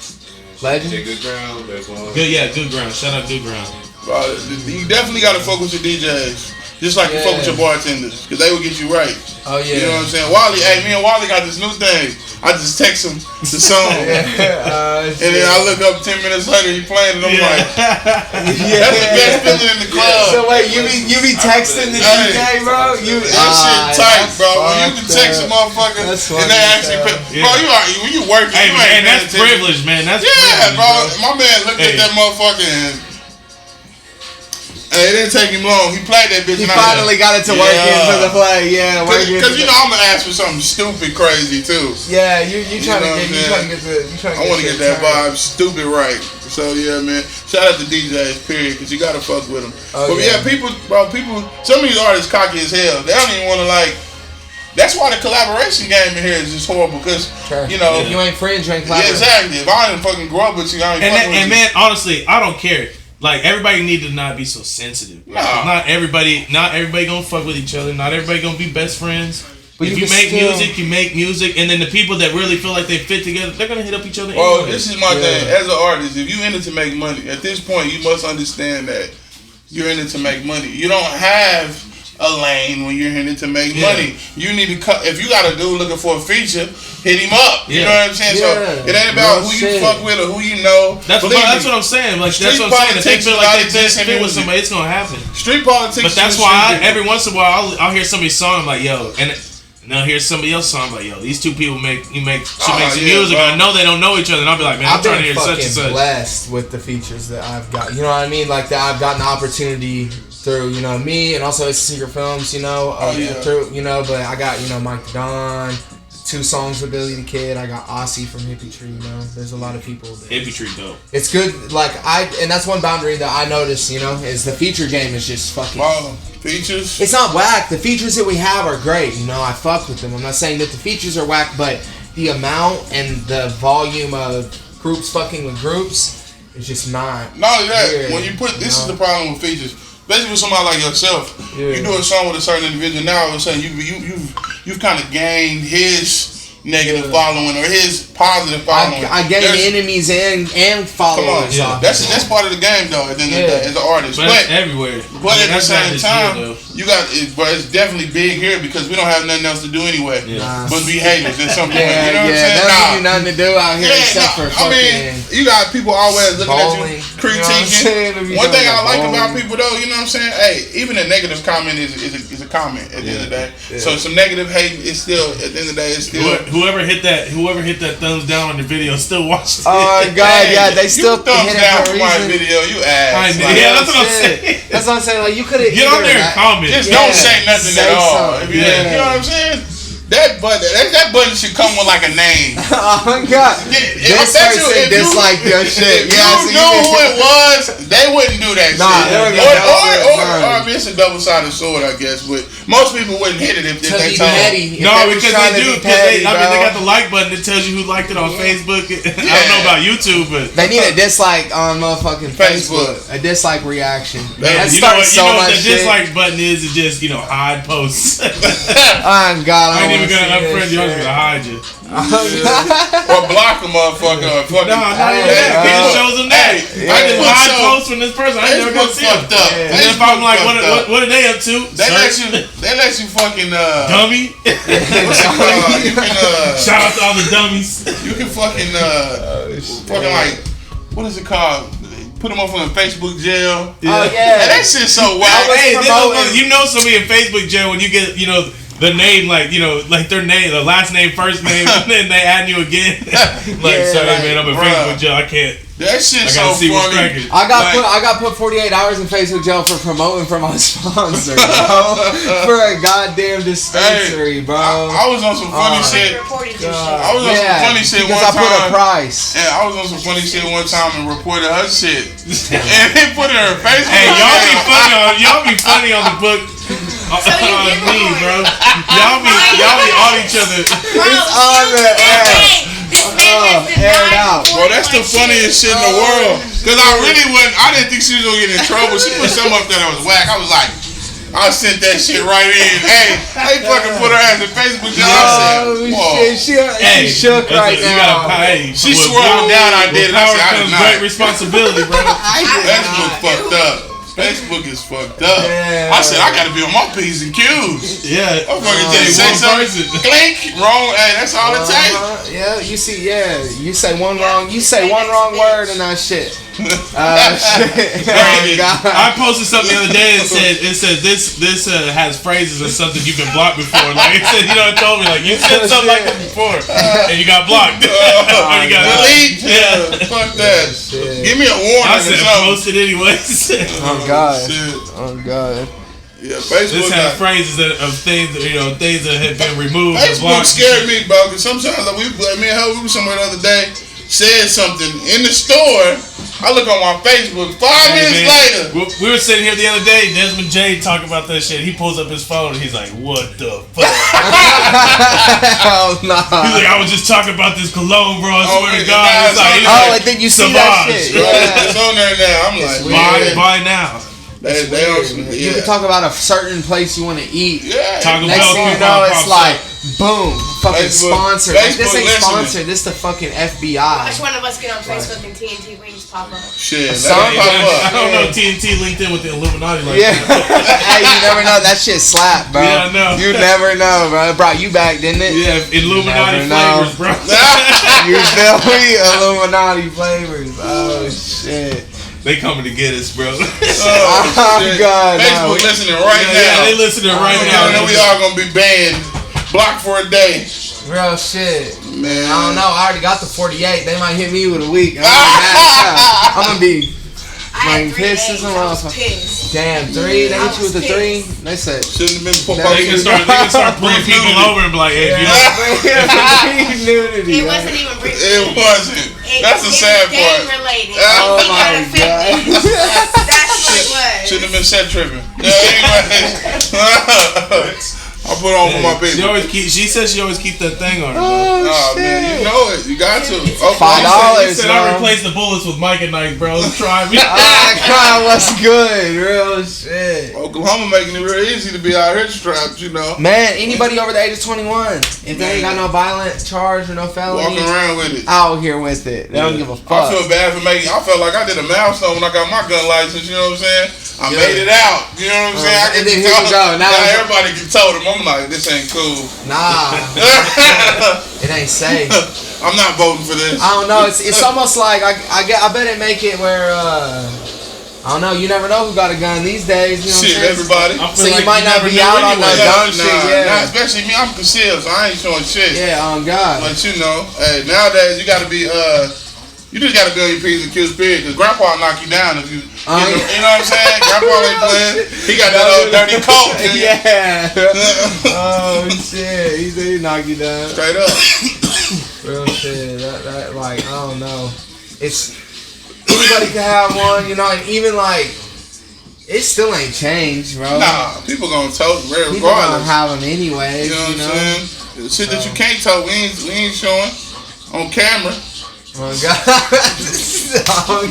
B: Legend.
E: Yeah, good ground. That's one.
A: Good ground. Shout out Good Ground.
C: bro, you definitely gotta fuck with your DJs. Just like you fuck with your bartenders, because they will get you right.
B: Oh yeah.
C: You know what I'm saying? Wally, hey, me and Wally got this new thing. I just text him the song. And then I look up 10 minutes later, he playing, and I'm like, that's the best feeling in the club.
B: So wait, you be texting the
C: Hey.
B: DJ, bro? You
C: That shit tight,
B: that's
C: bro. When you can text a
B: fucked up.
C: motherfucker
B: That's
C: and they actually
B: fucked
C: pay. Bro, when you working,
A: Hey
C: you
A: man,
C: ain't paying
A: that's
C: attention.
A: privilege, man. That's
C: Yeah,
A: privilege,
C: bro. My man looked at that motherfucker and it didn't take him long. He played that bitch.
B: He
C: and I
B: finally got it to work in for the play. Yeah, working.
C: Because you know I'm gonna ask for something stupid, crazy too.
B: Yeah, you trying
C: know
B: to
C: what
B: get
C: I'm I want to get that vibe stupid right. So yeah, man. Shout out to DJs, period, because you gotta fuck with them.
B: Oh,
C: but yeah, people. Some of these artists cocky as hell. They don't even want to like. That's why the collaboration game in here is just horrible because you know
B: if you ain't friends, you ain't
C: yeah,
B: collaborating.
C: exactly. If I didn't fucking grow up with you, I ain't fucking with you.
A: And man, honestly, I don't care. Like everybody need to not be so sensitive.
C: Nah.
A: Not everybody gonna fuck with each other. Not everybody gonna be best friends.
B: But
A: if
B: you
A: you
B: can
A: make
B: still-
A: music, you make music, and then the people that really feel like they fit together, they're gonna hit up each other.
C: Well,
A: anyway.
C: this is my thing. As an artist, if you in it to make money, at this point, you must understand that you're in it to make money. You don't have a lane when you're in it to make money. You need to cut. If you got a dude looking for a feature, hit him up. You know what I'm saying? So it ain't about who you fuck with or who you know.
A: That's what I'm saying. Like that's what I'm saying. If they feel like they best fit with somebody, it's gonna happen.
C: Street politics.
A: But that's why every once in a while I'll hear somebody's song. I'm like, yo, and I'll hear somebody else's song. I'm like, yo, these two people should make some music. I know they don't know each other, and I'll be like, man, I'm trying to hear such and such.
B: I've been blessed with the features that I've got. You know what I mean? Like that, I've gotten the opportunity through, you know, me and also It's Secret Films, you know, through, you know, but I got, you know, Mike the Don, 2 songs with Billy the Kid. I got Aussie from Hippie Tree, you know. There's a lot of people that,
A: Hippie Tree dope.
B: It's good, like, and that's one boundary that I noticed, you know, is the feature game is just fucking...
C: Features?
B: It's not whack. The features that we have are great, you know, I fuck with them. I'm not saying that the features are whack, but the amount and the volume of groups fucking with groups is just not...
C: Not only that, when you put... This is the problem with features. Especially with somebody like yourself, you do a song with a certain individual. Now all of a sudden you've kind of gained his negative following or his positive following.
B: I gained enemies and followers.
C: Come on, that's part of the game though. At the end of the day, as an artist,
A: but everywhere.
C: But at the same time, you got it. But it's definitely big here because we don't have nothing else to do anyway. But be haters at some point. You know what I'm saying?
B: That ain't nothing to do out here except for fucking.
C: I mean, you got people always looking at you, critiquing. One thing I like about people though, you know what I'm saying? Hey, even a negative comment is a comment at the end of the day. So some negative hate is still at the end of the day it's still.
A: Whoever hit that thumbs down on the video still watched it.
B: Oh God, yeah, they still
C: thumbs down for my video. You ass.
A: That's what I'm saying.
B: That's what I'm saying. Like you could have
A: get on there and comment.
C: Just don't say nothing at all. You know what I'm saying? That button should come with like a name.
B: Oh my God! This person disliked your shit.
C: If you knew who it was, they wouldn't do that shit. Or it's a double-sided sword, I guess. But most people wouldn't hit it if they told.
A: No, because they do. They got the like button that tells you who liked it on Facebook. I don't know about YouTube, but
B: they need a dislike on motherfucking Facebook. A dislike reaction. That starts so much shit.
A: The dislike button is just hide posts.
B: Oh God!
A: I ain't even gonna unfriend you. I'm just gonna hide you.
C: Or block a motherfucker.
A: No, it just shows them that. I can hide posts from this person. I ain't never gonna see them. And if I'm like, what are they up to?
C: They let you fucking
A: dummy.
C: What's it called? You can
A: shout out to all the dummies.
C: You can fucking like, what is it called? Put them up in Facebook jail.
B: Yeah. Oh yeah,
C: that shit's so wild.
A: Hey, you know somebody in Facebook jail when you get the name like their name, the last name, first name, and then they add you again. Sorry man, I'm in Facebook jail. I can't.
C: That shit's so funny.
B: I got put 48 hours in Facebook jail for promoting for my sponsor, bro. For a goddamn dispensary, bro.
C: I was on some funny shit. I was on some funny shit one time.
B: Because I put a price.
C: Yeah, I was on some funny shit one time and reported her shit. And they put it on her Facebook.
A: Hey, y'all be funny on the book. Me, bro. Y'all be on each other.
B: It's on there. Air it out.
C: Bro, that's the funniest shit in the world. Cause I didn't think she was gonna get in trouble. She put something up there that was whack. I was like, I sent that shit right in. Hey, they fucking put her ass in Facebook.
B: She shook right now.
C: She swore down. I did.
A: Power comes great responsibility, bro.
C: Facebook fucked up. Facebook is fucked up. Yeah. I said I gotta be on my P's and Q's.
A: Yeah.
C: I'm fucking say something. Clink. Wrong. Hey, that's all it takes.
B: Yeah, you say one wrong word and that shit.
A: I posted something the other day and it said this has phrases or something you've been blocked before. Like it said, it told me like you said something like that before and you got blocked. Or you got
C: delete. Yeah. Fuck that. Give me a warning.
A: I said post it anyways.
B: Oh God. Oh God.
C: Yeah, Facebook.
A: This has phrases of things things that have been removed.
C: Facebook scared me, bro. Because sometimes we were somewhere the other day. Said something in the store. I look on my Facebook 5 minutes later.
A: We were sitting here the other day. Desmond J talking about that shit. He pulls up his phone and he's like, "What the fuck?"
B: Oh no.
A: He's like, "I was just talking about this cologne, bro. I swear to God."
B: I think you see that shit.
C: Yeah. It's on there now. I'm like,
A: buy now.
C: They on some,
B: You can talk about a certain place you want to eat.
C: Yeah.
A: Taco
B: Next
A: Bell
B: thing you
A: coupon
B: know, it's
A: pops
B: like,
A: up.
B: boom, fucking sponsor. Like, this ain't
C: listening.
B: sponsored. This the fucking FBI.
D: Watch one of us get on Facebook and TNT wings pop up.
C: Shit,
B: Some-
C: let it pop up.
A: I don't know TNT linked in with the Illuminati like
B: Yeah.
A: that.
B: Hey, you never know. That shit slap, bro.
A: Yeah, I know.
B: You never know, bro. It brought you back, didn't it?
A: Yeah, Illuminati
B: Never know.
A: flavors, bro.
B: You feel me? Illuminati flavors. Oh, shit.
A: They coming to get us, bro.
C: Oh,
B: Oh,
C: shit.
B: God.
C: Facebook
B: No.
C: listening right
A: Yeah,
C: now.
A: they listening right
C: Y'all know
A: now.
C: we all gonna be banned, blocked for a day.
B: Real shit.
C: Man,
B: I don't know. I already got the 48. They might hit me with a week. I'm gonna be
D: I
B: Like,
D: had 3
B: pissed
D: eggs.
B: as a
D: I was
B: motherfucker.
D: pissed.
B: Damn, 3. They hit you with the 3. They said.
C: Shouldn't have been
B: They
A: They can start pulling people over and be like, hey, if you don't
B: Nudity.
D: It wasn't even brick.
C: It wasn't. That's the sad
D: Game
C: part.
D: related.
C: Oh
D: We got
B: my
D: affected. That's what it was.
C: Shouldn't have been set tripping. Anyway. I put on for my
A: She
C: baby.
A: she says she always keep that thing on her. Bro.
C: Oh man, you know it. You got to. Okay.
B: $5.
A: He said I replaced the bullets with Mike and Knife, bro. Try me.
B: God, what's good? Real shit.
C: Oklahoma making it real easy to be out here strapped, you know.
B: Man, anybody over the age of 21, if they ain't got no violent charge or no felony,
C: Walking around with it.
B: out here with it. They don't give a fuck.
C: I feel bad for making. I felt like I did a milestone when I got my gun license. You know what I'm saying? I made it out. You know what I'm saying? I
B: And
C: can
B: then here we go.
C: Now
B: Now
C: everybody can tell them. I'm like, this ain't cool.
B: Nah, it ain't safe.
C: I'm not voting for this.
B: I don't know. It's almost like I bet it make it where I don't know. You never know who got a gun these days. You know
C: Shit,
B: what I'm saying?
C: everybody.
B: So you might not be out on the dumb shit.
C: Nah,
B: Yeah.
C: especially me. I'm concealed, so I ain't showing shit.
B: Yeah. On God.
C: But you know, hey, nowadays you gotta be you just gotta be on your P's and Q's period, cause Grandpa will knock you down if you you know what I'm saying? Grandpa ain't playing. He got that old dirty coat.
B: Yeah. Oh shit. He knocked you down.
C: Straight up.
B: Real shit. That like I don't know. It's anybody can have one, you know, and even like it still ain't changed, bro.
C: Nah, people gonna tote
B: People gonna
C: regardless.
B: have them anyways.
C: You know what I'm saying? The shit that you can't tote, we ain't showing on camera.
B: Oh God.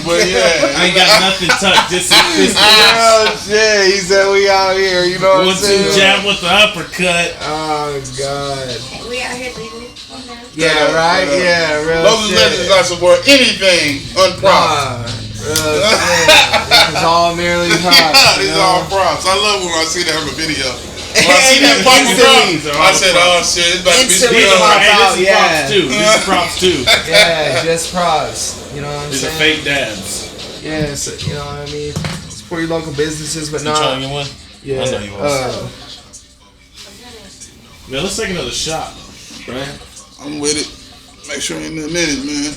C: But yeah,
A: I ain't got nothing tucked, just some fist
B: Oh shit, he said we out here, you know what I'm
A: 1-2
B: saying?
A: jab with the uppercut.
B: Oh God.
D: We out here leaving. Okay.
B: Yeah, right? Yeah, real
C: Locals2Legends
B: shit.
C: not support anything unprompted.
B: Real shit. This is all merely props.
C: These
B: you
C: all
B: know?
C: props. I love when I see that on the video. When I see that fucking
B: Instantly.
C: drop, I said, oh shit, it's about to be
B: Instantly
C: some
B: pop
A: Hey,
B: out,
A: this is
B: yeah.
A: props too. This is props too.
B: Yeah, just props. You know what I'm
A: These are
B: saying?
A: fake dabs.
B: Yeah, so, you know what I mean? Support your local businesses, but
A: You trying to
B: not.
A: get one?
B: Yeah.
A: I know you want Man, let's take another shot, right?
C: I'm with it. Make sure ain't nothing in it, man.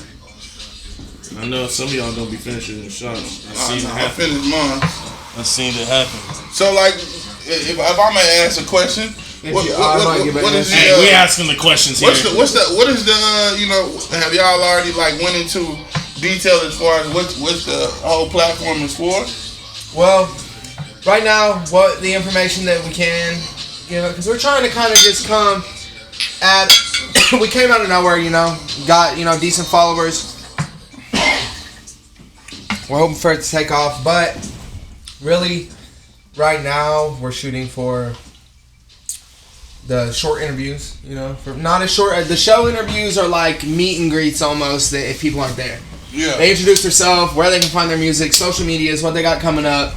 A: I know some of y'all don't be finishing the shots. I seen it
C: I
A: happen.
C: finished mine.
A: I seen it happen.
C: So, like, if I may ask a question, what is the,
A: Hey, we asking the questions here.
C: what is the you know, have y'all already like went into detail as far as what's the whole platform is for?
B: Well, right now, what the information that we can, you know, because we're trying to kind of just come at, we came out of nowhere, you know, got, you know, decent followers. We're hoping for it to take off, but really, right now, we're shooting for the short interviews, you know, for not as short. The show interviews are like meet and greets almost, that if people aren't there.
C: Yeah.
B: They introduce themselves, where they can find their music, social medias, what they got coming up,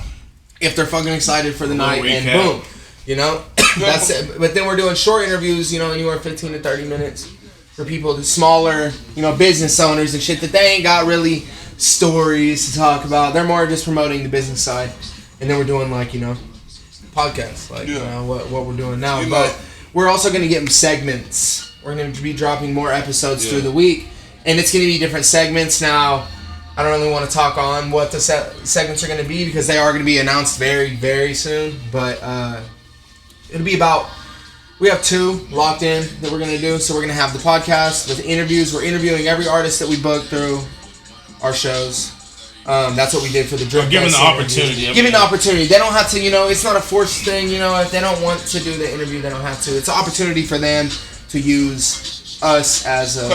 B: if they're fucking excited for the night, and boom, you know, that's it. But then we're doing short interviews, you know, anywhere 15 to 30 minutes for people, the smaller, you know, business owners and shit that they ain't got really stories to talk about. They're more just promoting the business side, and then we're doing like, you know, podcasts, like you know what we're doing now.
C: You
B: but
C: know.
B: we're also gonna get segments. We're gonna be dropping more episodes through the week. And it's going to be different segments. Now, I don't really want to talk on what the segments are going to be because they are going to be announced very, very soon. But it'll be about, we have 2 locked in that we're going to do. So we're going to have the podcast with interviews. We're interviewing every artist that we book through our shows. That's what we did for the Drip
A: Giving
B: Fest
A: the
B: interview.
A: opportunity.
B: Giving the opportunity. They don't have to, you know, it's not a forced thing, you know. If they don't want to do the interview, they don't have to. It's an opportunity for them to use us as a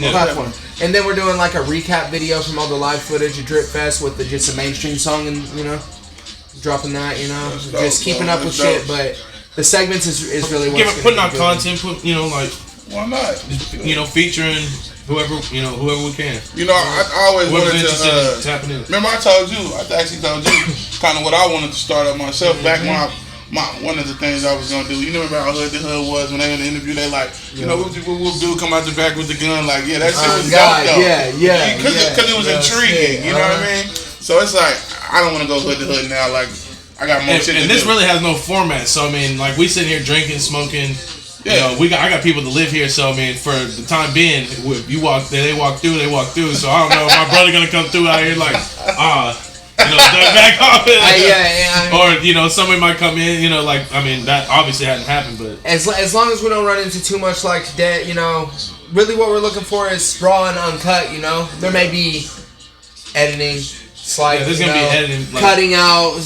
B: platform. And then we're doing like a recap video from all the live footage of Drip Fest with just a mainstream song and, you know, dropping that, you know,
C: That's dope,
B: just keeping
C: bro.
B: up with
C: That's
B: shit. But the segments is really what's
A: Putting
B: gonna
A: out
B: be
A: content, like
C: Why not?
A: featuring whoever we can.
C: You know, I always
A: Whoever's
C: wanted
A: interested
C: to.
A: in tapping in.
C: Remember, I told you. I actually told you kind of what I wanted to start up myself. Back when one of the things I was gonna do. You know how Hood to Hood was when they in the interview. They like, you know, what dude come out the back with the gun? Like, yeah, that shit was dope though.
B: Yeah.
C: Because it was intriguing. You know what I mean? So it's like I don't want to go Hood to Hood now. Like I got more shit to do.
A: And this really has no format. So I mean, like we sitting here drinking, smoking.
C: Yeah.
A: You know, I got people to live here, so I mean, for the time being, if you walk there, they walk through. So I don't know if my brother gonna come through out here like, back off. Or somebody might come in. Like I mean, that obviously hadn't happened, but
B: as long as we don't run into too much like that, really what we're looking for is raw and uncut. There may be editing, sliding,
A: there's gonna be editing, like,
B: cutting out,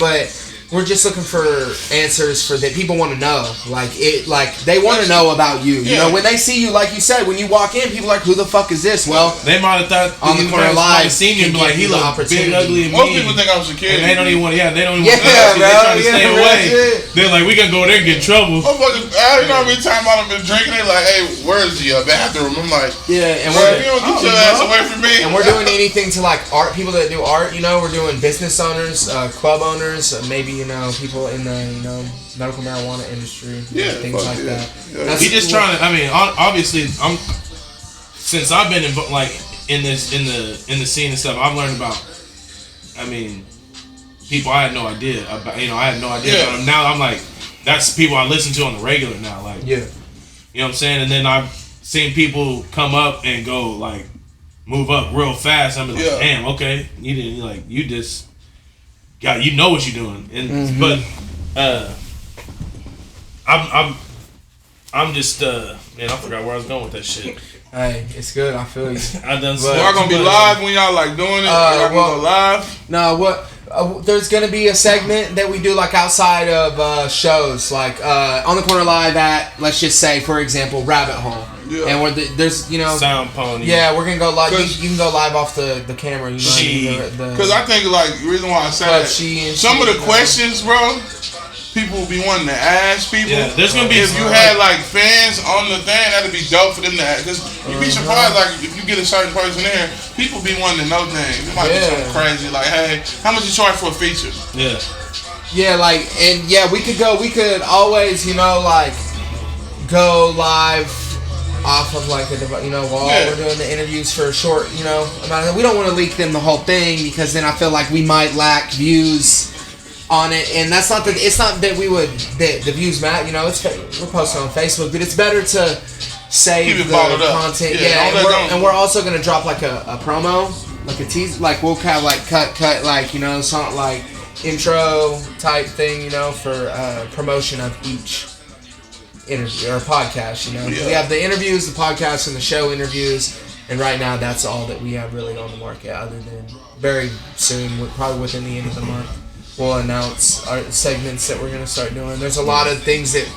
B: but. We're just looking for answers for that people want to know. Like they want to know about you. You know, when they see you, like you said, when you walk in, people are like, who the fuck is this? Well,
A: they might have thought
B: on the corner live,
A: seen you and be like, he look big, ugly, and
C: most
A: mean.
C: people think I'm security.
A: And they don't even want to. They don't even want to.
B: bro,
A: They're trying to stay away. They're like, we gonna go there and get in trouble.
C: Motherfuckers, you know how many times I've been drinking? They like, hey, where's the bathroom? I'm like,
B: and
C: you don't get your ass away from me.
B: And we're doing anything to like art people that do art. We're doing business owners, club owners, maybe people in the medical marijuana industry, things like that.
C: Yeah.
A: We just trying to. I mean, obviously, since I've been in the scene and stuff, I've learned about. I mean, people I had no idea about. I had no idea about them. Now I'm like, that's people I listen to on the regular now. Like, you know what I'm saying? And then I've seen people come up and go like, move up real fast. I'm like, damn, okay, you didn't you just. God, you know what you're doing, and but I'm just man, I forgot where I was going with that shit.
B: Hey, it's good. I feel you.
A: I done.
C: Y'all gonna be live when y'all like doing it? Y'all gonna go live?
B: No, there's gonna be a segment that we do like outside of shows, like on the corner live at, let's just say, for example, Rabbit Hole.
C: Yeah.
B: And there's
A: Sound Pony.
B: Yeah, we're gonna go live. You can go live off the camera.
C: Because I think like the reason why I say that, some of the questions, bro, people will be wanting to ask people.
A: Yeah, there's gonna be
C: if you had like fans on the thing, that'd be dope for them to ask. Because you'd be surprised, like if you get a certain person there, people be wanting to know things. It might be something crazy, like, hey, how much you charge for a feature?
A: Yeah.
B: Yeah, we could always go live off of like while we're doing the interviews for a short amount. We don't want to leak them the whole thing because then I feel like we might lack views on it, and that's not that. It's not that we would the views matter. We're posting on Facebook, but it's better to save the content. And we're also gonna drop like a promo, like a tease, like we'll have like cut like something like intro type thing, for promotion of each interview or podcast. We have the interviews, the podcast, and the show interviews, and right now that's all that we have really on the market. Other than very soon, probably within the end of the month, we'll announce our segments that we're gonna start doing. There's a lot of things that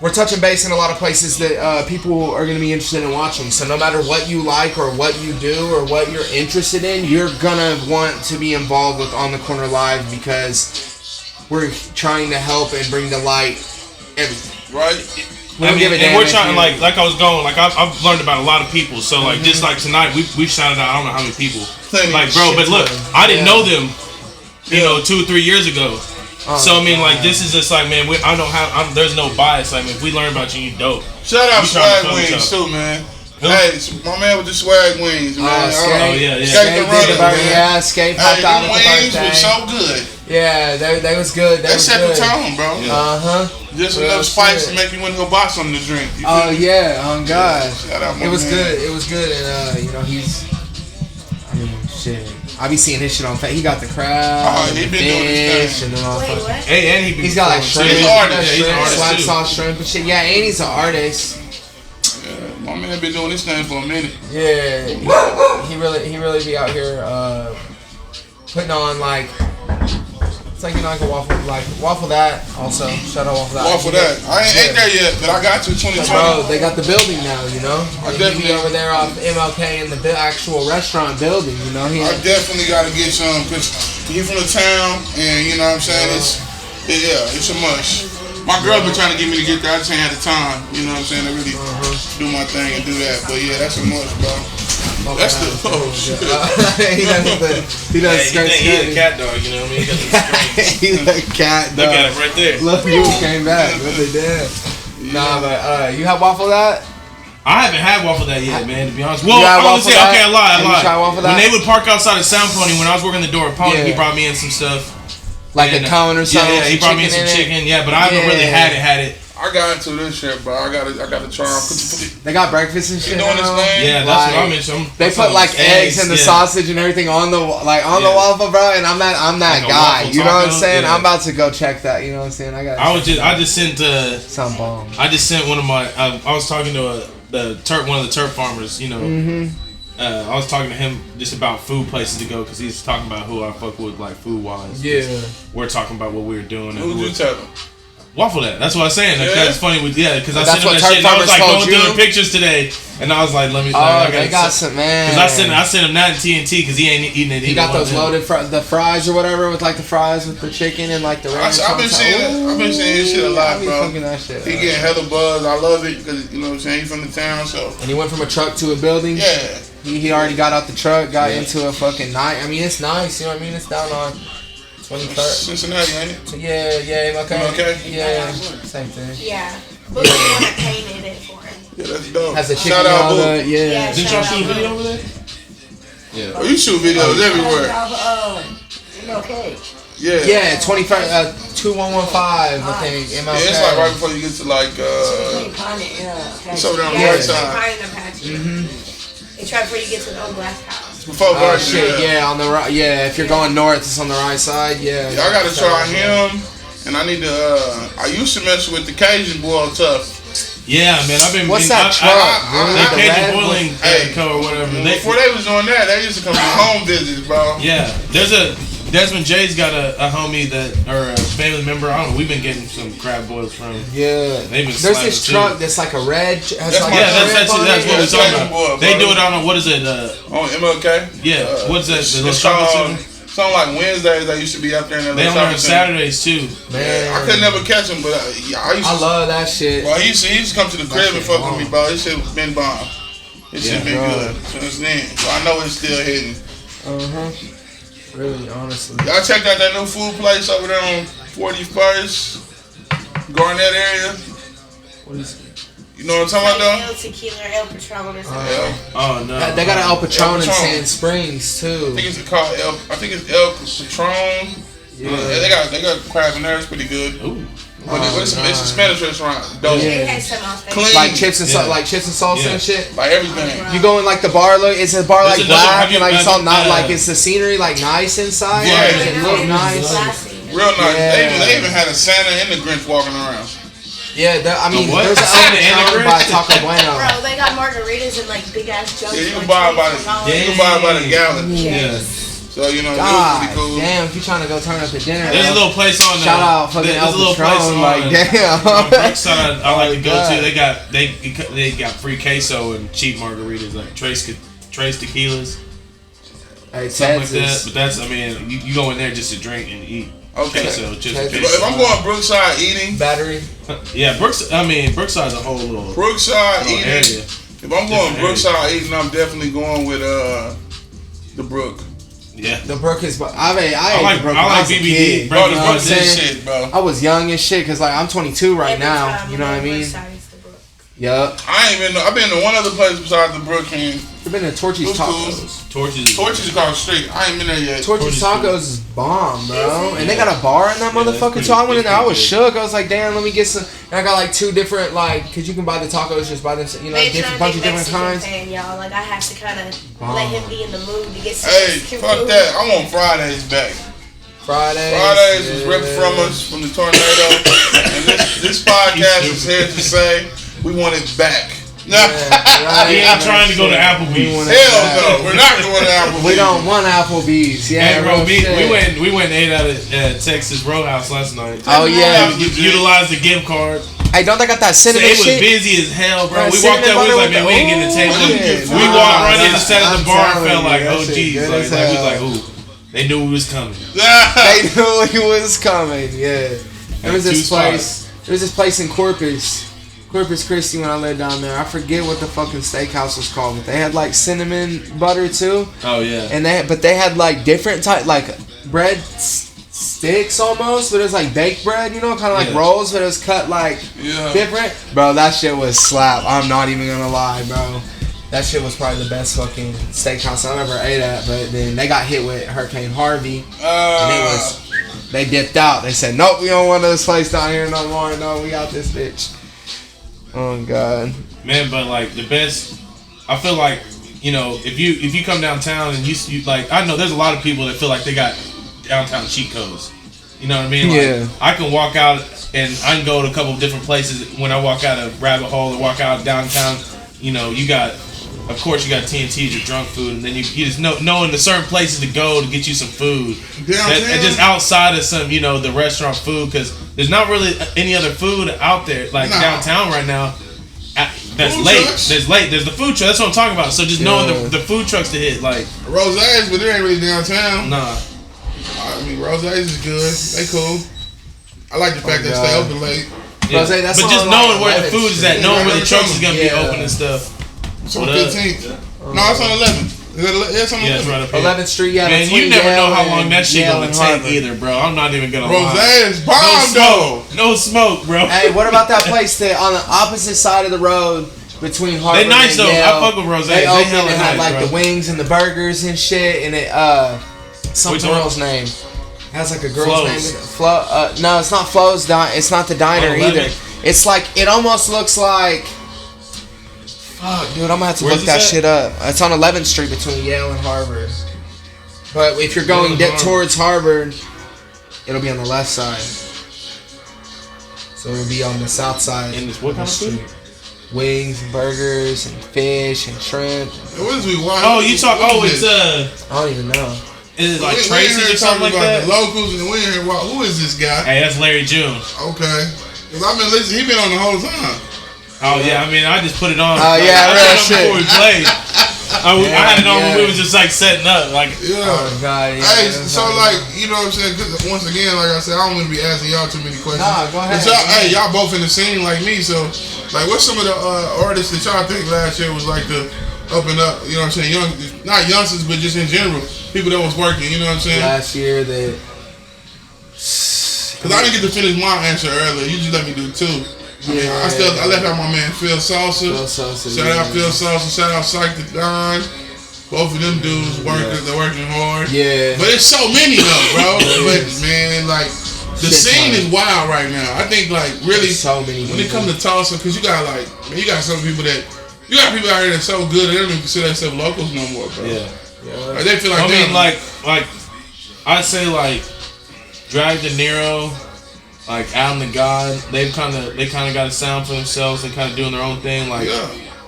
B: we're touching base in a lot of places that people are gonna be interested in watching. So no matter what you like or what you do or what you're interested in, you're gonna want to be involved with On the Corner Live because we're trying to help and bring to light everything.
C: Right.
A: And we're trying like I was going like I've learned about a lot of people. So like just like tonight we shouted out I don't know how many people. Like bro, but look, I didn't know them, 2 or 3 years ago. So I mean like this is just like man, there's no bias. Like if we learn about you, you dope.
C: Shout out Swag Wings too, man. Hey, my man with the Swag Wings, man.
B: Skate popped out at the
C: wings
B: birthday.
C: were so good.
B: Yeah, they was good.
C: They set the tone, bro. Just enough spice to make you want to go buy something to drink.
B: Oh yeah, on God.
C: Shout out,
B: it was good. It was good, and shit. I be seeing his shit on Facebook. He got the crowd.
C: He been doing his
B: thing.
A: He's
B: got like shrimp.
C: He's an artist.
B: He's an artist. Slap sauce shrimp and shit. Yeah, and he's an artist.
C: Yeah, my man been doing this thing for a minute.
B: Yeah, he really be out here putting on like It's like, you know, I can waffle that also. Shout out waffle that.
C: Waffle that. I ain't ate there yet, but I got to 2020.
B: Bro, they got the building now, you know?
C: I
B: They be
C: definitely-
B: over there off MLK in the actual restaurant building, you know?
C: I definitely got to get some because he from the town, and you know what I'm saying. It's a must. My girl been trying to get me to get there. I just ain't had the time, you know what I'm saying, to really do my thing and do that. But yeah, that's a must, bro. That's the shit.
B: he does skirt.
A: He's a cat dog, you know what I mean? He got the strings.
B: He's a cat dog.
A: Look at him right there.
B: Look who came back. What they did. Nah, but you have waffle that?
A: I haven't had waffle that yet, man. To be honest, well,
B: You had
A: I was gonna say,
B: waffle
A: okay,
B: that?
A: I lied.
B: Have you tried waffle
A: When
B: that?
A: they would park outside of Sound Pony, when I was working the door at Pony,
B: Yeah.
A: he brought me in some stuff.
B: Like
A: And,
B: a cone or something?
A: Yeah, he brought me in some chicken. Yeah, but I haven't really had it.
C: I got into this shit, bro. I got to try.
B: They got breakfast and shit.
C: You doing this
B: now?
C: thing?
A: Yeah, that's what I'm
B: Like,
A: into.
B: They put like eggs and the sausage and everything on the
A: Yeah.
B: waffle, bro. And I'm that
A: Like a
B: guy.
A: waffle
B: You know what I'm
A: taco?
B: saying?
A: Yeah.
B: I'm about to go check that. You know what I'm saying?
A: I just sent
B: some bomb.
A: I just sent one of my. I was talking to one of the turf farmers. You know, I was talking to him just about food places to go because he's talking about who I fuck with, like food wise.
B: Yeah.
A: We're talking about what we were doing. And
C: Who'd you tell them?
A: Waffle that. That's what I was saying. Like,
C: Yeah.
A: that's funny with because I
B: That's
A: sent him
B: what
A: that shit. And I was
B: turf
A: like
B: farmers
A: going through
B: told
A: the
B: you?
A: pictures today, and I was like, let me.
B: Oh,
A: I
B: they got some, man.
A: Because I sent him that in TNT because he ain't eating it.
B: He got those loaded the fries or whatever with like the fries with the chicken and like the ranch.
C: I've been seeing his shit a lot,
B: I be
C: bro.
B: fucking that shit.
C: He getting hella buzz. I love it because you know what I'm saying. He's from the town, so
B: And he went from a truck to a building.
C: yeah.
B: He already got out the truck, got into a fucking night. I mean, it's nice. You know what I mean? It's down on 23rd.
C: Cincinnati, ain't it?
B: Yeah, okay.
C: Okay.
B: Yeah, same thing.
D: Yeah. Boo's the one that painted it for him.
C: Yeah, that's dope.
B: Has the chicken
C: Shout out, Boo.
B: yeah.
A: Did y'all shoot a video over there?
C: Oh, you shoot videos everywhere.
D: Okay.
C: Yeah.
B: Yeah, 2115, I think. MLK.
C: Yeah, it's like right before you get to like it's over there on the
D: Yeah,
C: right
D: it's
C: side.
D: behind the patch. It's right before you get to the old glass house.
C: Before
B: Oh
C: Garden,
B: shit, yeah, on the right. Yeah, if you're going north, it's on the right side. Yeah.
C: Yeah, I gotta try him, and I need to. I used to mess with the Cajun boil tough.
A: Yeah, man. I've been.
B: What's that truck?
A: The
B: The
A: Cajun
B: red
A: boiling
C: Hey,
A: co or whatever.
C: Before they was doing that, they used to come to home visits, bro.
A: Yeah, there's Desmond Jay's got a homie or a family member. I don't know. We've been getting some crab boils from.
B: Yeah.
A: They've been
B: There's this
A: slapping,
B: truck
A: too.
B: that's like a red. Has
C: That's
B: like
C: my-
B: a
A: That's
B: shrimp on
A: what
B: it.
A: we're talking
C: Cajun boil,
A: about. They
C: bro.
A: do it on what is it?
C: On MLK.
A: Yeah, what's that? The
C: It's
A: chocolate
C: called
A: center?
C: something like Wednesdays. They used to be out there in the
A: They on there on Saturdays too.
B: Man,
C: I could never catch them, but I used
B: I
C: to.
B: love that shit.
C: Bro, he used to come to the crib and
B: shit
C: fuck
B: bomb.
C: with me, bro. This shit been bomb. This shit been
B: bro.
C: good since then. So I know it's still hitting.
B: Really, honestly.
C: Y'all checked out that new food place over there on 41st, Garnett area.
B: What is it?
C: You know what I'm talking about,
D: El Tequila, El Patron, or something.
C: though? Yeah.
A: Oh no.
B: They got an El Patron in
C: Patron.
B: Sand Springs too.
C: I think it's called I think it's El Patron. Yeah, they got crab in there. It's pretty good.
A: Ooh.
C: But it's a Spanish restaurant. Dope.
D: They had some off there.
C: Clean.
B: Like chips and
A: Yeah.
B: chips and salsa
A: Yeah.
B: and shit.
C: Like everything.
B: You go in like the bar, look, it's a bar
A: There's
B: like
A: another-
B: black
A: have you-
B: and like it's
A: have
B: all
A: you-
B: not like it's the scenery like nice inside.
C: Yeah.
B: Like, it look nice.
C: Real nice.
B: Yeah.
C: They even had a Santa and the Grinch walking around.
B: Yeah, I mean,
A: A what?
B: there's an
A: Santa
B: El
A: and a
B: Patron
A: Grinch?
B: by Taco Bueno.
D: Bro, they got margaritas and like big ass jugs.
C: Yeah, you
D: for
C: can buy it by
D: $24.
C: the, you can buy it by the gallon.
A: Yeah.
C: So, you know, it was
B: God
C: pretty cool.
B: damn, if you trying to go turn up at dinner,
A: There's a little place on.
B: shout out fucking
A: There's
B: El
A: a little place
B: Patron,
A: on.
B: like damn.
A: On Brookside, I like to go
B: God.
A: to. They got free queso and cheap margaritas like Trace tequilas,
B: Hey,
A: something like
B: Ted's
A: that.
B: is,
A: But that's you go in there just to drink and eat.
C: Okay.
A: Queso, just
B: Ted's
C: If
A: queso.
C: I'm going Brookside eating,
B: battery.
A: Yeah, Brookside's a whole little
C: Brookside
A: little
C: eating.
A: area.
C: If I'm going
A: Different area.
C: Brookside eating, I'm definitely going with the Brook.
A: Yeah.
B: The Brook is, I ate
A: like-
B: the Brook
A: I
B: when
A: like
B: was a
A: BBD.
B: kid.
A: Bro,
C: Bro,
A: the
C: the
B: know what I'm
C: Brook is
B: saying?
C: shit, bro.
B: I was young as shit because like I'm 22 right
D: Every
B: now.
D: time
B: You know what I
D: on
B: mean?
D: West Side is the Brook.
B: Yup.
C: I ain't been. I've been to one other place besides the Brook and
B: I've been to Torchy's
C: Who's cool?
B: Tacos.
A: Torches.
C: Torches across the street. I ain't been there yet.
B: Torchy's
A: Torchy's
B: Tacos is bomb, bro.
D: Is it?
B: And they got a bar in that
A: Yeah, that's
B: motherfucker
A: pretty-
B: too. I went in
A: that's
B: there, I was
A: pretty
B: shook. I was like, damn, let me get some. And I got like two different, like, cause you can buy the tacos just by them, you know,
D: Bitch,
B: different
D: I'm a
B: bunch
D: big
B: of different
D: Mexican
B: kinds.
D: fan, y'all. Like, I have to kind of let him be in the mood to get some
C: Hey,
D: Mexican
C: fuck
D: food.
C: that. I want Fridays back. Fridays was ripped from us from the tornado, and this podcast is here to say we want it back.
A: He ain't trying to go to Applebee's.
C: Hell no, we're not going to Applebee's.
B: We don't want Applebee's. Yeah,
A: Hey, bro,
B: shit.
A: we went and ate at Texas Roadhouse last night.
B: Oh yeah,
A: Utilized the gift card.
B: Hey, don't they got that
A: So
B: cinnamon
A: it was
B: shit?
A: busy as hell, bro.
B: That
A: We walked up, we was like, man, we ain't getting the table. We walked right in and sat at the bar and felt like, oh geez, like we was like, ooh, they knew we was coming.
B: They knew he was coming. Yeah, there was this
A: Two
B: place. There was this place in Corpus Christi when I lived down there. I forget what the fucking steakhouse was called, but they had like cinnamon butter too.
A: Oh yeah.
B: And they had like different type like bread sticks almost, but it was like baked bread, you know, kind of like rolls, but it was cut like different. Bro, that shit was slap. I'm not even gonna lie, bro. That shit was probably the best fucking steakhouse I ever ate at. But then they got hit with Hurricane Harvey, and they dipped out. They said, nope, we don't want this place down here no more. No, we got this bitch. Oh god,
A: man. But like the best, I feel like, you know, if you come downtown and you like, I know there's a lot of people that feel like they got downtown cheat codes. You know what I mean? Like, I can walk out and I can go to a couple of different places when I walk out of Rabbit Hole or walk out downtown. You know, you got, of course, you got TNT's, your drunk food, and then you just knowing the certain places to go to get you some food. That just outside of some, you know, the restaurant food, because there's not really any other food out there like downtown right now. That's food late. Trucks. There's the food truck. That's what I'm talking about. So just knowing the food trucks to hit, like
C: Rosé's, but it ain't really downtown.
A: Nah.
C: I mean, Rosé's is good. They cool. I like the fact they stay open late.
A: Yeah. Rosé, that's but just knowing where the food is at, knowing where the trucks is gonna be open and stuff.
C: It's on 15th. No, it's on 11th. It's on 11th.
A: Yeah, it's right up here.
B: 11th Street, yeah.
A: Man, you never know how long that shit gonna take either, bro. I'm not even gonna lie.
C: Rosé is bomb, though.
A: No smoke, bro.
B: Hey, what about that place that on the opposite side of the road between Harvard
A: and nice,
B: and Yale?
A: I fuck with Rosé.
B: They opened and had
A: nice,
B: like
A: bro.
B: the wings and the burgers and shit, and it some girl's name. It has like a girl's name. No, it's not Flo's. It's not the diner either. It's like, it almost looks like. Fuck, dude, I'm gonna have to look that shit up. It's on 11th Street between Yale and Harvard. But if you're going towards Harvard, it'll be on the left side. So it'll be on the south side.
A: And this what kind of food?
B: Wings and burgers and fish and shrimp.
C: What is we watching?
A: Oh, you talk. Oh, it's
B: I don't even know.
A: Is it like Tracy or something like that?
C: The locals and we in here. Who is this guy?
A: Hey, that's Larry June.
C: Okay, cause I've been listening. He been on the whole time.
A: Oh yeah, I mean, I just put it on.
B: Oh yeah, real shit.
A: Before we played, I had it on when we was just like setting up, like.
C: Yeah.
B: Oh god. Yeah,
C: hey, so like, you know what I'm saying? Cause once again, like I said, I don't want to be asking y'all too many questions.
B: Nah, go ahead.
C: Y'all both in the scene like me, so like, what's some of the artists that y'all think last year was like the up and up? You know what I'm saying? Not youngsters, but just in general, people that was working. You know what I'm saying?
B: Last year that.
C: Cause I didn't get to finish my answer earlier. You just let me do two.
B: Yeah.
C: I left out my man Phil Salsa. Shout out Phil Salsa. Shout out Psych the Don. Both of them dudes they're working hard.
B: Yeah.
C: But it's so many though, bro. But man, like the scene is wild right now. I think like really
B: so many
C: when it comes to Tulsa, cause you got like you got some people out here that's so good they don't even consider themselves locals no more, bro.
A: Yeah.
C: Like, they feel like
A: I mean, like I'd say like Drag De Niro. Like Adam the God, they kind of got a sound for themselves. They're kind of doing their own thing. Like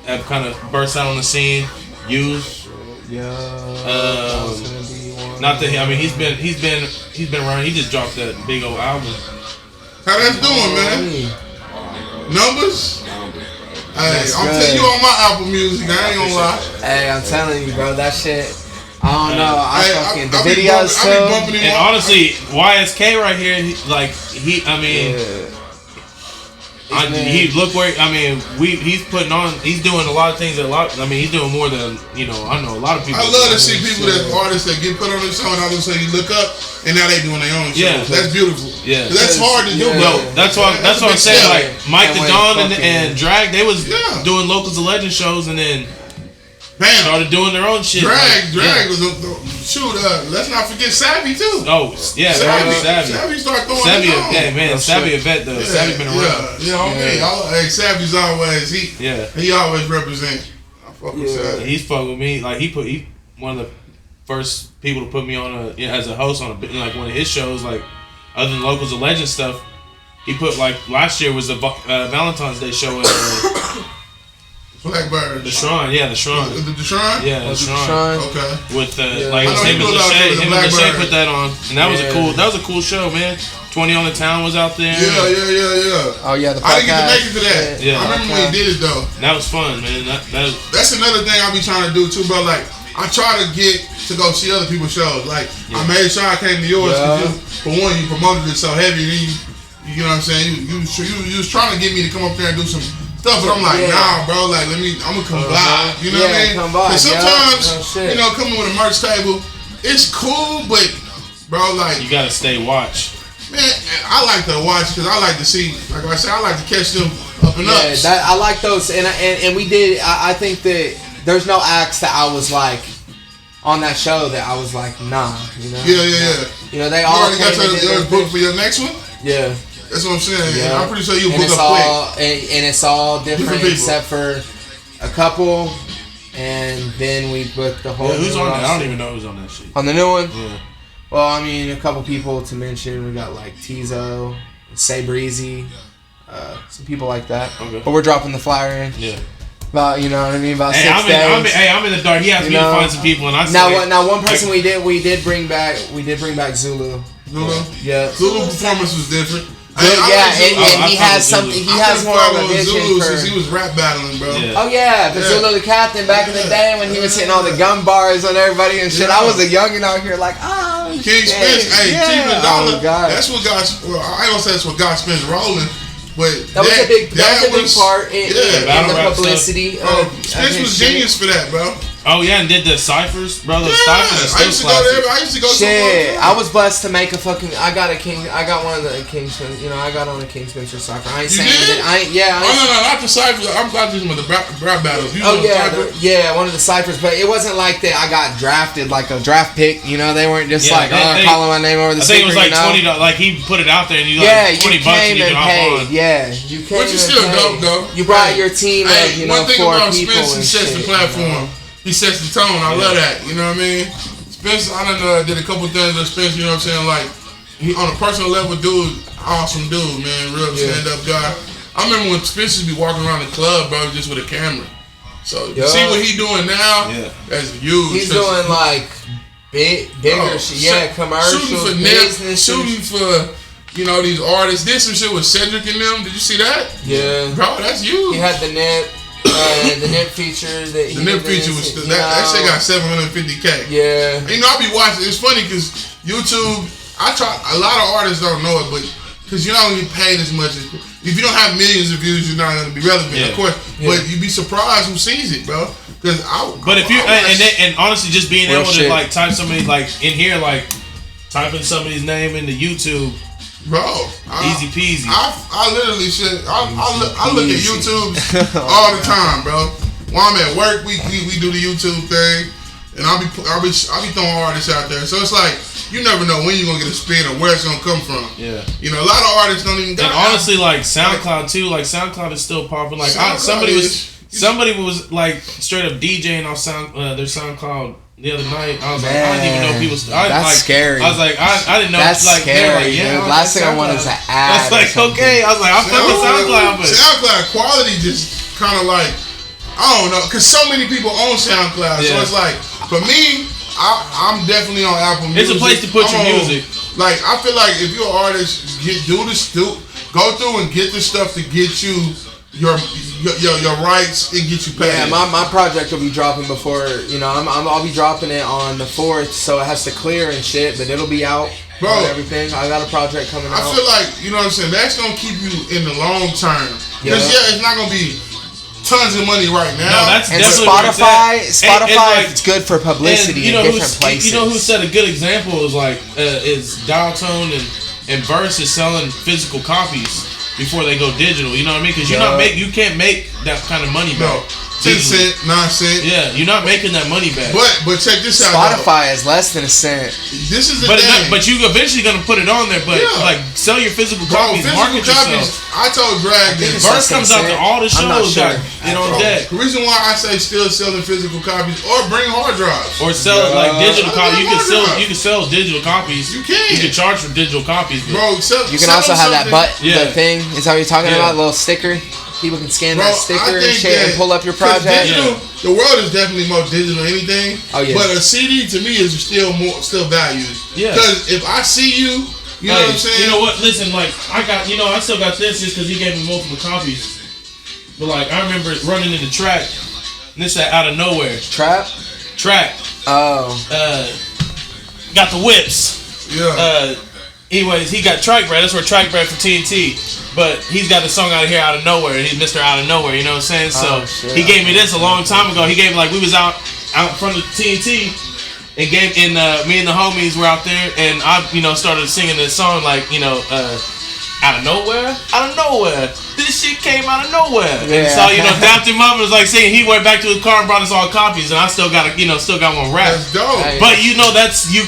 A: have kind of burst out on the scene. Used, not that I mean he's been around. He just dropped that big old album.
C: How that's doing, man? Numbers. Hey, I'm telling you on my Apple Music. I ain't gonna lie.
B: Hey, I'm telling you, bro, that shit. I don't know. The videos too.
A: And honestly, YSK right here, look where he's putting on. He's doing a lot of things. He's doing more than I know a lot of people.
C: I love to see people artists that get put on the show and all of a sudden you look up and now they doing their own show. Yeah, that's beautiful. Yeah, that's hard to do.
A: No, that's what I'm saying. Like Mike the Don and Drag, they was doing Locals2Legends shows and then.
C: Bam.
A: Started doing their own shit.
C: Drag was let's not forget Savvy too.
A: Oh yeah, Savvy.
C: Savvy started throwing it on.
A: Yeah, man, Savvy a vet though. Savvy been around.
C: You know what I mean? Hey, Savvy's always he always represent. I fuck with Savvy.
A: He's fuck with me. Like he one of the first people to put me on as a host on like one of his shows. Like other than Locals2Legends stuff, he put like last year was the Valentine's Day show.
C: Blackbird.
A: The Shrine, yeah, the Shrine.
C: The Shrine?
A: Yeah, the Shrine.
C: Okay.
A: With
C: I
A: like
C: know
A: him
C: he
A: and
C: pulled out
A: Lachey,
C: the
A: him and Lachey
C: Blackbird.
A: put that on, and that was a cool show, man. 20 on the Town was out there.
C: Yeah.
B: Oh yeah, the
C: I didn't get to
B: podcast.
C: make it to that.
A: Yeah.
C: I remember when he did it though.
A: That was fun, man.
C: That's another thing I be trying to do too, bro. Like I try to get to go see other people's shows. Like I made sure I came to yours because for one, you promoted it so heavy. And you know what I'm saying? You was trying to get me to come up there and do some stuff, but I'm like, nah, bro. Like I'm gonna come by. You know what I mean?
B: Come by.
C: Because sometimes,
B: you
C: coming with a merch table, it's cool, but bro, like
A: you gotta stay watch.
C: Man, I like to watch because I like to see. Like I said, I like to catch them up and up.
B: Yeah, I like those, and we did. I think that there's no acts that I was like on that show that I was like, nah, you know.
C: Yeah.
B: You know, they
C: You
B: all
C: already got your book for your next one.
B: Yeah,
C: that's what I'm saying.
B: Yeah.
C: I'm pretty sure you
B: and
C: book
B: it's
C: up
B: all
C: quick.
B: and it's all different
C: people.
B: except for a couple, and then we booked the whole.
A: Yeah, who's
B: new
A: on that? I
B: roster.
A: don't even know who's on that shit.
B: On the new one?
A: Yeah.
B: Well, I mean, a couple people to mention. We got like Tizo, Say Breezy, some people like that.
A: Okay.
B: But we're dropping the flyer in.
A: Yeah.
B: About, you know what I mean, about
A: Hey,
B: 6 days.
A: I'm in the dark. He asked me to find some people, and I said,
B: now one person we did bring back Zulu.
C: Zulu?
B: Yeah.
C: Zulu performance was different.
B: And he has
A: Zulu.
B: something. He has more of a vision
C: Zulu
B: for.
C: since he was rap battling, bro.
A: Yeah.
B: Oh yeah, but Zulu the captain back in the day when he was hitting all the gun bars on everybody and shit. I was a youngin' out here like, oh
C: King
B: shit.
C: Spence, hey,
B: Yeah.
C: Team the Dollar.
B: Oh, God.
C: That's what got. Well, I ain't gonna say that's what got Spence rolling, but
B: That was a big part in
A: battle
B: the
A: rap
B: publicity.
C: Spence was genius for that, bro.
A: Oh yeah, and did the ciphers, bro. The
C: Yeah,
A: ciphers
C: I
A: are
C: used to
A: still
C: go there.
A: classic.
C: I used to go.
B: Shit, I was blessed to make a fucking. I got one of the King Spencer. You know, I got on the King Spencer cipher. I ain't
C: You
B: saying
C: did?
B: that.
C: No, not the ciphers. I'm talking about the rap battles. You
B: Oh
C: know
B: yeah,
C: the
B: yeah, one of the ciphers, but it wasn't like that. I got drafted like a draft pick. You know, they weren't just
A: Yeah,
B: calling my name over the.
A: I think it was
B: sticker,
A: like
B: you know?
A: $20. Like he put it out there, and you
B: Yeah,
A: like
B: you
A: $20 and
B: came
A: you
B: and
A: can hop
B: paid.
A: on.
B: Yeah, you came.
C: Which is
B: and
C: still
B: paid.
C: dope, though.
B: You brought your team of
C: one thing
B: 4
C: about
B: people
C: Spence,
B: and
C: he sets the
B: shit,
C: platform.
B: you know?
C: He sets the tone. I love that. You know what I mean? Spence, I done did a couple things with Spence. You know what I'm saying? Like he, on a personal level, dude, awesome dude, man, real stand up guy. I remember when Spence used to be walking around the club, bro, just with a camera. So you see what he doing now?
A: Yeah.
C: That's huge.
B: He's doing like bigger shit. Yeah, commercials,
C: shooting for
B: business,
C: shooting for these artists. Did some shit with Cedric and them. Did you see that?
B: Yeah,
C: bro, that's huge.
B: He had the nip feature that
C: the nip feature was that shit got 750K.
B: Yeah,
C: you know I be watching. It's funny because YouTube. I try. A lot of artists don't know it, but because you're not gonna get paid as much as if you don't have millions of views, you're not gonna be relevant, of course. Yeah. But you'd be surprised who sees it, bro.
A: But if you and honestly, just being able to like type somebody like in here, like typing somebody's name into YouTube.
C: Bro,
A: easy peasy.
C: I literally should. I look at YouTube all the time, bro. While I'm at work, we do the YouTube thing, and I'll be throwing artists out there. So it's like you never know when you're gonna get a spin or where it's gonna come from.
A: Yeah.
C: You know, a lot of artists don't even.
A: And honestly, like SoundCloud too. Like SoundCloud is still popping. Like somebody was like straight up DJing on their SoundCloud. The other night, I was like, I didn't even know people.
B: That's scary.
A: I was like, I didn't know.
B: That's
A: like,
B: scary.
A: Like, yeah,
B: dude. Last thing I want is an ad.
A: I was like, okay. I was like, I'm fucking SoundCloud, but
C: SoundCloud quality just kind of like I don't know, cause so many people own SoundCloud, so it's like for me, I'm definitely on Apple Music.
A: It's a place to put your music.
C: Like I feel like if you're an artist, go through and get the stuff to get you your rights and get you paid.
B: Yeah, my project will be dropping before, I'll be dropping it on the 4th, so it has to clear and shit, but it'll be out. Bro, and everything. I got a project coming out.
C: I feel like, you know what I'm saying, that's gonna keep you in the long term. Because it's not gonna be tons of money right now.
A: No, that's
B: and
A: definitely
B: Spotify is good for publicity in different places.
A: You know who set a good example is like is Dial Tone and Verse is selling physical copies before they go digital. You know what I mean? Because you can't make that kind of money back.
C: No. 10 cent, 9 cent.
A: Yeah, you're not making that money back.
C: But check this out.
B: Spotify is less than a cent.
C: This is the
A: thing. But you eventually gonna put it on there. But like, sell your physical copies, market yourself.
C: I told Greg this.
A: Verse comes out to all the shows.
B: Sure.
A: On deck.
C: The reason why I say still selling physical copies or bring hard drives
A: or sell it like digital copies. You can sell digital copies.
C: You can.
A: You can charge for digital copies,
C: bro.
B: You can also have that the thing. Is that what you're talking about? A little sticker. people can scan
C: Bro,
B: that sticker and
C: think
B: shit and
C: that-
B: pull up your
C: 'cause
B: project.
C: Digital, the world is definitely more digital than anything.
B: Oh, yeah.
C: But a CD to me is still valued.
A: Yeah.
C: Because if I see you, you know what I'm saying?
A: You know what? Listen, like I still got this just because he gave me multiple copies. But like I remember running in the track, and this out of nowhere.
B: Trap?
A: Track.
B: Oh.
A: Got the whips.
C: Yeah.
A: Anyways, he got Track Bread. That's where Track Bread for TNT. But he's got the song out of here out of nowhere. He's Mr. Out of Nowhere. You know what I'm saying? So he gave me this a long time ago. He gave me like we was out front of TNT. And me and the homies were out there, and I, started singing this song like, out of nowhere. This shit came out of nowhere.
B: Yeah.
A: And so, Dapty Mother was like saying he went back to his car and brought us all copies, and I still got one rap.
C: That's dope.
B: Hey.
A: But you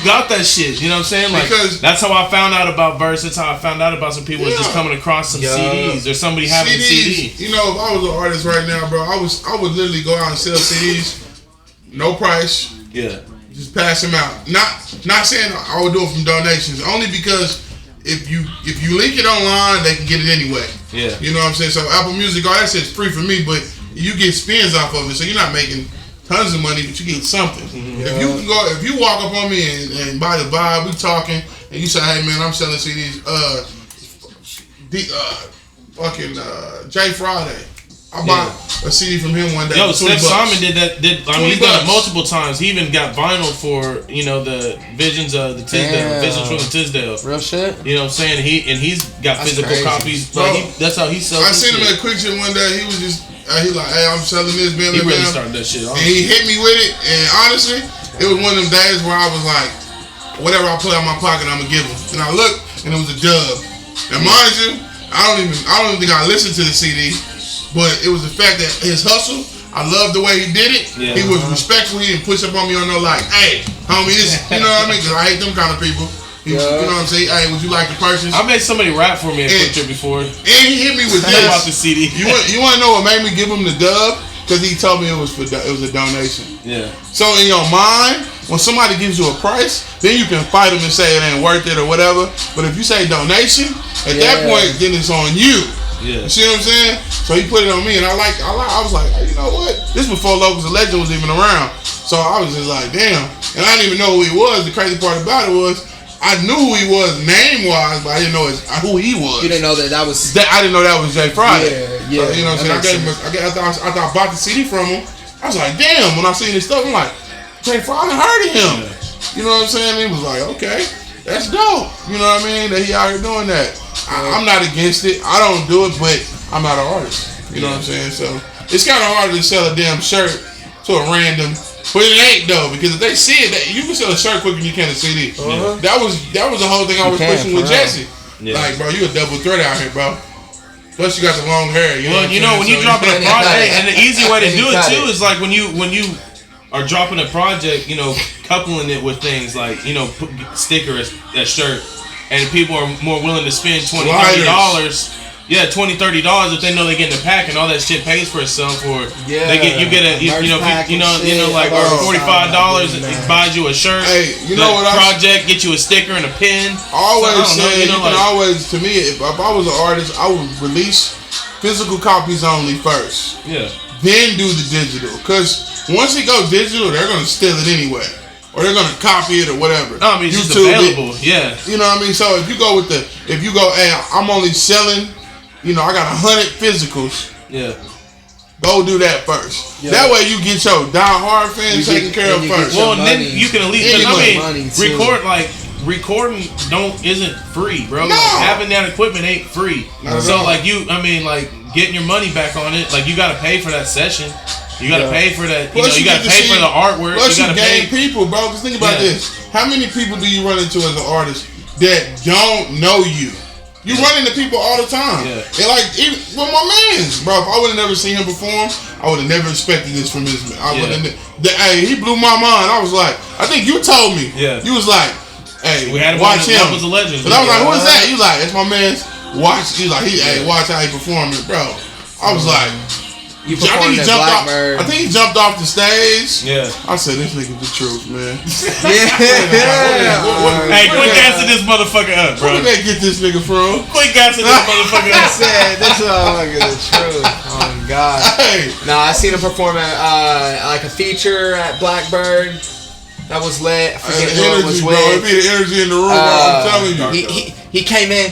A: got that shit. You know what I'm saying? Like
C: Because-
A: that's how I found out about Verse. That's how I found out about some people was just coming across some CDs or somebody having
C: CDs.
A: CDs.
C: You know, if I was an artist right now, bro, I would literally go out and sell CDs, no price.
A: Yeah.
C: Just pass them out. Not saying I would do it from donations, only because if you link it online, they can get it anyway.
A: Yeah.
C: You know what I'm saying? So Apple Music, all that shit's free for me, but you get spins off of it, so you're not making tons of money, but you get something.
A: Mm-hmm.
C: If you walk up on me and buy the vibe, we talking, and you say, hey man, I'm selling CDs. Jay Friday. I bought a CD from him one day.
A: Yo,
C: for $20.
A: Steph Simon did that. He's done it
C: $20.
A: multiple times. He even got vinyl for the Visions of the Tisdale,
B: Damn.
A: Visions from the Tisdale.
B: Real shit?
A: You know what I'm saying? He's got
B: That's
A: physical
B: crazy.
A: copies.
C: Bro,
A: Like that's how he sells.
C: I
A: his
C: seen him
A: shit.
C: at Quick Trip one day. He was just, he like, hey, I'm selling this, man.
A: He really started that shit off.
C: And he hit me with it, and honestly, it was one of them days where I was like, whatever I pull out my pocket, I'm gonna give him. And I looked, and it was a dub. Now, mind you, I don't even think I listened to the CD, but it was the fact that his hustle, I love the way he did it.
A: Yeah.
C: He was respectful. He didn't push up on me on no like, hey, homie, this, you know what I mean? Because I hate them kind of people. You know what I'm saying? Hey, would you like to purchase?
A: I made somebody rap for me at Quick Trip before.
C: And he hit me with
A: Talk about the
C: this.
A: CD.
C: You want to know what made me give him the dub? Because he told me it was a donation.
A: Yeah.
C: So in your mind, when somebody gives you a price, then you can fight them and say it ain't worth it or whatever. But if you say donation, at that point, then it's on you.
A: Yeah.
C: You see what I'm saying? So he put it on me, and I was like, hey, you know what? This before Locals2Legends was even around. So I was just like, damn. And I didn't even know who he was. The crazy part about it was, I knew who he was name-wise, but I didn't know who he was.
B: You didn't know that was...
C: I didn't know that was Jay Friday.
B: Yeah.
C: So, you know what I'm saying? After I bought the CD from him, I was like, damn. When I seen his stuff, I'm like, Jay Friday, heard of him. You know what I'm saying? And he was like, okay, that's dope. You know what I mean? That he out here doing that. I'm not against it. I don't do it, but I'm not an artist. You know what I'm saying? So it's kind of hard to sell a damn shirt to a random. But it ain't though, because if they see it, you can sell a shirt quicker than you can a CD. That was the whole thing I was pushing with Jesse.
A: Yeah.
C: Like, bro, you a double threat out here, bro. Plus, you got the long hair.
A: Well, when you dropping a project, and the easy way to do it too is like when you are dropping a project, coupling it with things like put sticker that shirt, and people are more willing to spend $20, $30. Yeah, $20, $30 if they know they get in the pack and all that shit pays for itself, or like $45 it buys you a shirt.
C: Hey, you know what?
A: Project get you a sticker and a pin.
C: Always say always to me, if I was an artist, I would release physical copies only first.
A: Yeah.
C: Then do the digital, because once it goes digital, they're gonna steal it anyway, or they're gonna copy it or whatever.
A: No, I mean it's just available. Yeah.
C: You know what I mean? So if you go, hey, I'm only selling. I got 100 physicals.
A: Yeah.
C: Go do that first.
B: Yeah.
C: That way you get your die-hard fans taken care of first.
A: Well, and then you can at least. Recording isn't free, bro.
C: No.
A: Like, having that equipment ain't free. So getting your money back on it, like you got to pay for that session. You got to pay for that.
C: Plus
A: You got to pay for the artwork.
C: Plus
A: you got to
C: gain
A: pay
C: people, bro. Because think about this: how many people do you run into as an artist that don't know you? You run into people all the time.
A: Yeah.
C: And even my mans, bro, if I would have never seen him perform, I would have never expected this from his man. Hey, he blew my mind. I was like, I think you told me.
A: Yeah.
C: You was like, hey,
A: we had
C: watch him.
A: Locals2Legends.
C: And I was like, who is that? You like, that's my man's. Watch. He's like, hey, watch how he performing, bro. I was like,
B: You performed at Blackbird.
C: I think he jumped off the stage.
A: Yeah.
C: I said, this nigga the truth, man.
A: Hey, quit gassing this motherfucker up, bro.
C: Where did they get this nigga from?
A: Quit gassing this motherfucker
B: I
A: up.
B: said, this motherfucker the truth. Oh, God.
C: Hey.
B: Nah, I seen him perform at, like a feature at Blackbird. That was lit. I forget who it was with.
C: Bro. It be the energy in the room, bro. I'm telling you.
B: He came in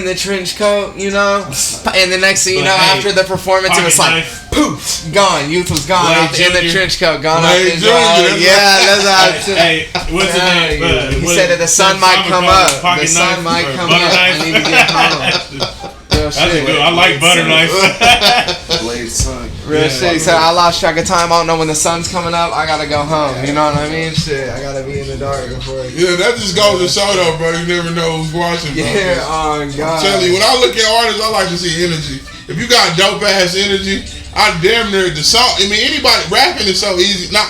B: the trench coat, you know, and the next thing you know, after the performance, it was like poof, gone. Youth was gone in the trench coat, gone out his yeah, that's how.
A: Hey, what's his name?
B: He said that the sun might come up. The sun might come up. I need to get home. Real
A: That's
B: shit.
A: good. I like butter knife.
E: Blade sun.
B: Real shit. So I lost track of time. I don't know when the sun's coming up. I gotta go home. You know what I mean? Shit. I gotta be in the dark before.
C: Yeah, that just goes to show though, bro. You never know who's watching. Bro.
B: Yeah. Oh God.
C: I'm telling you, when I look at artists, I like to see energy. If you got dope ass energy, I damn near the song. I mean, anybody rapping is so easy. Not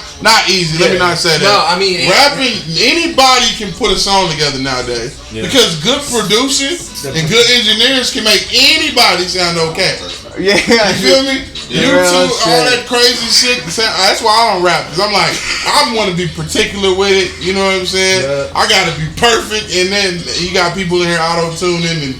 C: easy. Let me not say that.
B: No, I mean
C: rapping. Anybody can put a song together nowadays because good producing and good engineers can make anybody sound okay.
B: Yeah,
C: you feel me? YouTube, all that crazy shit. That's why I don't rap. Cause I'm like, I want to be particular with it. You know what I'm saying?
B: Yeah.
C: I gotta be perfect, and then you got people in here auto tuning, and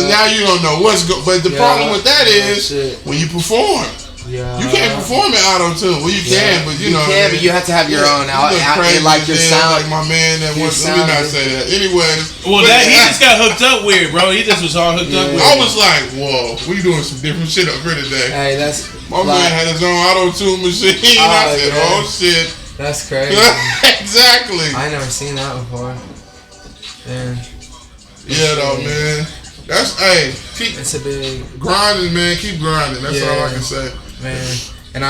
C: now you don't know what's going. But the problem with that is when you perform.
B: Yeah.
C: You can't perform in auto tune. Well, you can, but you know.
B: You can, but you have to have your own out, like your sound.
C: Like my man that was. Let me not say that. Anyways.
A: Well, he just got hooked up weird, bro. He just was all hooked up weird.
C: I was like, whoa, we doing some different shit up here today.
B: Hey, that's.
C: My man had his own auto tune machine. I said, oh shit.
B: That's crazy.
C: Exactly.
B: I ain't never seen that before. Man.
C: Yeah, though, man. That's keep.
B: It's a big
C: grinding, man. Keep grinding. That's all I can say.
B: Man, and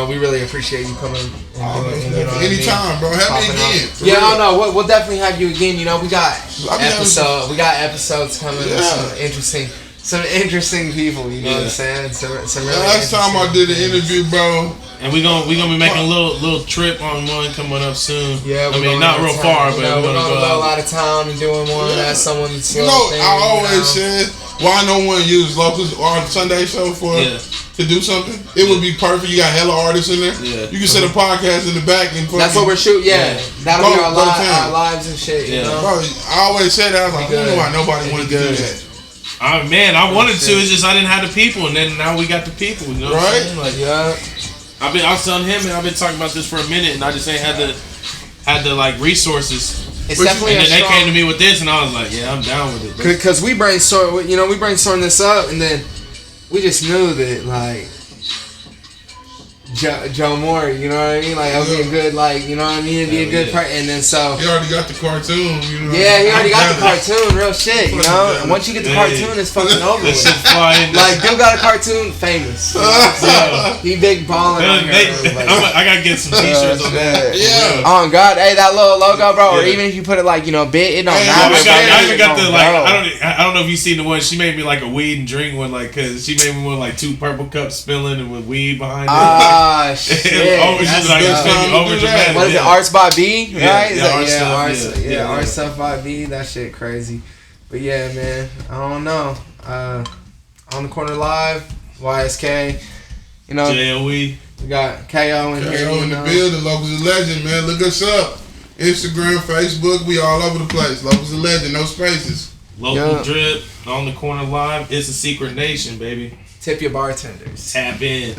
B: we really appreciate you coming and doing it.
C: Anytime, bro. Have me again.
B: Yeah, I know. We'll definitely have you again. You know, we got episodes coming. With some interesting people. You know what I'm saying? Some really
C: last time I did an interview, bro.
A: And we gonna be making a little trip on one coming up soon.
B: Yeah,
A: I mean not real far, but we're gonna
B: go out of town and doing one. That's someone's.
C: You know, I always said why no one use Locals or Sunday show for. To do something, it would be perfect. You got hella artists in there. Yeah. You can set a podcast in the back and
B: that's what we're shooting. Yeah. That'll be our lives and shit. You know?
C: Bro, I always say that. I was like, I don't know why nobody wanted to do that.
A: I wanted to. It's just I didn't have the people, and then now we got the people. You know what I'm saying? Like, I was telling him, and I've been talking about this for a minute, and I just ain't had the like resources.
B: It's definitely.
A: And then they came to me with this, and I was like, yeah, I'm down with it.
B: Because we brainstormed this up, and then. We just knew that, like, Joe Moore, you know what I mean? Like, that would be a good, like, you know what I mean? It'd be a good part. And then so.
C: He already got the cartoon, you know?
B: Yeah, he already got the cartoon, real shit, you know? And once you get the cartoon, it's fucking over with. Like, Bill got a cartoon, famous. He big balling.
A: I gotta get some t-shirts on that.
C: Yeah.
B: Oh, God. Hey, that little logo, bro, or even if you put it, like, you know, bit, it don't matter.
A: I even got the, like, I don't know if you seen the one. She made me, like, a weed and drink one, like, because she made me one, like, 2 purple cups spilling and with weed behind it.
B: Ah, shit.
A: What is
B: it? Arts by B, right?
A: Yeah,
B: Art Stuff by B. That shit crazy. But yeah, man, I don't know. On the Corner Live, YSK, you know.
A: JOE.
B: We got KO in here.
C: KO in the building. Locals2Legends, man. Look us up. Instagram, Facebook, we all over the place. Locals2Legends, no spaces.
A: Local Drip, On the Corner Live. It's a secret nation, baby.
B: Tip your bartenders.
A: Tap in.